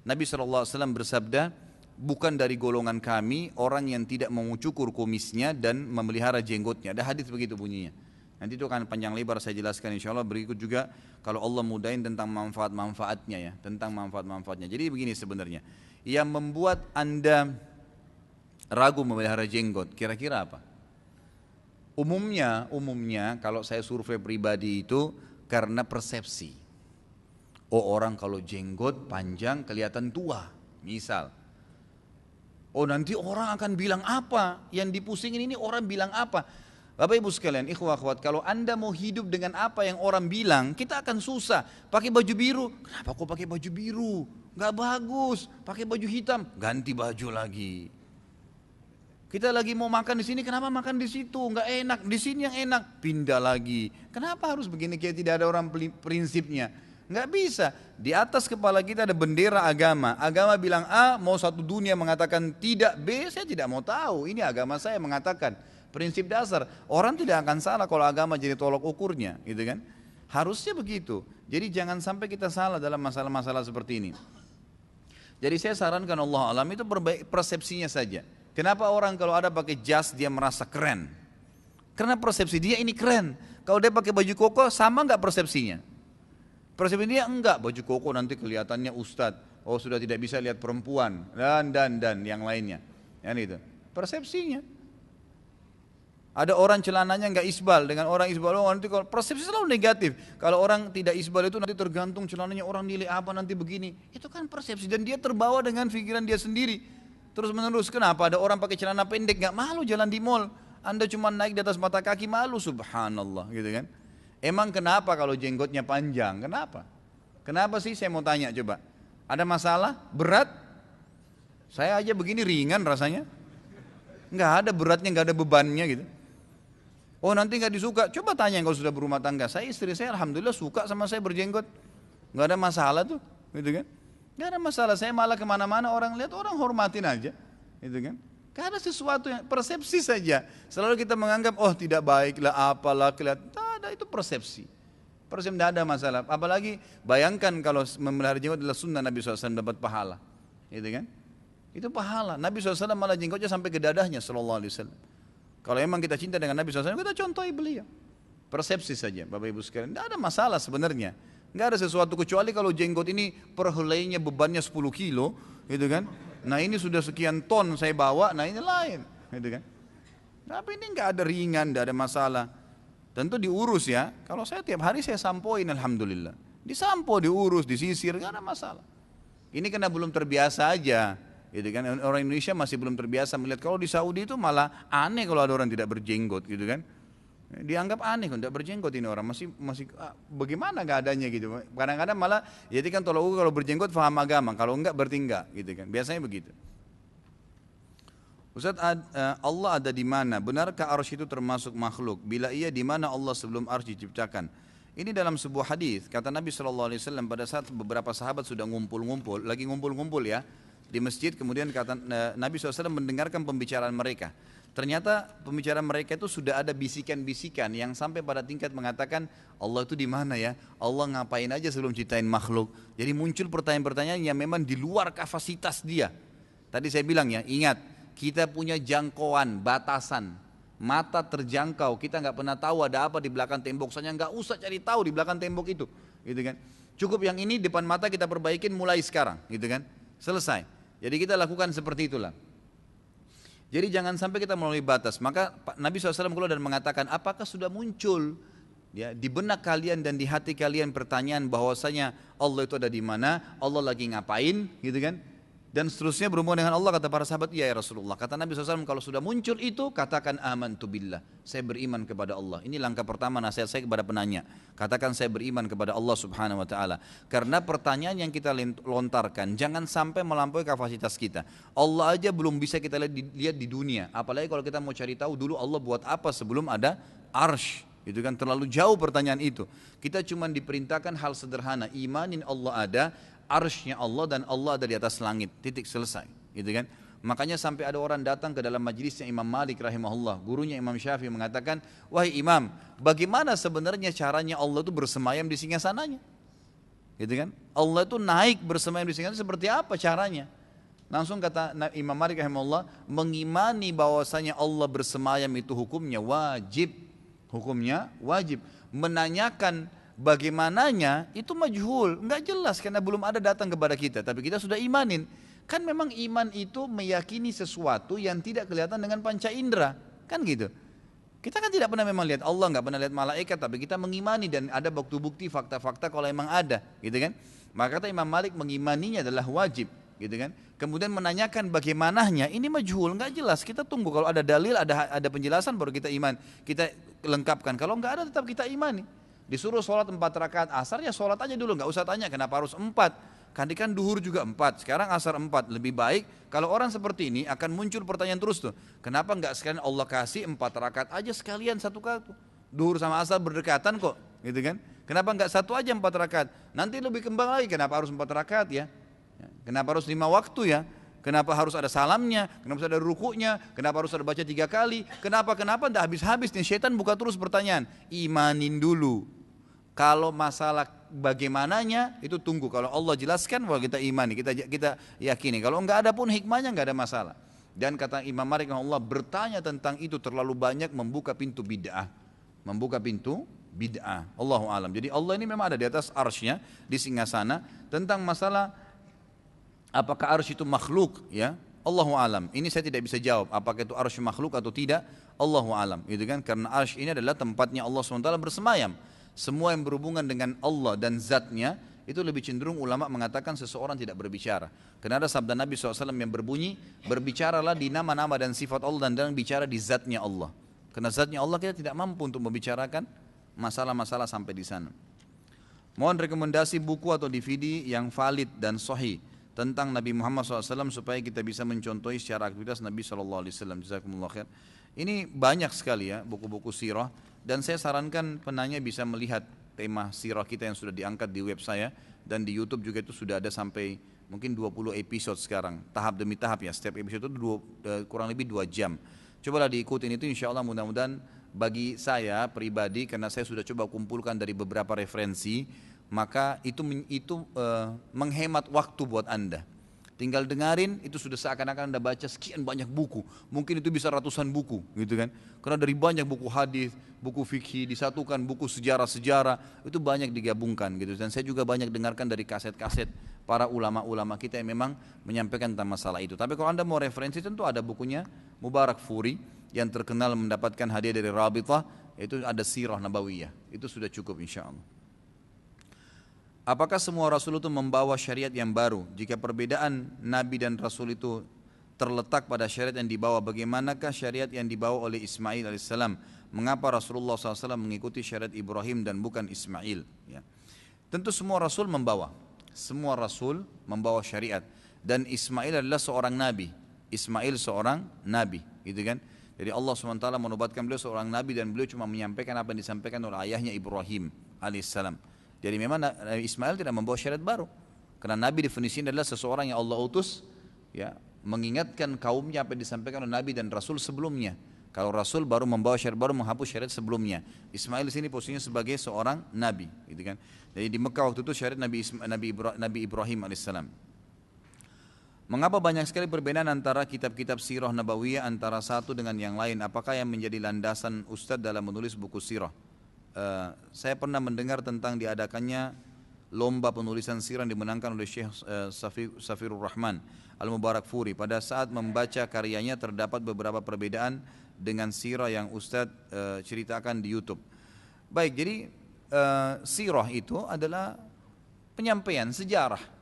Nabi SAW bersabda, bukan dari golongan kami orang yang tidak mau cukur kumisnya dan memelihara jenggotnya. Ada hadis begitu bunyinya. Nanti itu akan panjang lebar saya jelaskan insyaAllah. Berikut juga kalau Allah mudahin tentang manfaat-manfaatnya ya, tentang manfaat-manfaatnya. Jadi begini sebenarnya, yang membuat Anda ragu memelihara jenggot, kira-kira apa? Umumnya kalau saya survei pribadi itu karena persepsi. Oh orang kalau jenggot panjang kelihatan tua, misal. Oh nanti orang akan bilang apa? Yang dipusingin ini orang bilang apa? Bapak ibu sekalian, ikhwah akhwat, kalau anda mau hidup dengan apa yang orang bilang, kita akan susah. Pakai baju biru, kenapa kok pakai baju biru? Gak bagus. Pakai baju hitam, ganti baju lagi. Kita lagi mau makan di sini, kenapa makan di situ? Nggak enak, di sini yang enak, pindah lagi. Kenapa harus begini? Kayak tidak ada orang prinsipnya. Nggak bisa. Di atas kepala kita ada bendera agama. Agama bilang A, mau satu dunia mengatakan tidak B, saya tidak mau tahu. Ini agama saya mengatakan. Prinsip dasar. Orang tidak akan salah kalau agama jadi tolok ukurnya, gitu kan? Harusnya begitu. Jadi jangan sampai kita salah dalam masalah-masalah seperti ini. Jadi saya sarankan Allah alam itu persepsinya saja. Kenapa orang kalau ada pakai jas dia merasa keren? Karena persepsi dia ini keren. Kalau dia pakai baju koko sama nggak persepsinya? Persepsi dia enggak, baju koko nanti kelihatannya ustadz. Oh sudah tidak bisa lihat perempuan dan yang lainnya. Yang itu persepsinya. Ada orang celananya nggak isbal dengan orang isbal, oh nanti kalau persepsi selalu negatif. Kalau orang tidak isbal itu nanti tergantung celananya orang nilai apa nanti begini. Itu kan persepsi dan dia terbawa dengan pikiran dia sendiri. Terus menerus, kenapa ada orang pakai celana pendek nggak malu jalan di mall? Anda cuma naik di atas mata kaki malu, subhanallah gitu kan. Emang kenapa kalau jenggotnya panjang? Kenapa? Kenapa sih saya mau tanya coba. Ada masalah? Berat? Saya aja begini ringan rasanya. Nggak ada beratnya, nggak ada bebannya gitu. Oh nanti nggak disuka, coba tanya kalau sudah berumah tangga. Saya istri saya alhamdulillah suka sama saya berjenggot, nggak ada masalah tuh, gitu kan? Nggak ada masalah. Saya malah kemana-mana orang lihat orang hormatin aja, gitu kan? Gak ada sesuatu yang persepsi saja. Selalu kita menganggap oh tidak baiklah apalah kelihatan. Tak ada, itu persepsi. Persepsi tidak ada masalah. Apalagi bayangkan kalau memelihara jenggot adalah sunnah Nabi SAW dapat pahala, gitu kan? Itu pahala. Nabi SAW malah jenggotnya sampai ke dadahnya Sallallahu Alaihi Wasallam. Kalau memang kita cinta dengan Nabi SAW, kita contohi beliau. Persepsi saja, Bapak Ibu sekalian. Tidak ada masalah sebenarnya. Tidak ada sesuatu kecuali kalau jenggot ini per helainya bebannya 10 kilo, gitu kan. Nah ini sudah sekian ton saya bawa, nah ini lain, gitu kan. Tapi ini nggak ada ringan, tidak ada masalah. Tentu diurus ya. Kalau saya tiap hari saya sampoin, alhamdulillah. Disampo, diurus, disisir, nggak ada masalah. Ini karena belum terbiasa aja. Gitu kan, orang Indonesia masih belum terbiasa melihat. Kalau di Saudi itu malah aneh kalau ada orang tidak berjenggot gitu kan. Dianggap aneh kalau tidak berjenggot ini orang masih bagaimana keadaannya gitu. Kadang-kadang malah jadi kan kalau berjenggot faham agama, kalau enggak berarti enggak gitu kan. Biasanya begitu. Ustaz, Allah ada di mana? Benarkah arsy itu termasuk makhluk? Bila iya, di mana Allah sebelum arsy diciptakan? Ini dalam sebuah hadis kata Nabi SAW pada saat beberapa sahabat sudah ngumpul-ngumpul, lagi ngumpul-ngumpul ya di masjid, kemudian kata Nabi SAW mendengarkan pembicaraan mereka. Ternyata pembicaraan mereka itu sudah ada bisikan-bisikan yang sampai pada tingkat mengatakan Allah itu di mana ya? Allah ngapain aja sebelum ciptain makhluk? Jadi muncul pertanyaan-pertanyaan yang memang di luar kapasitas dia. Tadi saya bilang ya, ingat kita punya jangkauan, batasan, mata terjangkau. Kita nggak pernah tahu ada apa di belakang tembok. Soalnya nggak usah cari tahu di belakang tembok itu, gitu kan? Cukup yang ini depan mata kita perbaikin mulai sekarang, gitu kan? Selesai. Jadi kita lakukan seperti itulah. Jadi jangan sampai kita melalui batas. Maka Nabi SAW keluar dan mengatakan, apakah sudah muncul ya di benak kalian dan di hati kalian pertanyaan bahwasanya Allah itu ada di mana, Allah lagi ngapain, gitu kan? Dan seterusnya berhubungan dengan Allah. Kata para sahabat, iya ya Rasulullah. Kata Nabi SAW, kalau sudah muncul itu katakan amantu billah, saya beriman kepada Allah. Ini langkah pertama nasihat saya kepada penanya. Katakan saya beriman kepada Allah subhanahu wa ta'ala. Karena pertanyaan yang kita lontarkan jangan sampai melampaui kapasitas kita. Allah aja belum bisa kita lihat di dunia, apalagi kalau kita mau cari tahu dulu Allah buat apa sebelum ada arsh. Itu kan terlalu jauh pertanyaan itu. Kita cuma diperintahkan hal sederhana, imanin Allah ada, arshnya Allah, dan Allah ada di atas langit, titik, selesai, gitu kan. Makanya sampai ada orang datang ke dalam majlisnya Imam Malik rahimahullah, gurunya Imam Syafi'i, mengatakan, wahai Imam, bagaimana sebenarnya caranya Allah itu bersemayam di singgasananya, gitu kan. Allah itu naik bersemayam di singgasananya, seperti apa caranya? Langsung kata Imam Malik rahimahullah, mengimani bahwasanya Allah bersemayam itu hukumnya wajib, menanyakan bagaimananya itu majhul, enggak jelas karena belum ada datang kepada kita, tapi kita sudah imanin. Kan memang iman itu meyakini sesuatu yang tidak kelihatan dengan panca indera, kan gitu. Kita kan tidak pernah memang lihat Allah, enggak pernah lihat malaikat, tapi kita mengimani dan ada bukti-bukti, fakta-fakta kalau memang ada, gitu kan. Maka kata Imam Malik, mengimaninya adalah wajib, gitu kan. Kemudian menanyakan bagaimananya, ini majhul, enggak jelas. Kita tunggu kalau ada dalil, ada penjelasan baru kita iman, kita lengkapkan. Kalau enggak ada tetap kita imani. Disuruh sholat 4 rakaat asar, ya sholat aja dulu, nggak usah tanya kenapa harus 4. Kan duhur juga 4, sekarang asar 4. Lebih baik kalau orang seperti ini akan muncul pertanyaan terus tuh, kenapa nggak sekalian Allah kasih 4 rakaat aja sekalian satu kali, duhur sama asar berdekatan kok, gitu kan? Kenapa nggak satu aja 4 rakaat? Nanti lebih kembang lagi, kenapa harus 4 rakaat ya? Kenapa harus 5 waktu ya? Kenapa harus ada salamnya? Kenapa harus ada rukuknya? Kenapa harus ada baca 3 kali? Kenapa? Tidak habis-habis nih, syaitan buka terus pertanyaan. Imanin dulu. Kalau masalah bagaimananya itu tunggu. Kalau Allah jelaskan, bahwa kita imani, kita yakini. Kalau enggak ada pun hikmahnya, enggak ada masalah. Dan kata Imam Malik Allah, bertanya tentang itu terlalu banyak membuka pintu bid'ah. Membuka pintu bid'ah. Allahu alam. Jadi Allah ini memang ada di atas arsy-Nya, di singgasana. Tentang masalah apakah arsy itu makhluk, ya, Allahu alam. Ini saya tidak bisa jawab apakah itu arsy makhluk atau tidak. Allahu alam. Gitu kan? Karena arsy ini adalah tempatnya Allah SWT bersemayam. Semua yang berhubungan dengan Allah dan zatnya itu lebih cenderung ulama mengatakan seseorang tidak berbicara. Karena ada sabda Nabi SAW yang berbunyi, berbicaralah di nama-nama dan sifat Allah dan jangan bicara di zatnya Allah. Karena zatnya Allah kita tidak mampu untuk membicarakan masalah-masalah sampai di sana. Mohon rekomendasi buku atau DVD yang valid dan sahih tentang Nabi Muhammad SAW supaya kita bisa mencontohi secara aktivitas Nabi SAW. Jazakumullah khair. Ini banyak sekali ya buku-buku sirah. Dan saya sarankan penanya bisa melihat tema sirah kita yang sudah diangkat di web saya. Dan di YouTube juga itu sudah ada sampai mungkin 20 episode sekarang. Tahap demi tahap ya, setiap episode itu kurang lebih 2 jam. Cobalah diikutin itu, insya Allah mudah-mudahan bagi saya pribadi, karena saya sudah coba kumpulkan dari beberapa referensi, maka itu menghemat waktu buat Anda. Tinggal dengarin, itu sudah seakan-akan Anda baca sekian banyak buku. Mungkin itu bisa ratusan buku, gitu kan. Karena dari banyak buku hadis, buku fikih disatukan, buku sejarah-sejarah, itu banyak digabungkan gitu. Dan saya juga banyak dengarkan dari kaset-kaset para ulama-ulama kita yang memang menyampaikan tentang masalah itu. Tapi kalau Anda mau referensi, tentu ada bukunya Mubarak Furi yang terkenal mendapatkan hadiah dari Rabithah, itu ada Sirah Nabawiyah. Itu sudah cukup insya Allah. Apakah semua Rasul itu membawa syariat yang baru? Jika perbedaan Nabi dan Rasul itu terletak pada syariat yang dibawa, bagaimanakah syariat yang dibawa oleh Ismail alaihissalam? Mengapa Rasulullah SAW mengikuti syariat Ibrahim dan bukan Ismail? Ya. Tentu semua Rasul membawa syariat. Dan Ismail adalah seorang Nabi. Ismail seorang Nabi, gitu kan? Jadi Allah SWT menubatkan beliau seorang Nabi dan beliau cuma menyampaikan apa yang disampaikan oleh ayahnya Ibrahim alaihissalam. Jadi memang Ismail tidak membawa syariat baru. Karena Nabi definisinya adalah seseorang yang Allah utus, ya, mengingatkan kaumnya apa yang disampaikan oleh Nabi dan Rasul sebelumnya. Kalau Rasul baru membawa syariat baru, menghapus syariat sebelumnya. Ismail di sini posisinya sebagai seorang Nabi, gitu kan. Jadi di Mekah waktu itu syariat Nabi Ibrahim alaihissalam. Mengapa banyak sekali perbedaan antara kitab-kitab sirah nabawiyah antara satu dengan yang lain? Apakah yang menjadi landasan Ustadz dalam menulis buku sirah? Saya pernah mendengar tentang diadakannya lomba penulisan sirah yang dimenangkan oleh Syekh Safirur Rahman Al-Mubarak Furi. Pada saat membaca karyanya terdapat beberapa perbedaan dengan sirah yang Ustadz ceritakan di YouTube. Baik, jadi sirah itu adalah penyampaian sejarah.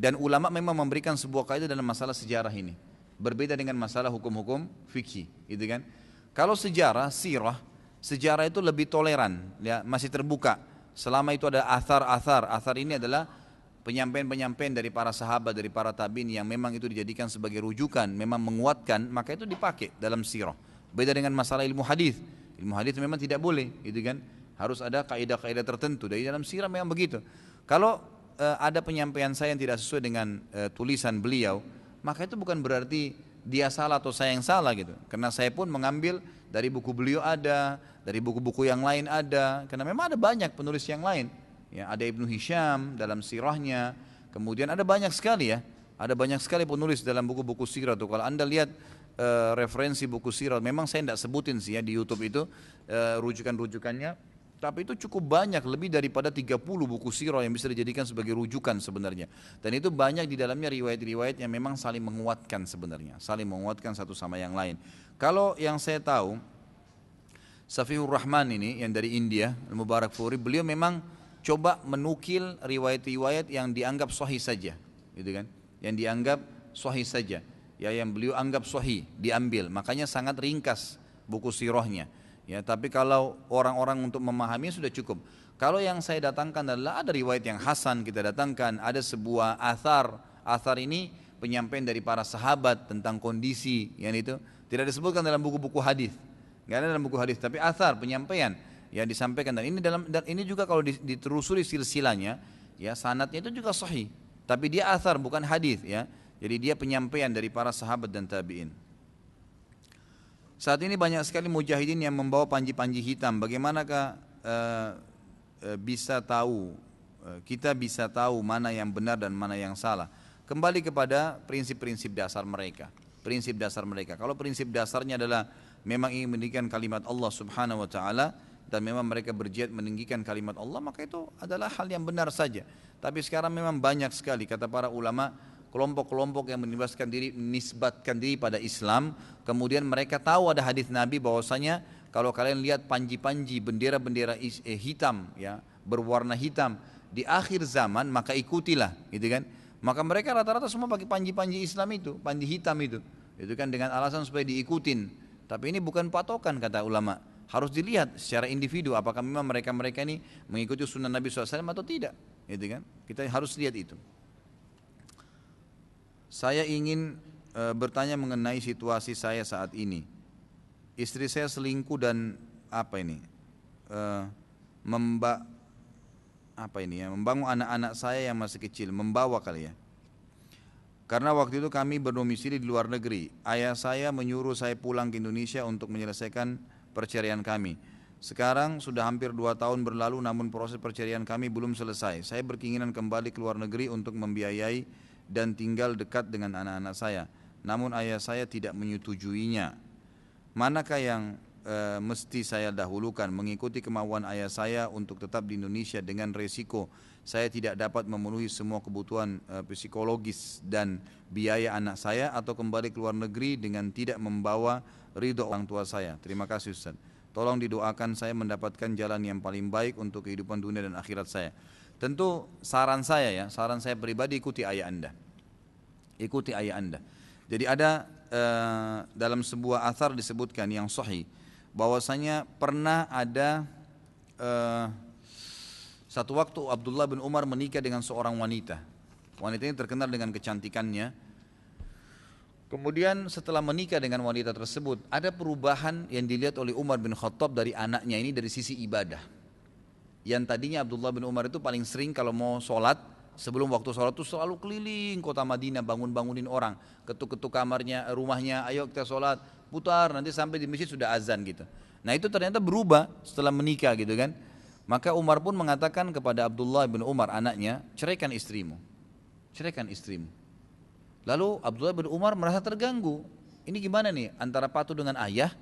Dan ulama memang memberikan sebuah kaidah dalam masalah sejarah ini. Berbeda dengan masalah hukum-hukum fikih, gitu kan? Kalau sejarah itu lebih toleran, ya, masih terbuka. Selama itu ada athar ini adalah penyampaian dari para sahabat, dari para tabi'in yang memang itu dijadikan sebagai rujukan, memang menguatkan, maka itu dipakai dalam sirah. Beda dengan masalah ilmu hadis. Ilmu hadis memang tidak boleh, gitu kan? Harus ada kaidah-kaidah tertentu. Dari dalam sirah memang begitu. Kalau ada penyampaian saya yang tidak sesuai dengan tulisan beliau, maka itu bukan berarti dia salah atau saya yang salah gitu. Karena saya pun mengambil dari buku beliau ada, dari buku-buku yang lain ada. Karena memang ada banyak penulis yang lain. Ya, ada Ibnu Hisham dalam sirahnya. Kemudian ada banyak sekali ya. Ada banyak sekali penulis dalam buku-buku sirah tuh. Kalau Anda lihat referensi buku sirah, memang saya tidak sebutin sih ya di YouTube itu rujukan-rujukannya. Tapi itu cukup banyak, lebih daripada 30 buku sirah yang bisa dijadikan sebagai rujukan sebenarnya. Dan itu banyak di dalamnya riwayat-riwayat yang memang saling menguatkan sebenarnya. Saling menguatkan satu sama yang lain. Kalau yang saya tahu, Safiyur Rahman ini yang dari India, Al-Mubarak Furi, beliau memang coba menukil riwayat-riwayat yang dianggap sahih saja. Gitu kan? Yang dianggap sahih saja. Ya, yang beliau anggap sahih, diambil. Makanya sangat ringkas buku sirahnya. Ya, tapi kalau orang-orang untuk memahami sudah cukup. Kalau yang saya datangkan adalah ada riwayat yang hasan kita datangkan, ada sebuah athar ini penyampaian dari para sahabat tentang kondisi yang itu tidak disebutkan dalam buku-buku hadis, nggak ada dalam buku hadis, tapi athar penyampaian yang disampaikan dan ini juga kalau diterusuri silsilahnya, ya sanadnya itu juga sahih, tapi dia athar bukan hadis ya, jadi dia penyampaian dari para sahabat dan tabiin. Saat ini banyak sekali mujahidin yang membawa panji-panji hitam. Bagaimanakah bisa tahu, kita bisa tahu mana yang benar dan mana yang salah? Kembali kepada prinsip-prinsip dasar mereka. Prinsip dasar mereka. Kalau prinsip dasarnya adalah memang ingin meninggikan kalimat Allah Subhanahu wa taala dan memang mereka berjihad meninggikan kalimat Allah, maka itu adalah hal yang benar saja. Tapi sekarang memang banyak sekali kata para ulama kelompok-kelompok yang menisbatkan diri pada Islam, kemudian mereka tahu ada hadis Nabi bahwasanya kalau kalian lihat panji-panji bendera-bendera hitam ya, berwarna hitam di akhir zaman maka ikutilah, gitu kan? Maka mereka rata-rata semua pakai panji-panji Islam itu, panji hitam itu kan dengan alasan supaya diikutin. Tapi ini bukan patokan kata ulama. Harus dilihat secara individu apakah memang mereka-mereka ini mengikuti sunnah Nabi SAW atau tidak, gitu kan? Kita harus lihat itu. Saya ingin bertanya mengenai situasi saya saat ini. Istri saya selingkuh dan membangun anak-anak saya yang masih kecil, membawa kali ya. Karena waktu itu kami berdomisili di luar negeri. Ayah saya menyuruh saya pulang ke Indonesia untuk menyelesaikan perceraian kami. Sekarang sudah hampir 2 tahun berlalu namun proses perceraian kami belum selesai. Saya berkeinginan kembali ke luar negeri untuk membiayai dan tinggal dekat dengan anak-anak saya. Namun ayah saya tidak menyetujuinya. Manakah yang mesti saya dahulukan, mengikuti kemauan ayah saya untuk tetap di Indonesia dengan resiko saya tidak dapat memenuhi semua kebutuhan psikologis dan biaya anak saya, atau kembali ke luar negeri dengan tidak membawa ridho orang tua saya? Terima kasih Ustaz. Tolong didoakan saya mendapatkan jalan yang paling baik untuk kehidupan dunia dan akhirat saya. Tentu saran saya pribadi, ikuti ayah Anda. Ikuti ayah Anda. Jadi ada dalam sebuah athar disebutkan yang sahih bahwasanya pernah ada satu waktu Abdullah bin Umar menikah dengan seorang wanita. Wanita ini terkenal dengan kecantikannya. Kemudian setelah menikah dengan wanita tersebut, ada perubahan yang dilihat oleh Umar bin Khattab dari anaknya ini dari sisi ibadah. Yang tadinya Abdullah bin Umar itu paling sering kalau mau sholat, sebelum waktu sholat itu selalu keliling kota Madinah, bangun-bangunin orang, ketuk-ketuk kamarnya, rumahnya, ayo kita sholat, putar, nanti sampai di masjid sudah azan gitu. Nah itu ternyata berubah setelah menikah gitu kan. Maka Umar pun mengatakan kepada Abdullah bin Umar anaknya, ceraikan istrimu. Ceraikan istrimu. Lalu Abdullah bin Umar merasa terganggu. Ini gimana nih, antara patuh dengan ayah,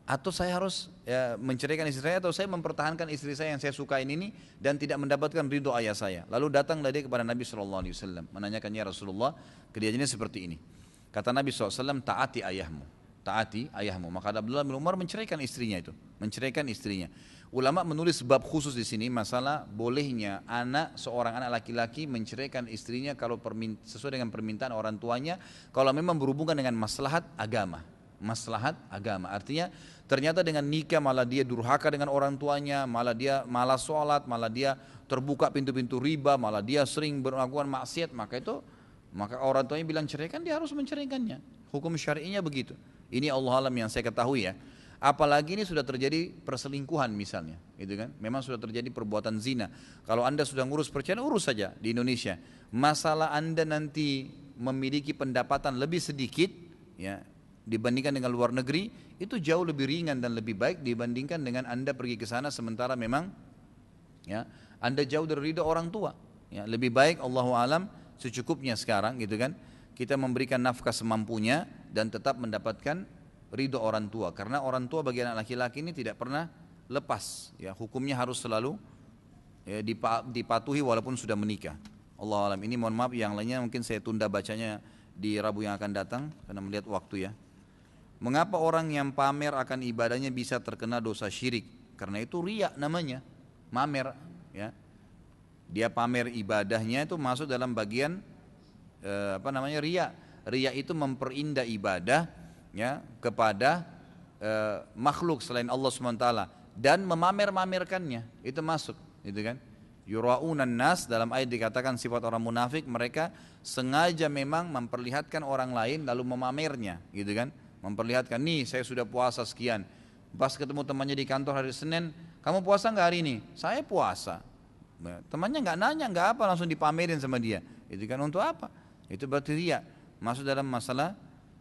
atau saya harus menceraikan istri saya, atau saya mempertahankan istri saya yang saya sukain ini dan tidak mendapatkan ridho ayah saya. Lalu datanglah dia kepada Nabi SAW menanyakan, ya Rasulullah, kejadiannya seperti ini. Kata Nabi SAW, taati ayahmu. Taati ayahmu. Maka Abdullah bin Umar menceraikan istrinya itu, menceraikan istrinya. Ulama menulis bab khusus di sini masalah bolehnya seorang anak laki-laki menceraikan istrinya kalau sesuai dengan permintaan orang tuanya, kalau memang berhubungan dengan maslahat agama. Maslahat agama artinya ternyata dengan nikah malah dia durhaka dengan orang tuanya, malah dia malas sholat, malah dia terbuka pintu-pintu riba, malah dia sering melakukan maksiat, maka orang tuanya bilang ceraikan, dia harus menceraikannya. Hukum syar'inya begitu. Ini Allah alam yang saya ketahui ya. Apalagi ini sudah terjadi perselingkuhan misalnya, gitu kan? Memang sudah terjadi perbuatan zina. Kalau Anda sudah ngurus perceraian, urus saja di Indonesia. Masalah Anda nanti memiliki pendapatan lebih sedikit, ya, dibandingkan dengan luar negeri, itu jauh lebih ringan dan lebih baik dibandingkan dengan Anda pergi ke sana sementara memang, ya, Anda jauh dari ridho orang tua. Ya, lebih baik Allahu alam secukupnya sekarang, gitu kan? Kita memberikan nafkah semampunya dan tetap mendapatkan ridho orang tua, karena orang tua bagi anak laki-laki ini tidak pernah lepas, ya, hukumnya harus selalu ya, dipatuhi walaupun sudah menikah. Allah alam. Ini mohon maaf, yang lainnya mungkin saya tunda bacanya di Rabu yang akan datang karena melihat waktu ya. Mengapa orang yang pamer akan ibadahnya bisa terkena dosa syirik? Karena itu riya namanya, mamer, ya. Dia pamer ibadahnya itu masuk dalam bagian riya. Riya itu memperindah ibadah, ya, kepada makhluk selain Allah SWT dan memamer-mamerkannya, itu masuk, gitu kan? Yura'unan nas, dalam ayat dikatakan sifat orang munafik, mereka sengaja memang memperlihatkan orang lain lalu memamernya, gitu kan? Memperlihatkan, nih saya sudah puasa sekian. Pas ketemu temannya di kantor hari Senin, kamu puasa nggak hari ini? Saya puasa. Temannya nggak nanya, nggak apa, langsung dipamerin sama dia, itu kan untuk apa? Itu berarti riya, masuk dalam masalah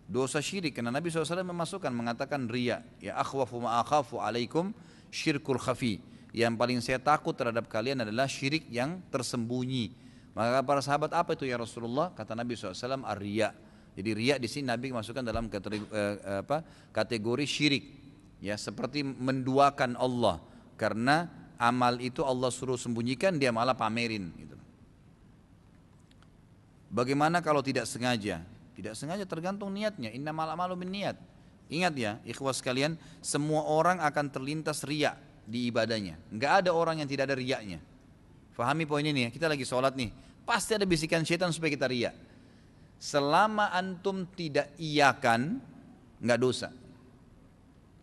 dosa syirik. Karena Nabi SAW mengatakan riya, ya akhwafu ma akhafu alaikum syirkul khafi. Yang paling saya takut terhadap kalian adalah syirik yang tersembunyi. Maka para sahabat, apa itu ya Rasulullah? Kata Nabi SAW, ar-riya. Jadi riya di sini Nabi masukkan dalam kategori syirik. Ya, seperti menduakan Allah. Karena amal itu Allah suruh sembunyikan, dia malah pamerin gitu. Bagaimana kalau tidak sengaja? Tidak sengaja tergantung niatnya. Innamal a'malu binniyat. Ingat ya, ikhwas sekalian, semua orang akan terlintas riya di ibadahnya. Enggak ada orang yang tidak ada riyanya. Fahami poin ini ya. Kita lagi sholat nih, pasti ada bisikan syaitan supaya kita riya. Selama antum tidak iyakan, enggak dosa.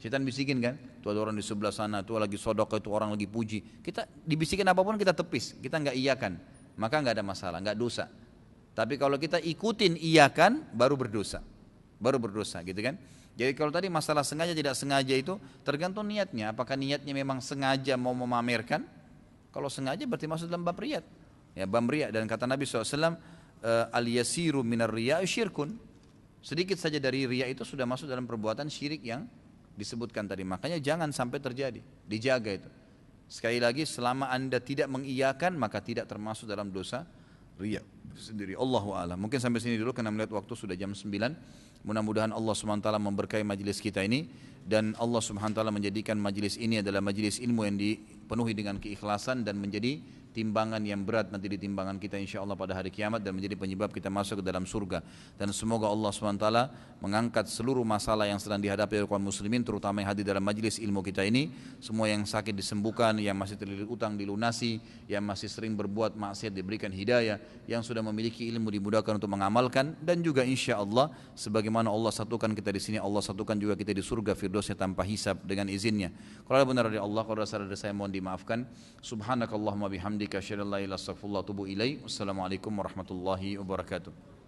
Syaitan bisikin kan, tuh ada orang di sebelah sana, tuh lagi sodok, itu orang lagi puji. Kita dibisikin apapun kita tepis, kita enggak iyakan, maka enggak ada masalah, enggak dosa. Tapi kalau kita ikutin iyakan, baru berdosa gitu kan. Jadi kalau tadi masalah sengaja tidak sengaja itu tergantung niatnya. Apakah niatnya memang sengaja mau memamerkan? Kalau sengaja berarti masuk dalam bab riyad. Ya, bab riyad. Dan kata Nabi SAW, al-yasiru minar riya syirkun. Sedikit saja dari riya itu sudah masuk dalam perbuatan syirik yang disebutkan tadi. Makanya jangan sampai terjadi, dijaga itu. Sekali lagi, selama anda tidak mengiyakan, maka tidak termasuk dalam dosa riya sendiri. Allahu a'lam. Mungkin sampai sini dulu karena melihat waktu sudah jam 9. Mudah-mudahan Allah Subhanahu wa taala memberkahi majelis kita ini dan Allah Subhanahu wa taala menjadikan majelis ini adalah majelis ilmu yang dipenuhi dengan keikhlasan dan menjadi timbangan yang berat nanti di timbangan kita insyaallah pada hari kiamat dan menjadi penyebab kita masuk ke dalam surga. Dan semoga Allah SWT mengangkat seluruh masalah yang sedang dihadapi oleh kaum muslimin, terutama yang hadir dalam majelis ilmu kita ini. Semua yang sakit disembuhkan, yang masih terlilit utang dilunasi, yang masih sering berbuat maksiat diberikan hidayah, yang sudah memiliki ilmu dimudahkan untuk mengamalkan, dan juga insyaallah sebagaimana Allah satukan kita di sini, Allah satukan juga kita di surga firdausnya tanpa hisab dengan izinnya. Kalau ada benar dari Allah, kalau ada salah dari saya mohon dimaafkan. Subhanakallahumma bihamdika asyhadu an la ilaha illa anta astaghfiruka wa atubu ilaik. Wassalamualaikum warahmatullahi wabarakatuh.